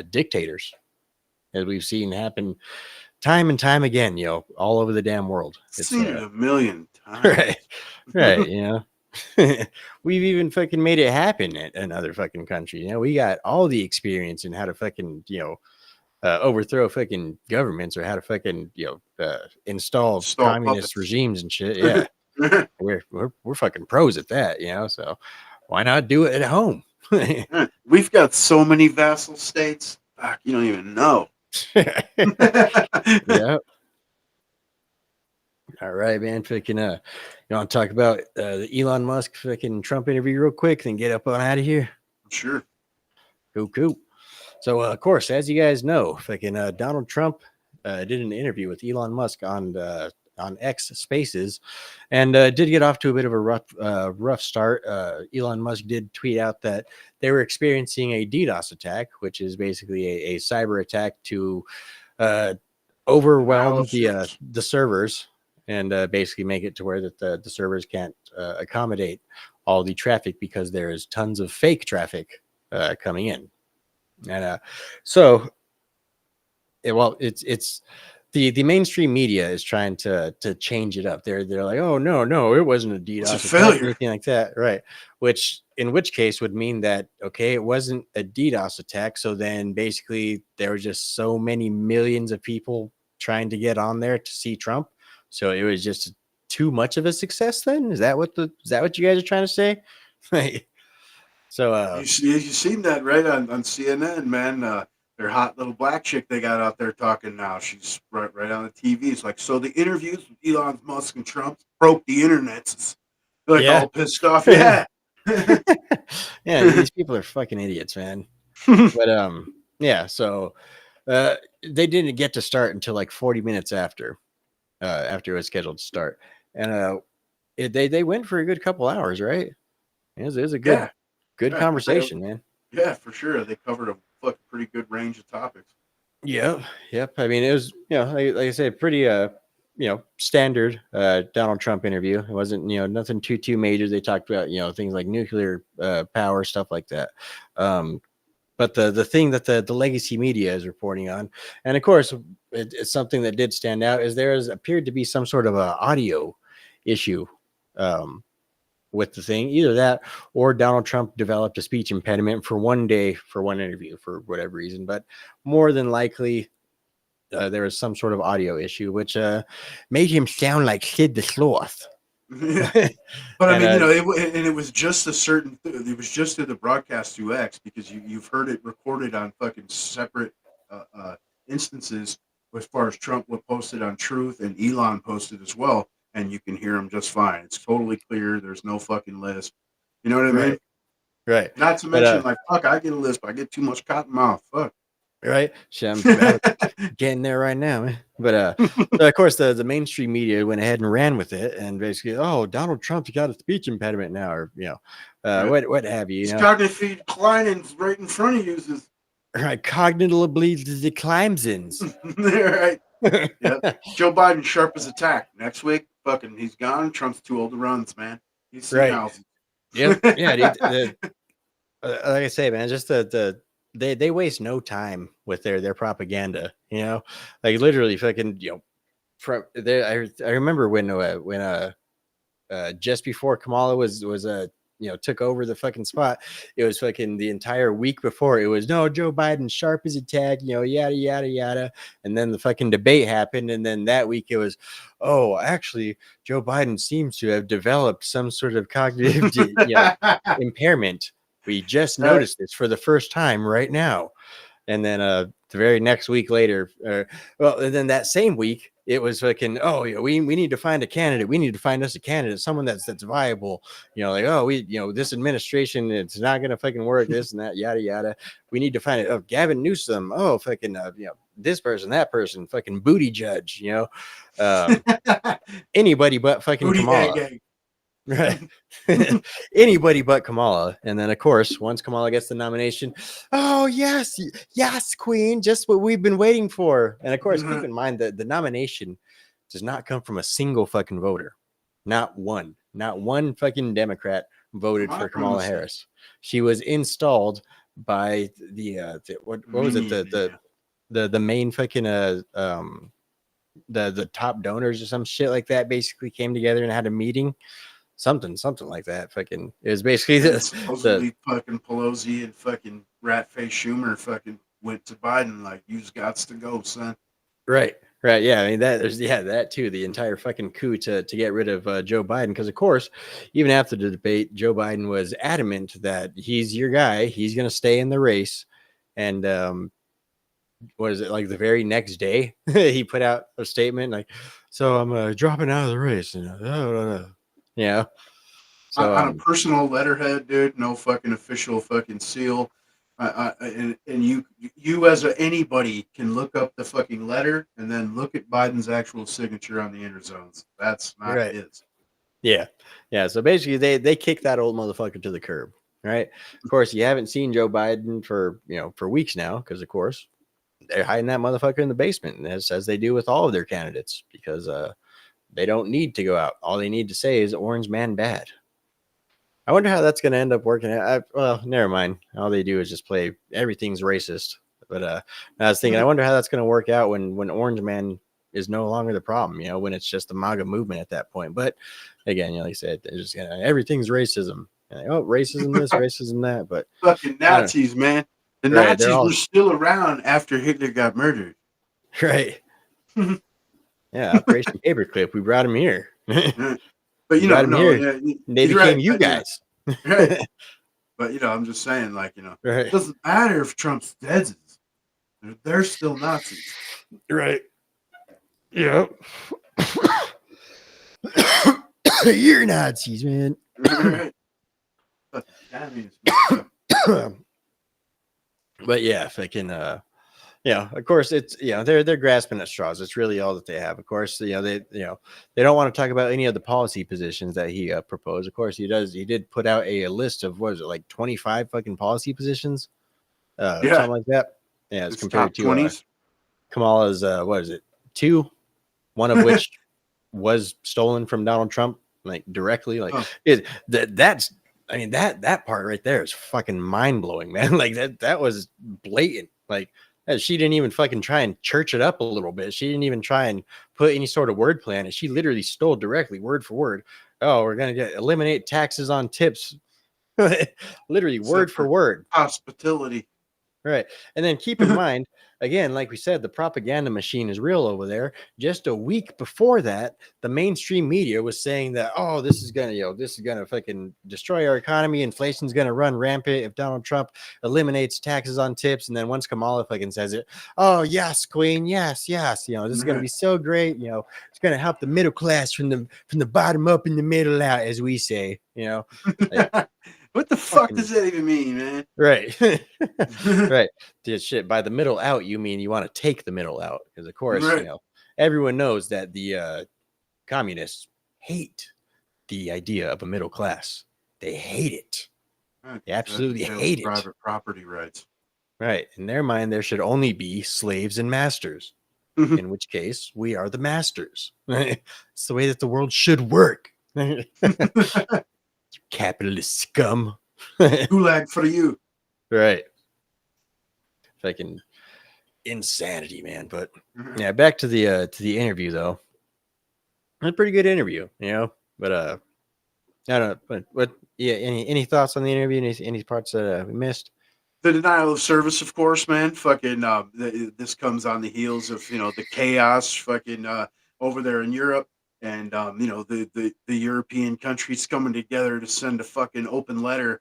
dictators, as we've seen happen time and time again, all over the damn world. It's Seen it a million times. right. We've even fucking made it happen in other fucking countries. We got all the experience in how to fucking overthrow fucking governments, or how to fucking install communist puppets. regimes and shit. Yeah. we're fucking pros at that, so why not do it at home? We've got so many vassal states. Fuck, you don't even know. Yeah. All right, man. Fucking you want to talk about the Elon Musk fucking Trump interview real quick, then get up on out of here? Sure. Cool. So of course, as you guys know, fucking Donald Trump did an interview with Elon Musk on X Spaces, and did get off to a bit of a rough start. Elon Musk did tweet out that they were experiencing a DDoS attack, which is basically a cyber attack to overwhelm the servers, and basically make it to where that the servers can't accommodate all the traffic, because there is tons of fake traffic coming in. And it's the mainstream media is trying to change it up. They're like, oh no, it wasn't a DDoS It's a attack or failure. anything like that, right? In which case would mean that, okay, it wasn't a DDoS attack, so then basically there were just so many millions of people trying to get on there to see Trump, so it was just too much of a success. Then is that what you guys are trying to say? So You seen that right on CNN, man. Their hot little black chick they got out there talking now. She's right on the TV. It's like, so the interviews with Elon Musk and Trump broke the internet. They're like all pissed off. Yeah. Yeah, these people are fucking idiots, man. But yeah, so they didn't get to start until like 40 minutes after it was scheduled to start. And they went for a good couple hours, right? It was a good conversation, man. Yeah, for sure. They covered a pretty good range of topics. Yep. I mean, it was, like I said, pretty standard Donald Trump interview. It wasn't, nothing too major. They talked about, things like nuclear power, stuff like that. But the thing that the legacy media is reporting on, and of course it's something that did stand out, is there has appeared to be some sort of a audio issue with the thing. Either that, or Donald Trump developed a speech impediment for one day for one interview for whatever reason. But more than likely, there was some sort of audio issue, which made him sound like Sid the Sloth. But I mean, it was just it was just in the broadcast through X, because you've heard it recorded on fucking separate instances, as far as Trump was posted on Truth and Elon posted as well, and you can hear him just fine. It's totally clear. There's no fucking lisp. You know what I mean? Right. Not to mention, like, fuck, I get a lisp. I get too much cotton mouth. Fuck. Right. I'm getting there right now, man. But so of course the mainstream media went ahead and ran with it, and basically, oh, Donald Trump's got a speech impediment now, or what have you. He's cognitively declining right in front of you. Right, cognitively declines. Right. Yep. Joe Biden sharp as attack. Next week, fucking, he's gone. Trump's too old to run, man. He's right. Yep. Yeah. Dude, like I say, man, just they waste no time with their propaganda. Like literally, fucking, from there. I remember when just before Kamala was took over the fucking spot, it was fucking the entire week before. It was no, Joe Biden sharp as a tack, yada yada yada. And then the fucking debate happened, and then that week it was, oh, actually, Joe Biden seems to have developed some sort of cognitive impairment. We just noticed this for the first time right now. And then the very next week later, and then that same week, it was fucking, oh, we need to find a candidate. We need to find us a candidate, someone that's viable. This administration, it's not gonna fucking work. This and that, yada yada. We need to find it. Oh, Gavin Newsom. Oh, fucking, this person, that person, fucking booty judge. Anybody but fucking Booty Kamala. gang. Right. Anybody but Kamala. And then, of course, once Kamala gets the nomination, oh, yes, queen, just what we've been waiting for. And of course, keep in mind that the nomination does not come from a single fucking voter. Not one fucking Democrat voted for Kamala Harris. She was installed by what was it? The main fucking the top donors or some shit like that basically came together and had a meeting. Something like that. Fucking, it was basically supposedly fucking Pelosi and fucking rat face Schumer fucking went to Biden like, you've got to go, son. Right. Yeah, I mean that too. The entire fucking coup to get rid of Joe Biden, because of course, even after the debate, Joe Biden was adamant that he's your guy. He's gonna stay in the race, and what is it, like the very next day he put out a statement like, "So I'm dropping out of the race," Yeah. So on a personal letterhead, dude, no fucking official fucking seal. And you as anybody can look up the fucking letter and then look at Biden's actual signature on the inner zones. That's not his. Yeah. So basically, they kicked that old motherfucker to the curb, right? Of course, you haven't seen Joe Biden for weeks now, because of course they're hiding that motherfucker in the basement, as they do with all of their candidates, because they don't need to go out. All they need to say is "Orange Man bad." I wonder how that's going to end up working. Well, never mind. All they do is just play everything's racist. But I was thinking, I wonder how that's going to work out when Orange Man is no longer the problem. When it's just the MAGA movement at that point. But again, like I said, it's just everything's racism. Like, oh, racism this, racism that. But fucking Nazis, man. The Nazis were still around after Hitler got murdered. Right. Yeah, Operation Paperclip. We brought him here. But they became you guys. Right. But I'm just saying, like, it doesn't matter if Trump's dead. They're still Nazis. Right. Yep. You're Nazis, man. Right. But yeah, fucking of course it's they're grasping at straws. It's really all that they have. Of course, they don't want to talk about any of the policy positions that he proposed. Of course, he did put out a list of, what is it, like 25 fucking policy positions, something like that. Yeah, it's compared to Kamala's what is it, 2, one of which was stolen from Donald Trump, like directly. Like that's I mean that part right there is fucking mind blowing, man. Like that was blatant. Like, she didn't even fucking try and church it up a little bit. She didn't even try and put any sort of wordplay on it. She literally stole directly, word for word. Oh, we're gonna eliminate taxes on tips. Literally word for word. Hospitality. Right. And then keep in mind, again, like we said, the propaganda machine is real over there. Just a week before that, the mainstream media was saying that, oh, this is gonna fucking destroy our economy. Inflation's gonna run rampant if Donald Trump eliminates taxes on tips. And then once Kamala fucking says it, oh yes, queen, yes. This is gonna be so great. It's gonna help the middle class from the bottom up and the middle out, as we say. Like, what the fuck does that even mean, man? Right. Right. Shit, by the middle out, you mean you want to take the middle out. Because, of course, everyone knows that the communists hate the idea of a middle class. They hate it. They absolutely hate it. Private property rights. Right. In their mind, there should only be slaves and masters, in which case we are the masters. It's the way that the world should work. Capitalist scum. Gulag for you. Right. Fucking insanity, man. But back to the interview though. A pretty good interview, but I don't know, but what? Yeah, any thoughts on the interview? Any parts that we missed? The denial of service, of course, man. Fucking, this comes on the heels of the chaos, fucking over there in Europe, and the European countries coming together to send a fucking open letter.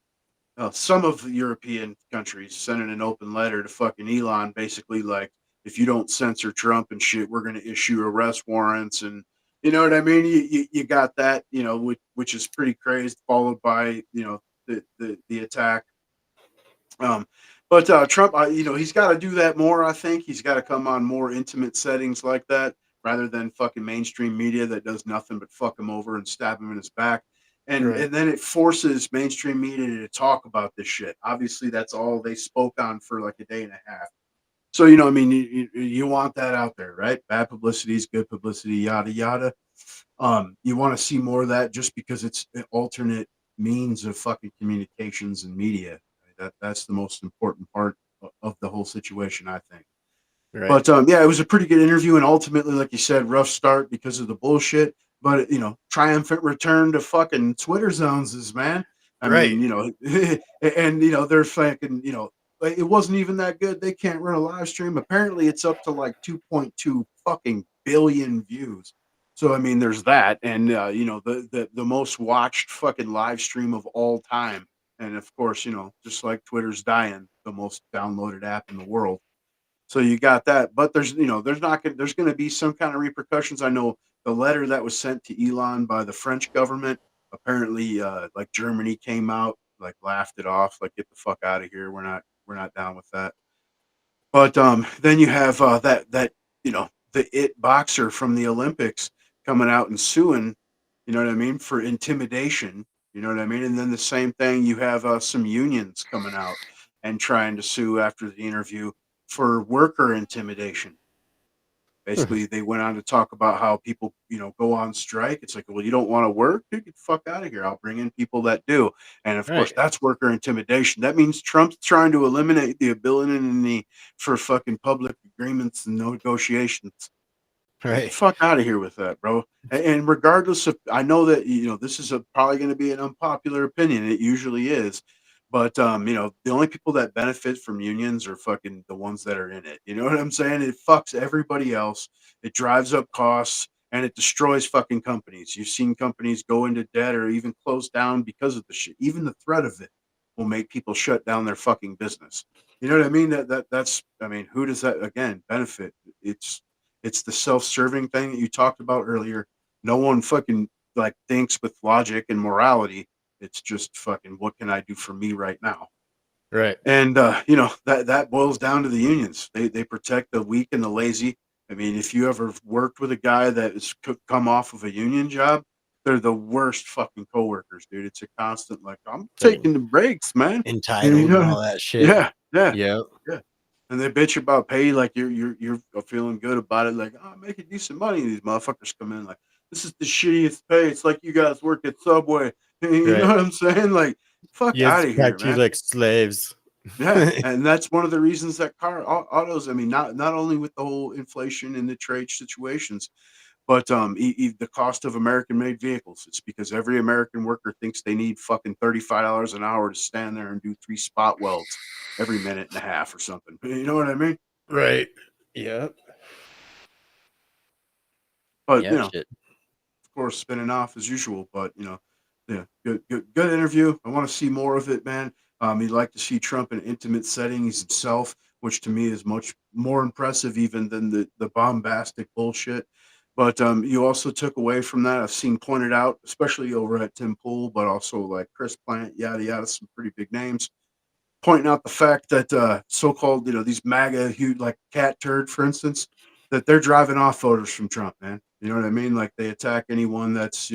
Some of the European countries sending an open letter to fucking Elon, basically like, if you don't censor Trump and shit, we're going to issue arrest warrants, and you know what I mean. You got that, which is pretty crazy. Followed by the attack. But Trump, he's got to do that more. I think he's got to come on more intimate settings like that, rather than fucking mainstream media that does nothing but fuck him over and stab him in his back. And then it forces mainstream media to talk about this shit. Obviously, that's all they spoke on for like a day and a half. So I mean, you want that out there, right? Bad publicity is good publicity, yada yada. You want to see more of that, just because it's an alternate means of fucking communications and media. That's the most important part of the whole situation, I think. Right. But yeah, it was a pretty good interview, and ultimately, like you said, rough start because of the bullshit. But triumphant return to fucking Twitter zones, man. I Right. mean, and they're fucking, it wasn't even that good. They can't run a live stream. Apparently, it's up to like 2.2 fucking billion views. So I mean, there's that, and the most watched fucking live stream of all time. And of course, just like Twitter's dying, the most downloaded app in the world. So you got that, but there's going to be some kind of repercussions. I know the letter that was sent to Elon by the French government, apparently, like Germany came out, like laughed it off, like get the fuck out of here. We're not down with that. But then you have the it boxer from the Olympics coming out and suing, you know what I mean, for intimidation, you know what I mean, and then the same thing, you have some unions coming out and trying to sue after the interview for worker intimidation. Basically, they went on to talk about how people, go on strike. It's like, well, you don't want to work? Dude, get the fuck out of here. I'll bring in people that do. And of course, Right. that's worker intimidation. That means Trump's trying to eliminate the ability for fucking public agreements and negotiations. Get the Right. fuck out of here with that, bro. And regardless of, I know that this is probably going to be an unpopular opinion. It usually is, but the only people that benefit from unions are fucking the ones that are in it. You know what I'm saying? It fucks everybody else. It drives up costs and it destroys fucking companies. You've seen companies go into debt or even close down because of the shit. Even the threat of it will make people shut down their fucking business. You know what I mean? That's I mean, who does that again benefit? It's the self-serving thing that you talked about earlier. No one fucking like thinks with logic and morality. It's just fucking, what can I do for me right now? Right. And that boils down to the unions. They protect the weak and the lazy. I mean, if you ever worked with a guy that is come off of a union job, they're the worst fucking coworkers, dude. It's a constant like, I'm taking the breaks, man. Entitled and all that shit. Yeah, yeah, Yep. yeah. And they bitch about pay like you're feeling good about it, like, oh, I'm making decent money. And these motherfuckers come in like, this is the shittiest pay. It's like you guys work at Subway. You know Right. what I'm saying? Like, fuck Yes, out of here, practice man. like slaves. Yeah, and that's one of the reasons that autos. I mean, not only with the whole inflation and the trade situations, but the cost of American-made vehicles. It's because every American worker thinks they need fucking $35 an hour to stand there and do 3 spot welds every minute and a half or something. You know what I mean? Right. Yep. But Yep. Shit. of course, spinning off as usual. But yeah, good interview. I want to see more of it, man. You'd like to see Trump in intimate settings himself, which to me is much more impressive even than the bombastic bullshit. But you also took away from that. I've seen pointed out, especially over at Tim Pool, but also like Chris Plant, yada yada, some pretty big names, pointing out the fact that so-called, these MAGA huge like cat turd, for instance, that they're driving off voters from Trump, man. You know what I mean? Like they attack anyone that's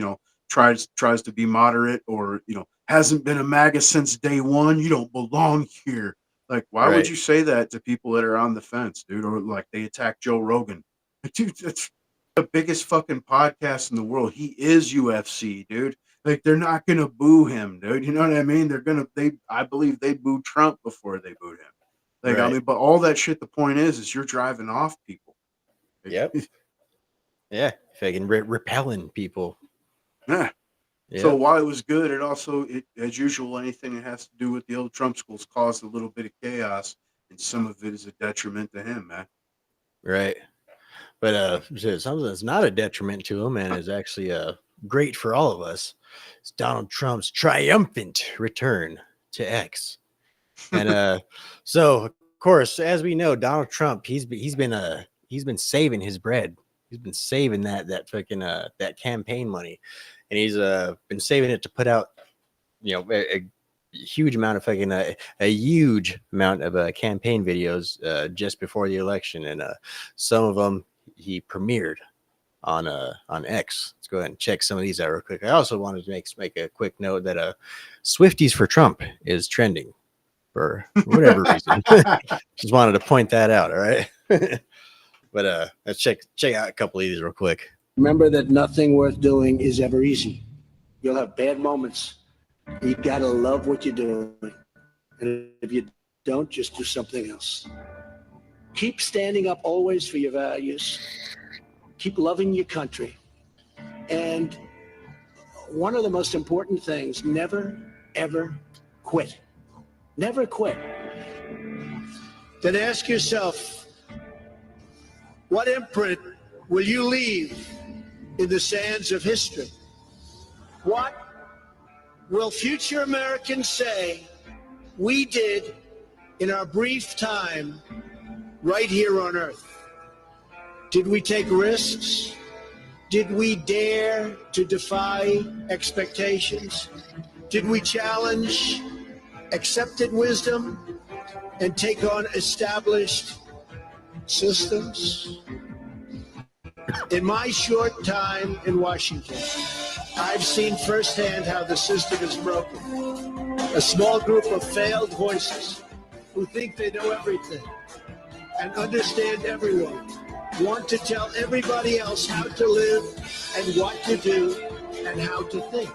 tries to be moderate or hasn't been a MAGA since day one. You don't belong here. Like, why would Right. you say that to people that are on the fence, dude? Or like they attack Joe Rogan, dude. That's the biggest fucking podcast in the world. He is UFC, dude. Like they're not gonna boo him, dude. You know what I mean? I believe they booed Trump before they booed him. Like, I Right. mean, but all that shit, the point is you're driving off people. Yep. Yeah. Fucking repelling people. Yeah. So Yeah. while it was good, it also, as usual, anything that has to do with the old Trump schools caused a little bit of chaos, and some of it is a detriment to him, man. Right. But something that's not a detriment to him and is actually great for all of us. It's Donald Trump's triumphant return to X. And so of course, as we know, Donald Trump, he's been saving his bread. He's been saving that fucking that campaign money, and he's been saving it to put out, a huge amount of fucking a huge amount of campaign videos just before the election, and some of them he premiered on X. Let's go ahead and check some of these out real quick. I also wanted to make a quick note that Swifties for Trump is trending for whatever reason. Just wanted to point that out. All right. But let's check out a couple of these real quick. Remember that nothing worth doing is ever easy. You'll have bad moments. You gotta love what you're doing. And if you don't, just do something else. Keep standing up always for your values. Keep loving your country. And one of the most important things, never, ever quit. Never quit. Then ask yourself, what imprint will you leave in the sands of history? What will future Americans say we did in our brief time right here on Earth? Did we take risks? Did we dare to defy expectations? Did we challenge accepted wisdom and take on established systems? In my short time in Washington, I've seen firsthand how the system is broken. A small group of failed voices who think they know everything and understand everyone want to tell everybody else how to live and what to do and how to think.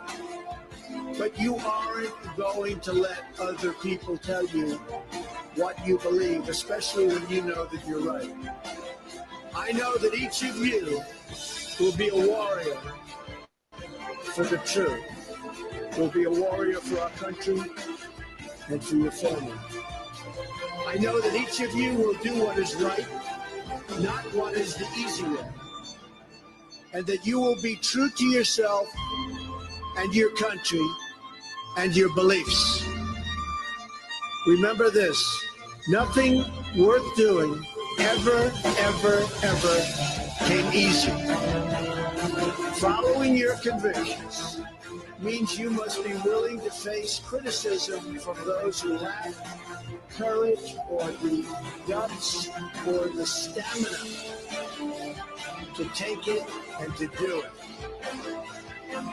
But you aren't going to let other people tell you what you believe, especially when you know that you're right. I know that each of you will be a warrior for the truth, will be a warrior for our country and for your family. I know that each of you will do what is right, not what is the easy way, and that you will be true to yourself and your country and your beliefs. Remember this, nothing worth doing ever came easy. Following your convictions means you must be willing to face criticism from those who lack courage or the guts or the stamina to take it and to do it.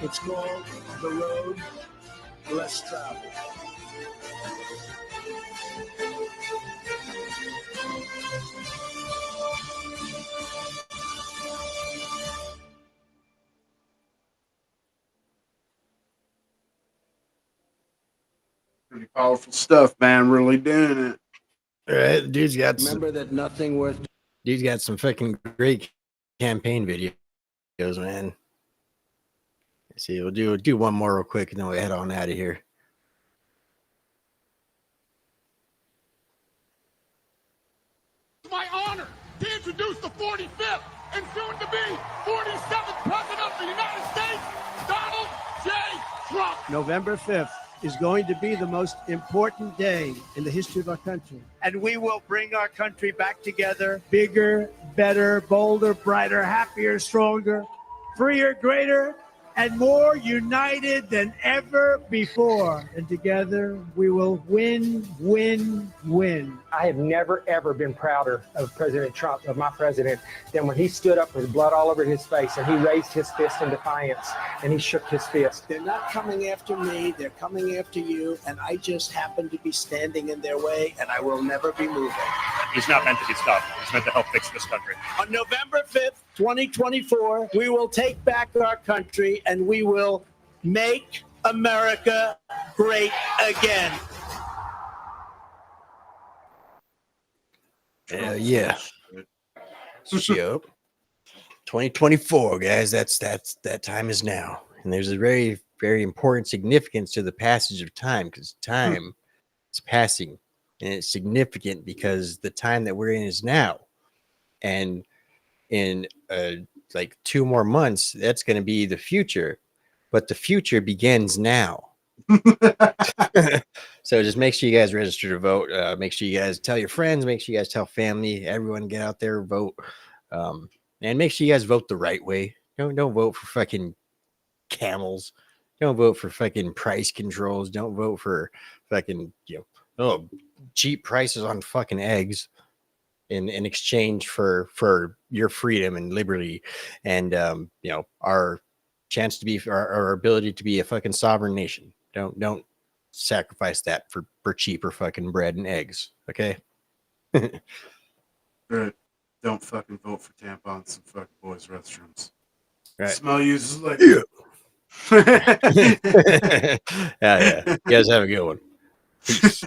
It's called the road less traveled. Pretty powerful stuff, man. Really doing it. All right, dude's got Remember that nothing worth some fucking great campaign videos, man. Let's see, we'll do one more real quick, and then we'll head on out of here. It's my honor to introduce the 45th and soon to be 47th President of the United States, Donald J. Trump. November 5th is going to be the most important day in the history of our country. And we will bring our country back together, bigger, better, bolder, brighter, happier, stronger, freer, greater, and more united than ever before. And together we will win, win, win. I have never, ever been prouder of President Trump, of my president, than when he stood up with blood all over his face and he raised his fist in defiance and he shook his fist. They're not coming after me, they're coming after you, and I just happen to be standing in their way, and I will never be moving. He's not meant to be stopped. He's meant to help fix this country. On November 5th, 2024, we will take back our country and we will make America great again. Yeah. Yup. 2024, guys. That time is now. And there's a very very important significance to the passage of time, because time is passing and it's significant because the time that we're in is now. And in like 2 more months, that's going to be the future, but the future begins now. So just make sure you guys register to vote. Make sure you guys tell your friends, make sure you guys tell family, everyone get out there, vote. And make sure you guys vote the right way. Don't vote for fucking camels. Don't vote for fucking price controls. Don't vote for fucking, cheap prices on fucking eggs in exchange for your freedom and liberty and our chance to be our ability to be a fucking sovereign nation. Don't sacrifice that for cheaper fucking bread and eggs. Okay. Right. Don't fucking vote for tampons and fucking boys' restrooms. Right. Smell uses like Yeah. Yeah. You guys have a good one. Peace.